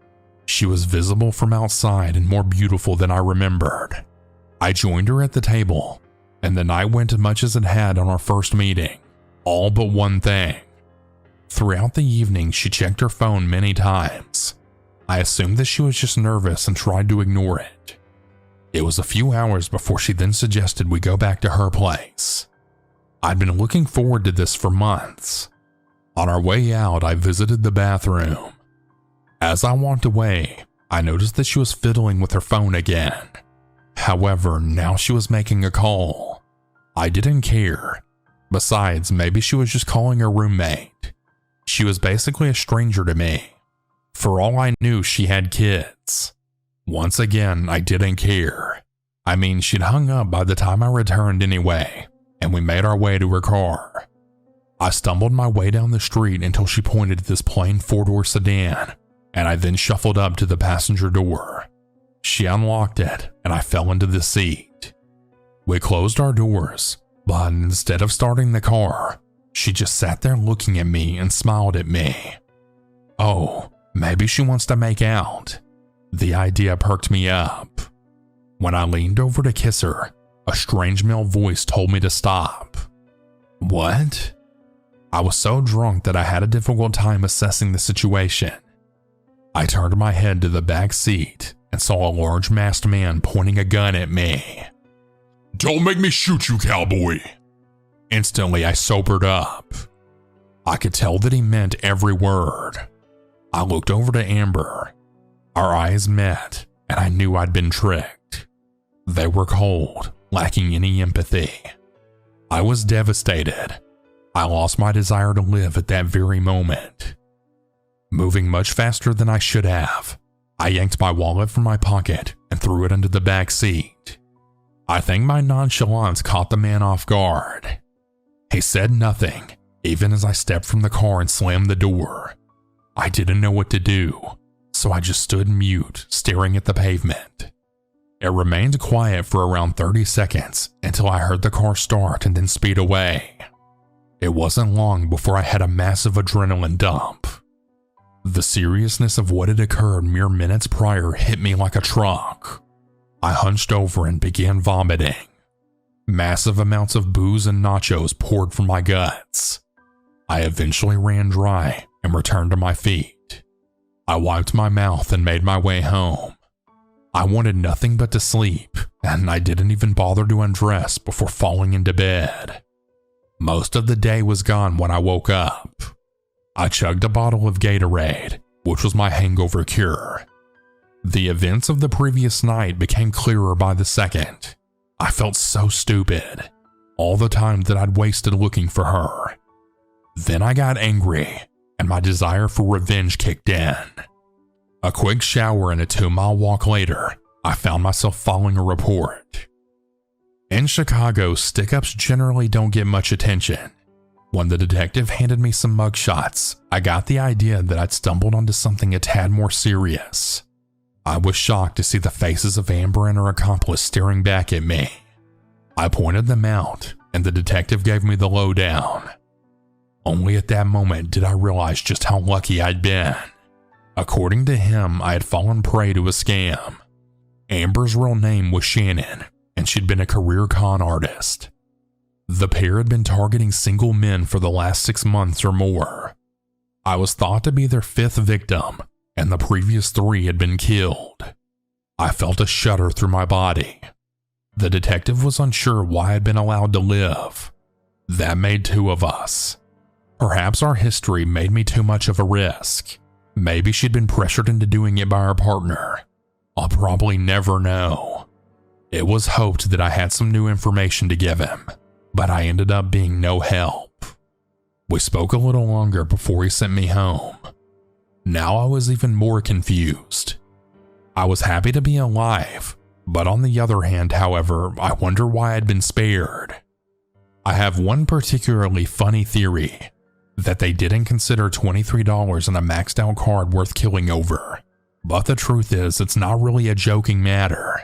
She was visible from outside and more beautiful than I remembered. I joined her at the table, and the night went much as it had on our first meeting, all but one thing. Throughout the evening, she checked her phone many times. I assumed that she was just nervous and tried to ignore it. It was a few hours before she then suggested we go back to her place. I'd been looking forward to this for months. On our way out, I visited the bathroom. As I walked away, I noticed that she was fiddling with her phone again. However, now she was making a call. I didn't care. Besides, maybe she was just calling her roommate. She was basically a stranger to me. For all I knew, she had kids. Once again, I didn't care. I mean, she'd hung up by the time I returned anyway, and we made our way to her car. I stumbled my way down the street until she pointed at this plain four-door sedan, and I then shuffled up to the passenger door. She unlocked it, and I fell into the seat. We closed our doors, but instead of starting the car, she just sat there looking at me and smiled at me. Oh, Maybe she wants to make out. The idea perked me up. When I leaned over to kiss her, a strange male voice told me to stop. What? I was so drunk that I had a difficult time assessing the situation. I turned my head to the back seat and saw a large masked man pointing a gun at me. Don't make me shoot you, cowboy. Instantly, I sobered up. I could tell that he meant every word. I looked over to Amber. Our eyes met, and I knew I'd been tricked. They were cold, lacking any empathy. I was devastated. I lost my desire to live at that very moment. Moving much faster than I should have, I yanked my wallet from my pocket and threw it into the back seat. I think my nonchalance caught the man off guard. He said nothing, even as I stepped from the car and slammed the door. I didn't know what to do, so I just stood mute, staring at the pavement. It remained quiet for around 30 seconds until I heard the car start and then speed away. It wasn't long before I had a massive adrenaline dump. The seriousness of what had occurred mere minutes prior hit me like a truck. I hunched over and began vomiting. Massive amounts of booze and nachos poured from my guts. I eventually ran dry and returned to my feet. I wiped my mouth and made my way home. I wanted nothing but to sleep, and I didn't even bother to undress before falling into bed. Most of the day was gone when I woke up. I chugged a bottle of Gatorade, which was my hangover cure. The events of the previous night became clearer by the second. I felt so stupid, all the time that I'd wasted looking for her. Then I got angry, and my desire for revenge kicked in. A quick shower and a 2-mile walk later, I found myself filing a report. In Chicago, stick-ups generally don't get much attention. When the detective handed me some mugshots, I got the idea that I'd stumbled onto something a tad more serious. I was shocked to see the faces of Amber and her accomplice staring back at me. I pointed them out, and the detective gave me the lowdown. Only at that moment did I realize just how lucky I'd been. According to him, I had fallen prey to a scam. Amber's real name was Shannon, and she'd been a career con artist. The pair had been targeting single men for the last 6 months or more. I was thought to be their 5th victim, and the previous 3 had been killed. I felt a shudder through my body. The detective was unsure why I'd been allowed to live. That made 2 of us. Perhaps our history made me too much of a risk. Maybe she'd been pressured into doing it by her partner. I'll probably never know. It was hoped that I had some new information to give him, but I ended up being no help. We spoke a little longer before he sent me home. Now I was even more confused. I was happy to be alive, but on the other hand, however, I wonder why I'd been spared. I have one particularly funny theory, that they didn't consider $23 on a maxed out card worth killing over. But the truth is, it's not really a joking matter.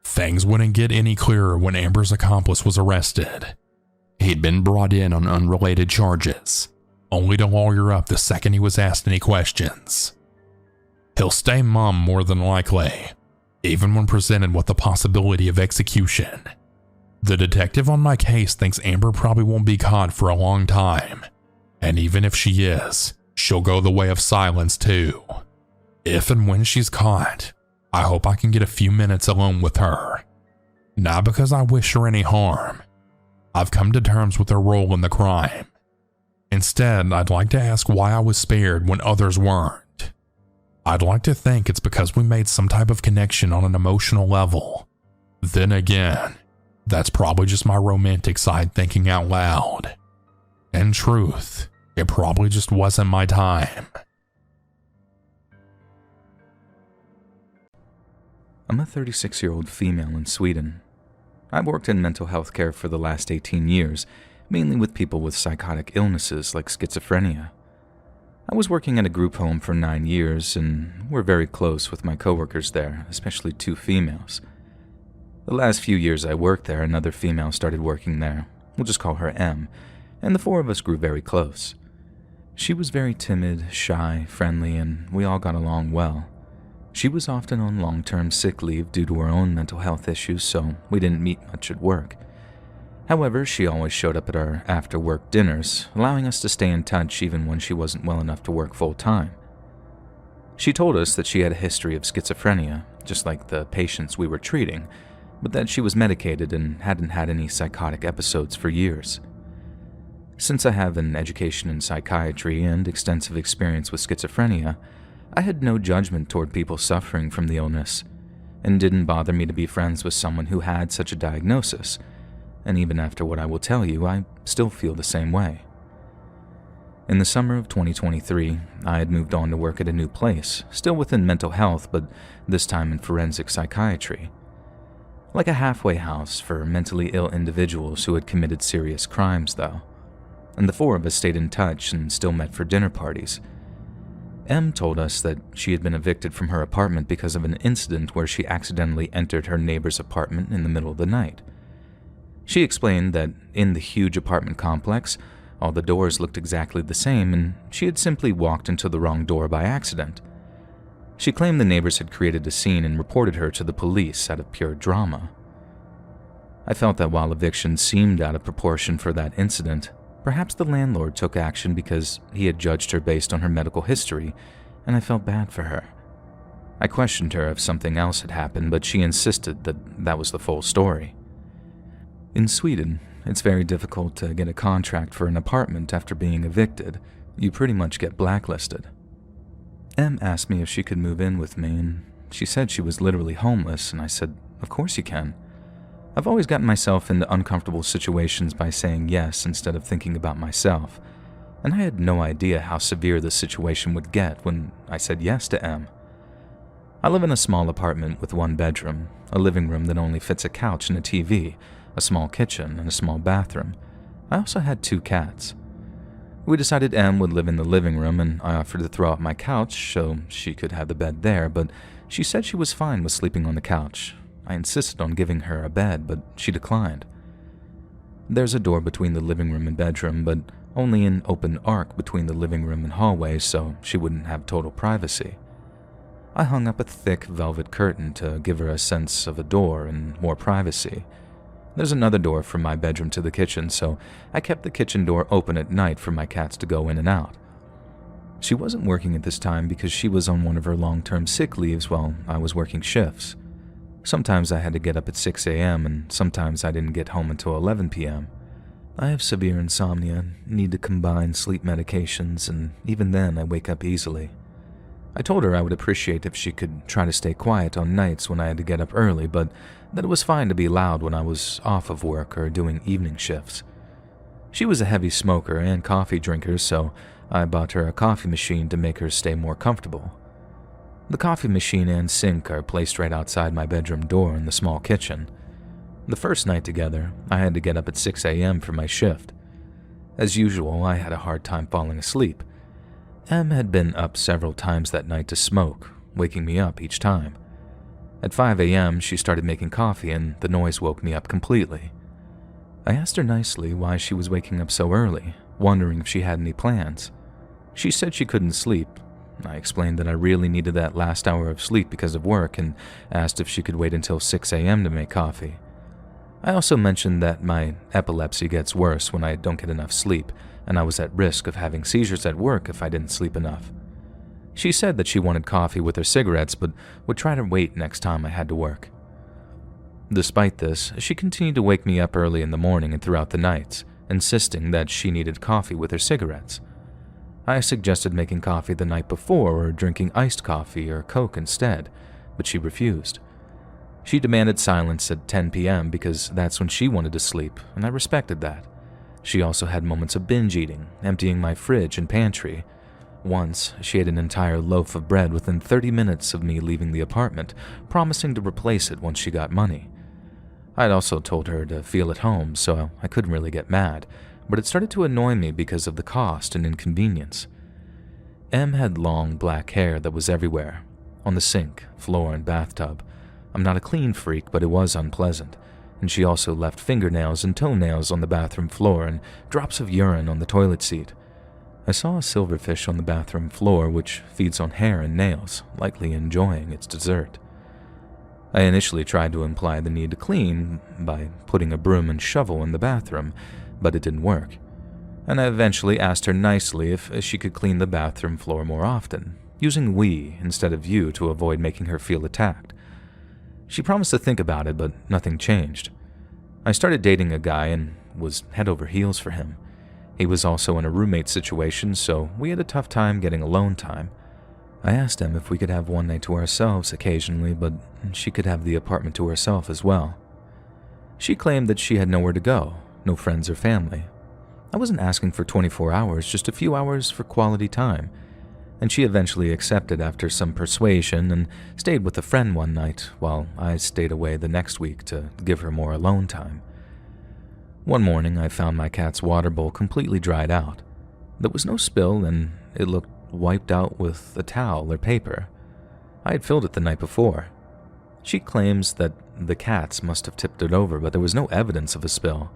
Things wouldn't get any clearer when Amber's accomplice was arrested. He'd been brought in on unrelated charges, only to lawyer up the second he was asked any questions. He'll stay mum more than likely, even when presented with the possibility of execution. The detective on my case thinks Amber probably won't be caught for a long time, and even if she is, she'll go the way of silence too. If and when she's caught, I hope I can get a few minutes alone with her. Not because I wish her any harm. I've come to terms with her role in the crime. Instead, I'd like to ask why I was spared when others weren't. I'd like to think it's because we made some type of connection on an emotional level. Then again, that's probably just my romantic side thinking out loud. In truth, it probably just wasn't my time. I'm a 36-year-old female in Sweden. I've worked in mental health care for the last 18 years, mainly with people with psychotic illnesses like schizophrenia. I was working at a group home for 9 years, and we're very close with my coworkers there, especially 2 females. The last few years I worked there, another female started working there. We'll just call her M, and the 4 of us grew very close. She was very timid, shy, friendly, and we all got along well. She was often on long-term sick leave due to her own mental health issues, so we didn't meet much at work. However, she always showed up at our after-work dinners, allowing us to stay in touch even when she wasn't well enough to work full-time. She told us that she had a history of schizophrenia, just like the patients we were treating, but that she was medicated and hadn't had any psychotic episodes for years. Since I have an education in psychiatry and extensive experience with schizophrenia, I had no judgment toward people suffering from the illness, and didn't bother me to be friends with someone who had such a diagnosis, and even after what I will tell you, I still feel the same way. In the summer of 2023, I had moved on to work at a new place, still within mental health, but this time in forensic psychiatry. Like a halfway house for mentally ill individuals who had committed serious crimes, though. And the four of us stayed in touch and still met for dinner parties. M told us that she had been evicted from her apartment because of an incident where she accidentally entered her neighbor's apartment in the middle of the night. She explained that in the huge apartment complex, all the doors looked exactly the same, and she had simply walked into the wrong door by accident. She claimed the neighbors had created a scene and reported her to the police out of pure drama. I felt that while eviction seemed out of proportion for that incident, perhaps the landlord took action because he had judged her based on her medical history, and I felt bad for her. I questioned her if something else had happened, but she insisted that that was the full story. In Sweden, it's very difficult to get a contract for an apartment after being evicted. You pretty much get blacklisted. M asked me if she could move in with me, and she said she was literally homeless, and I said, of course you can. I've always gotten myself into uncomfortable situations by saying yes instead of thinking about myself, and I had no idea how severe this situation would get when I said yes to M. I live in a small apartment with one bedroom, a living room that only fits a couch and a TV, a small kitchen, and a small bathroom. I also had 2 cats. We decided M would live in the living room, and I offered to throw out my couch so she could have the bed there, but she said she was fine with sleeping on the couch. I insisted on giving her a bed, but she declined. There's a door between the living room and bedroom, but only an open arc between the living room and hallway, so she wouldn't have total privacy. I hung up a thick velvet curtain to give her a sense of a door and more privacy. There's another door from my bedroom to the kitchen, so I kept the kitchen door open at night for my cats to go in and out. She wasn't working at this time because she was on one of her long-term sick leaves while I was working shifts. Sometimes I had to get up at 6 a.m. and sometimes I didn't get home until 11 p.m. I have severe insomnia, need to combine sleep medications, and even then I wake up easily. I told her I would appreciate if she could try to stay quiet on nights when I had to get up early, but that it was fine to be loud when I was off of work or doing evening shifts. She was a heavy smoker and coffee drinker, so I bought her a coffee machine to make her stay more comfortable. The coffee machine and sink are placed right outside my bedroom door in the small kitchen. The first night together, I had to get up at 6 a.m. for my shift. As usual, I had a hard time falling asleep. M had been up several times that night to smoke, waking me up each time. At 5 a.m., she started making coffee and the noise woke me up completely. I asked her nicely why she was waking up so early, wondering if she had any plans. She said she couldn't sleep. I explained that I really needed that last hour of sleep because of work and asked if she could wait until 6 a.m. to make coffee. I also mentioned that my epilepsy gets worse when I don't get enough sleep, and I was at risk of having seizures at work if I didn't sleep enough. She said that she wanted coffee with her cigarettes, but would try to wait next time I had to work. Despite this, she continued to wake me up early in the morning and throughout the nights, insisting that she needed coffee with her cigarettes. I suggested making coffee the night before or drinking iced coffee or Coke instead, but she refused. She demanded silence at 10 p.m. because that's when she wanted to sleep, and I respected that. She also had moments of binge eating, emptying my fridge and pantry. Once, she ate an entire loaf of bread within 30 minutes of me leaving the apartment, promising to replace it once she got money. I had also told her to feel at home, so I couldn't really get mad, but it started to annoy me because of the cost and inconvenience. M had long black hair that was everywhere, on the sink, floor, and bathtub. I'm not a clean freak, but it was unpleasant, and she also left fingernails and toenails on the bathroom floor and drops of urine on the toilet seat. I saw a silverfish on the bathroom floor which feeds on hair and nails, likely enjoying its dessert. I initially tried to imply the need to clean by putting a broom and shovel in the bathroom, but it didn't work, and I eventually asked her nicely if she could clean the bathroom floor more often, using we instead of you to avoid making her feel attacked. She promised to think about it, but nothing changed. I started dating a guy and was head over heels for him. He was also in a roommate situation, so we had a tough time getting alone time. I asked him if we could have one night to ourselves occasionally, but she could have the apartment to herself as well. She claimed that she had nowhere to go, no friends or family. I wasn't asking for 24 hours, just a few hours for quality time, and she eventually accepted after some persuasion and stayed with a friend one night while I stayed away the next week to give her more alone time. One morning, I found my cat's water bowl completely dried out. There was no spill, and it looked wiped out with a towel or paper. I had filled it the night before. She claims that the cats must have tipped it over, but there was no evidence of a spill,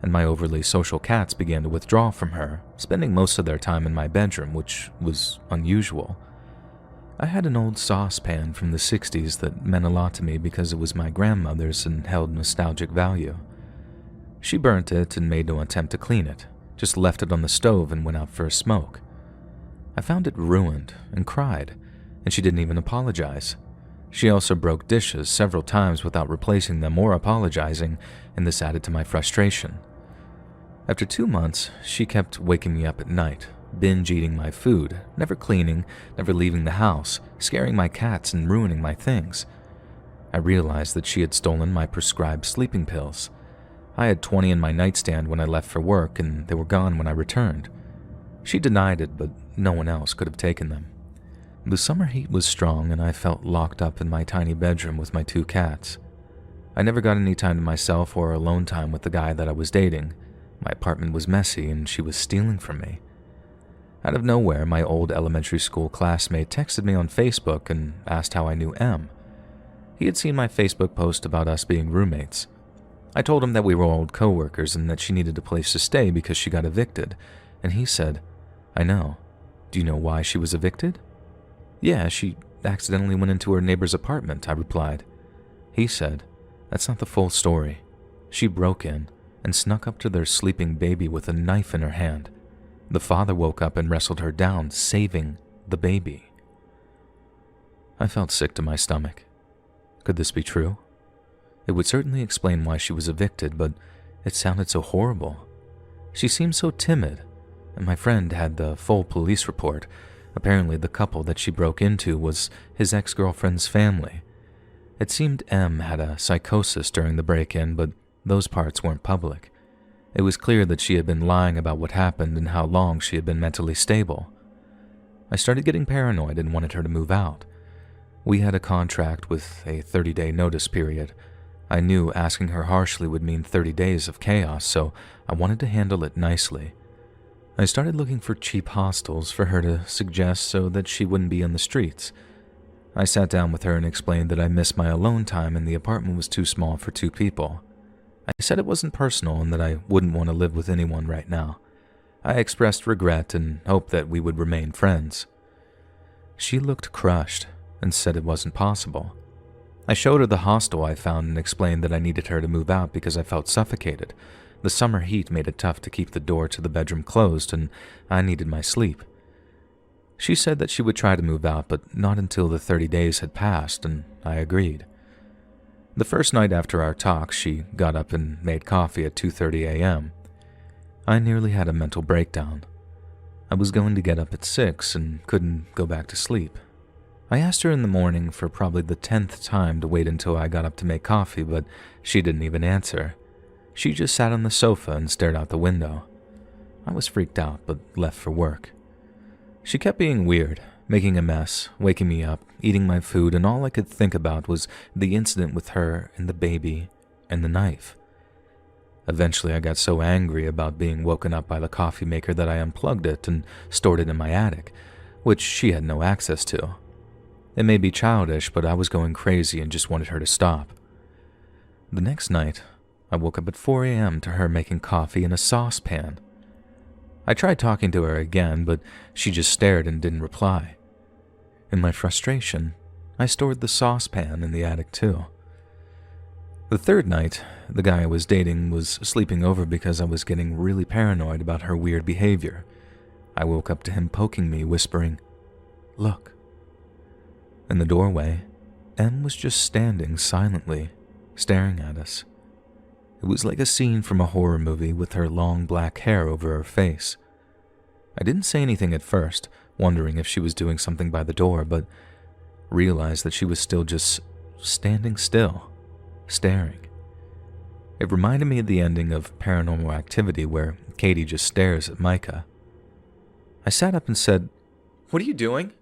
and my overly social cats began to withdraw from her, spending most of their time in my bedroom, which was unusual. I had an old saucepan from the 60s that meant a lot to me because it was my grandmother's and held nostalgic value. She burnt it and made no attempt to clean it, just left it on the stove and went out for a smoke. I found it ruined and cried, and she didn't even apologize. She also broke dishes several times without replacing them or apologizing, and this added to my frustration. After 2 months, she kept waking me up at night, binge eating my food, never cleaning, never leaving the house, scaring my cats and ruining my things. I realized that she had stolen my prescribed sleeping pills. I had 20 in my nightstand when I left for work, and they were gone when I returned. She denied it, but no one else could have taken them. The summer heat was strong, and I felt locked up in my tiny bedroom with my 2 cats. I never got any time to myself or alone time with the guy that I was dating. My apartment was messy, and she was stealing from me. Out of nowhere, my old elementary school classmate texted me on Facebook and asked how I knew M. He had seen my Facebook post about us being roommates. I told him that we were old coworkers and that she needed a place to stay because she got evicted, and he said, "I know. Do you know why she was evicted?" "Yeah, she accidentally went into her neighbor's apartment," I replied. He said, "That's not the full story. She broke in and snuck up to their sleeping baby with a knife in her hand. The father woke up and wrestled her down, saving the baby." I felt sick to my stomach. Could this be true? It would certainly explain why she was evicted, but it sounded so horrible. She seemed so timid, and my friend had the full police report. Apparently, the couple that she broke into was his ex-girlfriend's family. It seemed M had a psychosis during the break-in, but those parts weren't public. It was clear that she had been lying about what happened and how long she had been mentally stable. I started getting paranoid and wanted her to move out. We had a contract with a 30-day notice period. I knew asking her harshly would mean 30 days of chaos, so I wanted to handle it nicely. I started looking for cheap hostels for her to suggest so that she wouldn't be on the streets. I sat down with her and explained that I missed my alone time and the apartment was too small for 2 people. I said it wasn't personal and that I wouldn't want to live with anyone right now. I expressed regret and hoped that we would remain friends. She looked crushed and said it wasn't possible. I showed her the hostel I found and explained that I needed her to move out because I felt suffocated. The summer heat made it tough to keep the door to the bedroom closed, and I needed my sleep. She said that she would try to move out, but not until the 30 days had passed, and I agreed. The first night after our talk, she got up and made coffee at 2:30 a.m. I nearly had a mental breakdown. I was going to get up at 6 and couldn't go back to sleep. I asked her in the morning for probably the 10th time to wait until I got up to make coffee, but she didn't even answer. She just sat on the sofa and stared out the window. I was freaked out, but left for work. She kept being weird, making a mess, waking me up, eating my food, and all I could think about was the incident with her and the baby and the knife. Eventually, I got so angry about being woken up by the coffee maker that I unplugged it and stored it in my attic, which she had no access to. It may be childish, but I was going crazy and just wanted her to stop. The next night, I woke up at 4 a.m. to her making coffee in a saucepan. I tried talking to her again, but she just stared and didn't reply. In my frustration, I stored the saucepan in the attic too. The third night, the guy I was dating was sleeping over because I was getting really paranoid about her weird behavior. I woke up to him poking me, whispering, "Look." In the doorway, Em was just standing silently, staring at us. It was like a scene from a horror movie with her long black hair over her face. I didn't say anything at first, wondering if she was doing something by the door, but realized that she was still just standing still, staring. It reminded me of the ending of Paranormal Activity where Katie just stares at Micah. I sat up and said, "What are you doing?"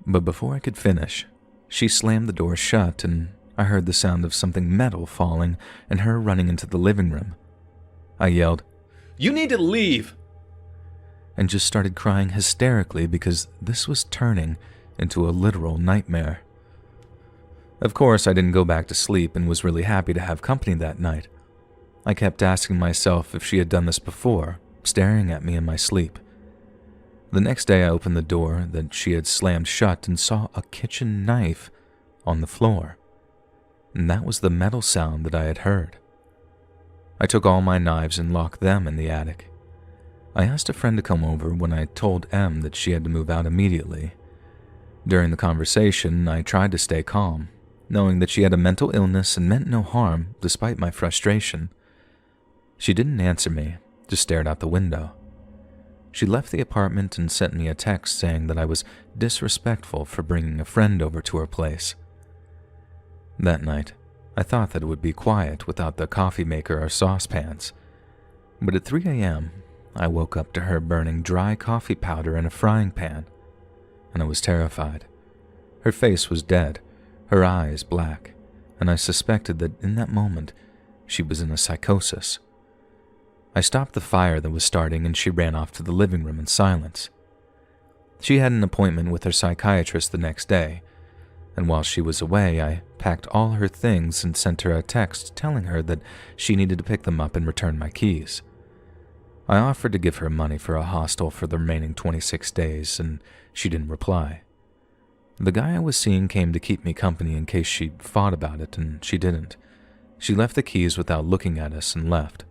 But before I could finish, she slammed the door shut and I heard the sound of something metal falling and her running into the living room. I yelled, "You need to leave!" and just started crying hysterically because this was turning into a literal nightmare. Of course, I didn't go back to sleep and was really happy to have company that night. I kept asking myself if she had done this before, staring at me in my sleep. The next day I opened the door that she had slammed shut and saw a kitchen knife on the floor. And that was the metal sound that I had heard. I took all my knives and locked them in the attic. I asked a friend to come over when I told Em that she had to move out immediately. During the conversation, I tried to stay calm, knowing that she had a mental illness and meant no harm despite my frustration. She didn't answer me, just stared out the window. She left the apartment and sent me a text saying that I was disrespectful for bringing a friend over to her place. That night, I thought that it would be quiet without the coffee maker or saucepans. But at 3 a.m., I woke up to her burning dry coffee powder in a frying pan, and I was terrified. Her face was dead, her eyes black, and I suspected that in that moment, she was in a psychosis. I stopped the fire that was starting and she ran off to the living room in silence. She had an appointment with her psychiatrist the next day, and while she was away, I packed all her things and sent her a text telling her that she needed to pick them up and return my keys. I offered to give her money for a hostel for the remaining 26 days, and she didn't reply. The guy I was seeing came to keep me company in case she fought about it, and she didn't. She left the keys without looking at us and left.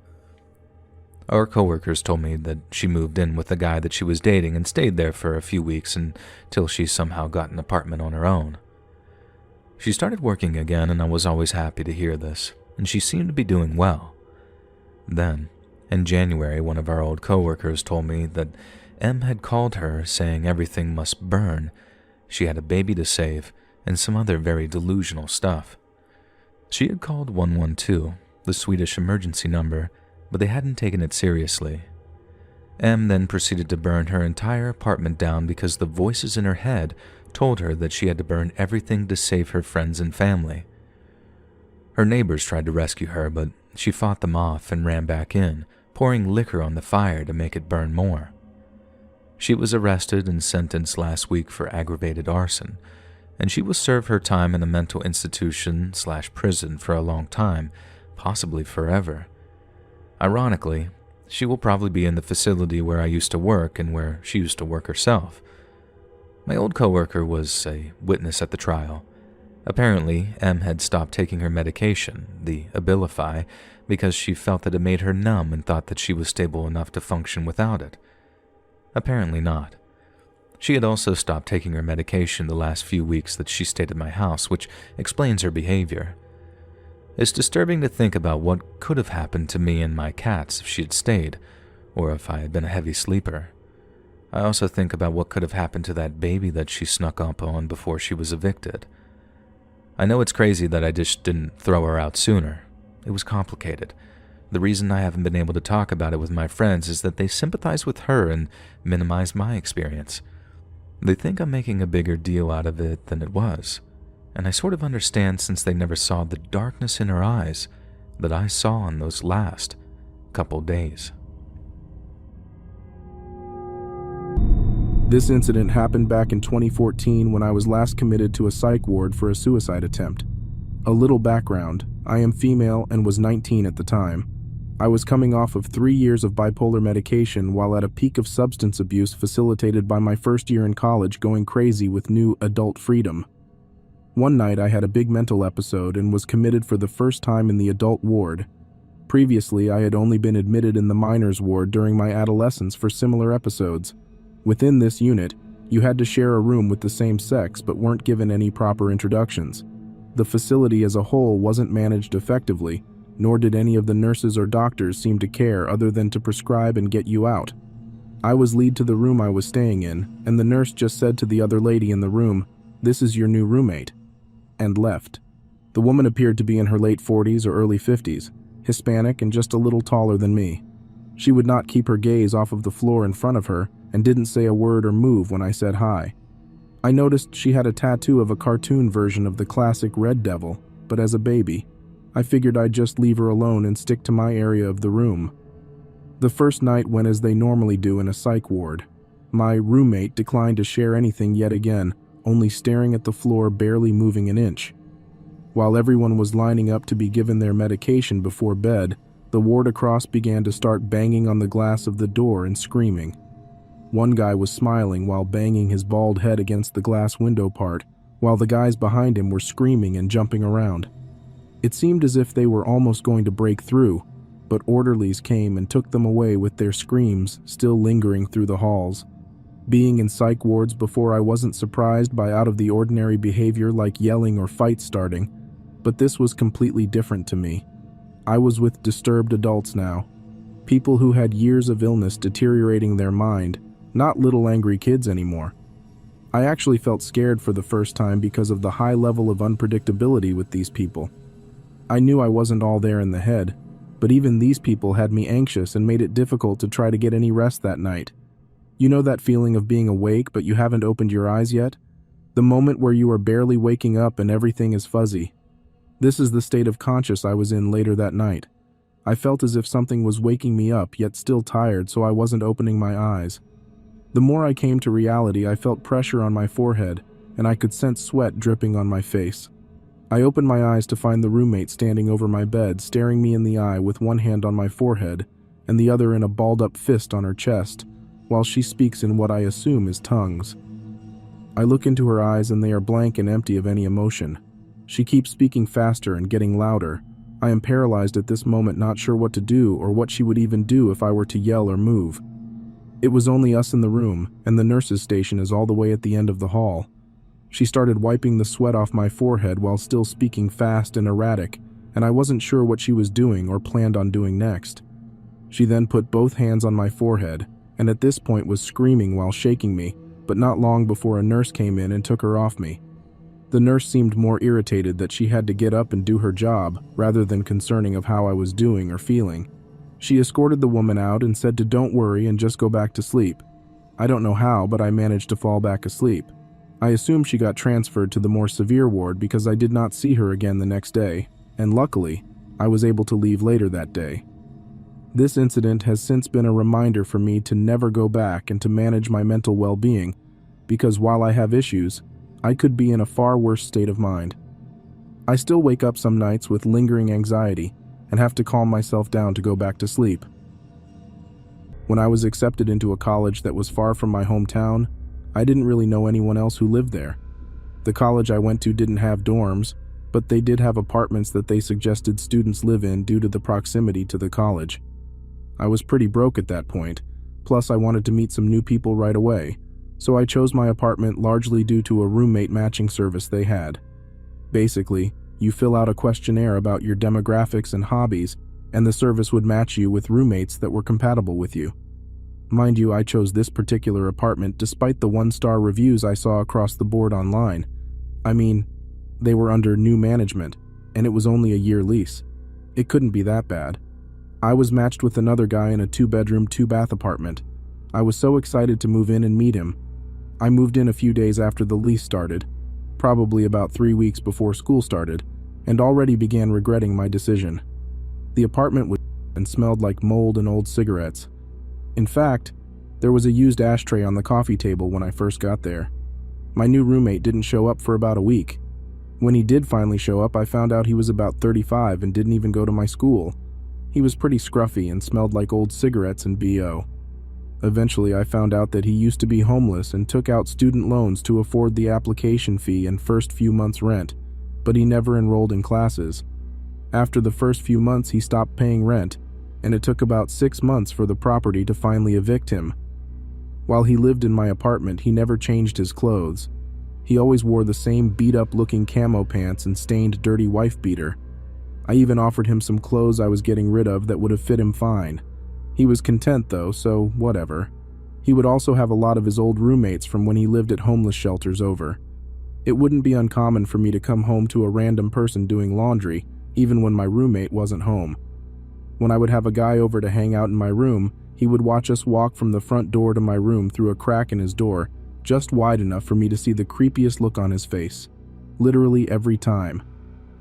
Our coworkers told me that she moved in with the guy that she was dating and stayed there for a few weeks until she somehow got an apartment on her own. She started working again, and I was always happy to hear this, and she seemed to be doing well. Then, in January, one of our old coworkers told me that Em had called her saying everything must burn, she had a baby to save, and some other very delusional stuff. She had called 112, the Swedish emergency number, but they hadn't taken it seriously. Em then proceeded to burn her entire apartment down because the voices in her head told her that she had to burn everything to save her friends and family. Her neighbors tried to rescue her, but she fought them off and ran back in, pouring liquor on the fire to make it burn more. She was arrested and sentenced last week for aggravated arson, and she will serve her time in a mental institution/prison for a long time, possibly forever. Ironically, she will probably be in the facility where I used to work and where she used to work herself. My old coworker was a witness at the trial. Apparently, Em had stopped taking her medication, the Abilify, because she felt that it made her numb and thought that she was stable enough to function without it. Apparently not. She had also stopped taking her medication the last few weeks that she stayed at my house, which explains her behavior. It's disturbing to think about what could have happened to me and my cats if she had stayed, or if I had been a heavy sleeper. I also think about what could have happened to that baby that she snuck up on before she was evicted. I know it's crazy that I just didn't throw her out sooner. It was complicated. The reason I haven't been able to talk about it with my friends is that they sympathize with her and minimize my experience. They think I'm making a bigger deal out of it than it was, and I sort of understand since they never saw the darkness in her eyes that I saw in those last couple days. This incident happened back in 2014 when I was last committed to a psych ward for a suicide attempt. A little background: I am female and was 19 at the time. I was coming off of 3 years of bipolar medication while at a peak of substance abuse facilitated by my first year in college going crazy with new adult freedom. One night I had a big mental episode and was committed for the first time in the adult ward. Previously, I had only been admitted in the minors ward during my adolescence for similar episodes. Within this unit, you had to share a room with the same sex but weren't given any proper introductions. The facility as a whole wasn't managed effectively, nor did any of the nurses or doctors seem to care other than to prescribe and get you out. I was lead to the room I was staying in, and the nurse just said to the other lady in the room, "This is your new roommate," and left. The woman appeared to be in her late 40s or early 50s, Hispanic and just a little taller than me. She would not keep her gaze off of the floor in front of her and didn't say a word or move when I said hi. I noticed she had a tattoo of a cartoon version of the classic Red Devil, but as a baby, I figured I'd just leave her alone and stick to my area of the room. The first night went as they normally do in a psych ward. My roommate declined to share anything yet again, only staring at the floor, barely moving an inch. While everyone was lining up to be given their medication before bed, the ward across began to start banging on the glass of the door and screaming. One guy was smiling while banging his bald head against the glass window part, while the guys behind him were screaming and jumping around. It seemed as if they were almost going to break through, but orderlies came and took them away with their screams still lingering through the halls. Being in psych wards before, I wasn't surprised by out-of-the-ordinary behavior like yelling or fights starting, but this was completely different to me. I was with disturbed adults now, people who had years of illness deteriorating their mind, not little angry kids anymore. I actually felt scared for the first time because of the high level of unpredictability with these people. I knew I wasn't all there in the head, but even these people had me anxious and made it difficult to try to get any rest that night. You know that feeling of being awake but you haven't opened your eyes yet? The moment where you are barely waking up and everything is fuzzy. This is the state of conscious I was in later that night. I felt as if something was waking me up, yet still tired, so I wasn't opening my eyes. The more I came to reality, I felt pressure on my forehead, and I could sense sweat dripping on my face. I opened my eyes to find the roommate standing over my bed, staring me in the eye with one hand on my forehead and the other in a balled-up fist on her chest, while she speaks in what I assume is tongues. I look into her eyes and they are blank and empty of any emotion. She keeps speaking faster and getting louder. I am paralyzed at this moment, not sure what to do or what she would even do if I were to yell or move. It was only us in the room, and the nurse's station is all the way at the end of the hall. She started wiping the sweat off my forehead while still speaking fast and erratic, and I wasn't sure what she was doing or planned on doing next. She then put both hands on my forehead, and at this point was screaming while shaking me, but not long before a nurse came in and took her off me. The nurse seemed more irritated that she had to get up and do her job, rather than concerning of how I was doing or feeling. She escorted the woman out and said to don't worry and just go back to sleep. I don't know how, but I managed to fall back asleep. I assume she got transferred to the more severe ward because I did not see her again the next day, and luckily, I was able to leave later that day. This incident has since been a reminder for me to never go back and to manage my mental well-being, because while I have issues, I could be in a far worse state of mind. I still wake up some nights with lingering anxiety and have to calm myself down to go back to sleep. When I was accepted into a college that was far from my hometown, I didn't really know anyone else who lived there. The college I went to didn't have dorms, but they did have apartments that they suggested students live in due to the proximity to the college. I was pretty broke at that point, plus I wanted to meet some new people right away, so I chose my apartment largely due to a roommate matching service they had. Basically, you fill out a questionnaire about your demographics and hobbies, and the service would match you with roommates that were compatible with you. Mind you, I chose this particular apartment despite the 1-star reviews I saw across the board online. I mean, they were under new management, and it was only a year lease. It couldn't be that bad. I was matched with another guy in a 2-bedroom, 2-bath apartment. I was so excited to move in and meet him. I moved in a few days after the lease started, probably about 3 weeks before school started, and already began regretting my decision. The apartment was and smelled like mold and old cigarettes. In fact, there was a used ashtray on the coffee table when I first got there. My new roommate didn't show up for about a week. When he did finally show up, I found out he was about 35 and didn't even go to my school. He was pretty scruffy and smelled like old cigarettes and BO. Eventually, I found out that he used to be homeless and took out student loans to afford the application fee and first few months' rent, but he never enrolled in classes. After the first few months, he stopped paying rent, and it took about 6 months for the property to finally evict him. While he lived in my apartment, he never changed his clothes. He always wore the same beat-up-looking camo pants and stained, dirty wife beater. I even offered him some clothes I was getting rid of that would have fit him fine. He was content though, so whatever. He would also have a lot of his old roommates from when he lived at homeless shelters over. It wouldn't be uncommon for me to come home to a random person doing laundry, even when my roommate wasn't home. When I would have a guy over to hang out in my room, he would watch us walk from the front door to my room through a crack in his door, just wide enough for me to see the creepiest look on his face. Literally every time.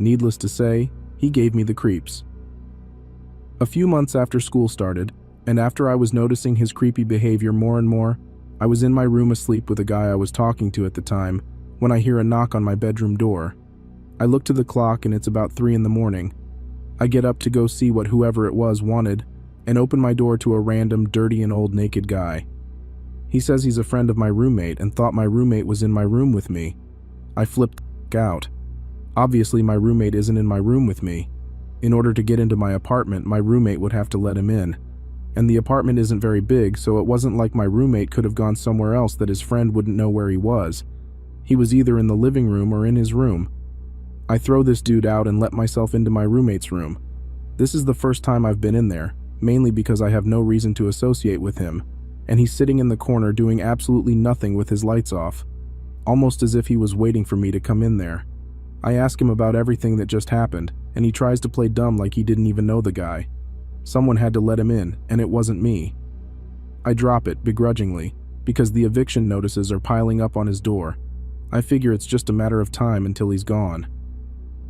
Needless to say, he gave me the creeps. A few months after school started, and after I was noticing his creepy behavior more and more, I was in my room asleep with a guy I was talking to at the time when I hear a knock on my bedroom door. I look to the clock and it's about 3 in the morning. I get up to go see what whoever it was wanted and open my door to a random, dirty and old naked guy. He says he's a friend of my roommate and thought my roommate was in my room with me. I flipped out. Obviously, my roommate isn't in my room with me. In order to get into my apartment, my roommate would have to let him in. And the apartment isn't very big, so it wasn't like my roommate could have gone somewhere else that his friend wouldn't know where he was. He was either in the living room or in his room. I throw this dude out and let myself into my roommate's room. This is the first time I've been in there, mainly because I have no reason to associate with him, and he's sitting in the corner doing absolutely nothing with his lights off, almost as if he was waiting for me to come in there. I ask him about everything that just happened, and he tries to play dumb like he didn't even know the guy. Someone had to let him in, and it wasn't me. I drop it, begrudgingly, because the eviction notices are piling up on his door. I figure it's just a matter of time until he's gone.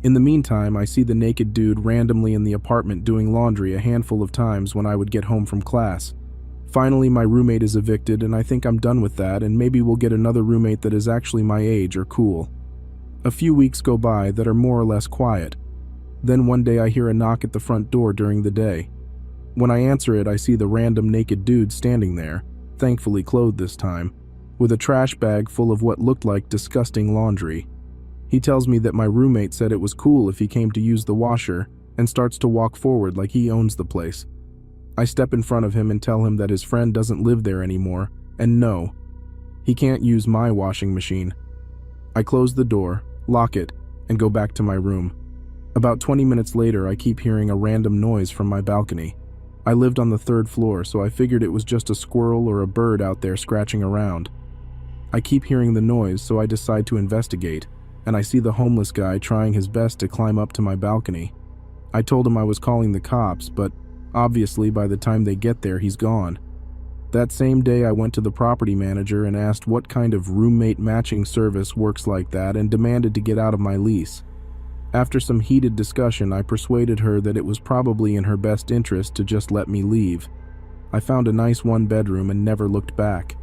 In the meantime, I see the naked dude randomly in the apartment doing laundry a handful of times when I would get home from class. Finally, my roommate is evicted, and I think I'm done with that, and maybe we'll get another roommate that is actually my age or cool. A few weeks go by that are more or less quiet. Then one day I hear a knock at the front door during the day. When I answer it, I see the random naked dude standing there, thankfully clothed this time, with a trash bag full of what looked like disgusting laundry. He tells me that my roommate said it was cool if he came to use the washer, and starts to walk forward like he owns the place. I step in front of him and tell him that his friend doesn't live there anymore, and no, he can't use my washing machine. I close the door, lock it, and go back to my room. About 20 minutes later, I keep hearing a random noise from my balcony. I lived on the 3rd floor, so I figured it was just a squirrel or a bird out there scratching around. I keep hearing the noise, so I decide to investigate, and I see the homeless guy trying his best to climb up to my balcony. I told him I was calling the cops, but obviously by the time they get there, he's gone. That same day, I went to the property manager and asked what kind of roommate matching service works like that and demanded to get out of my lease. After some heated discussion, I persuaded her that it was probably in her best interest to just let me leave. I found a nice 1-bedroom and never looked back.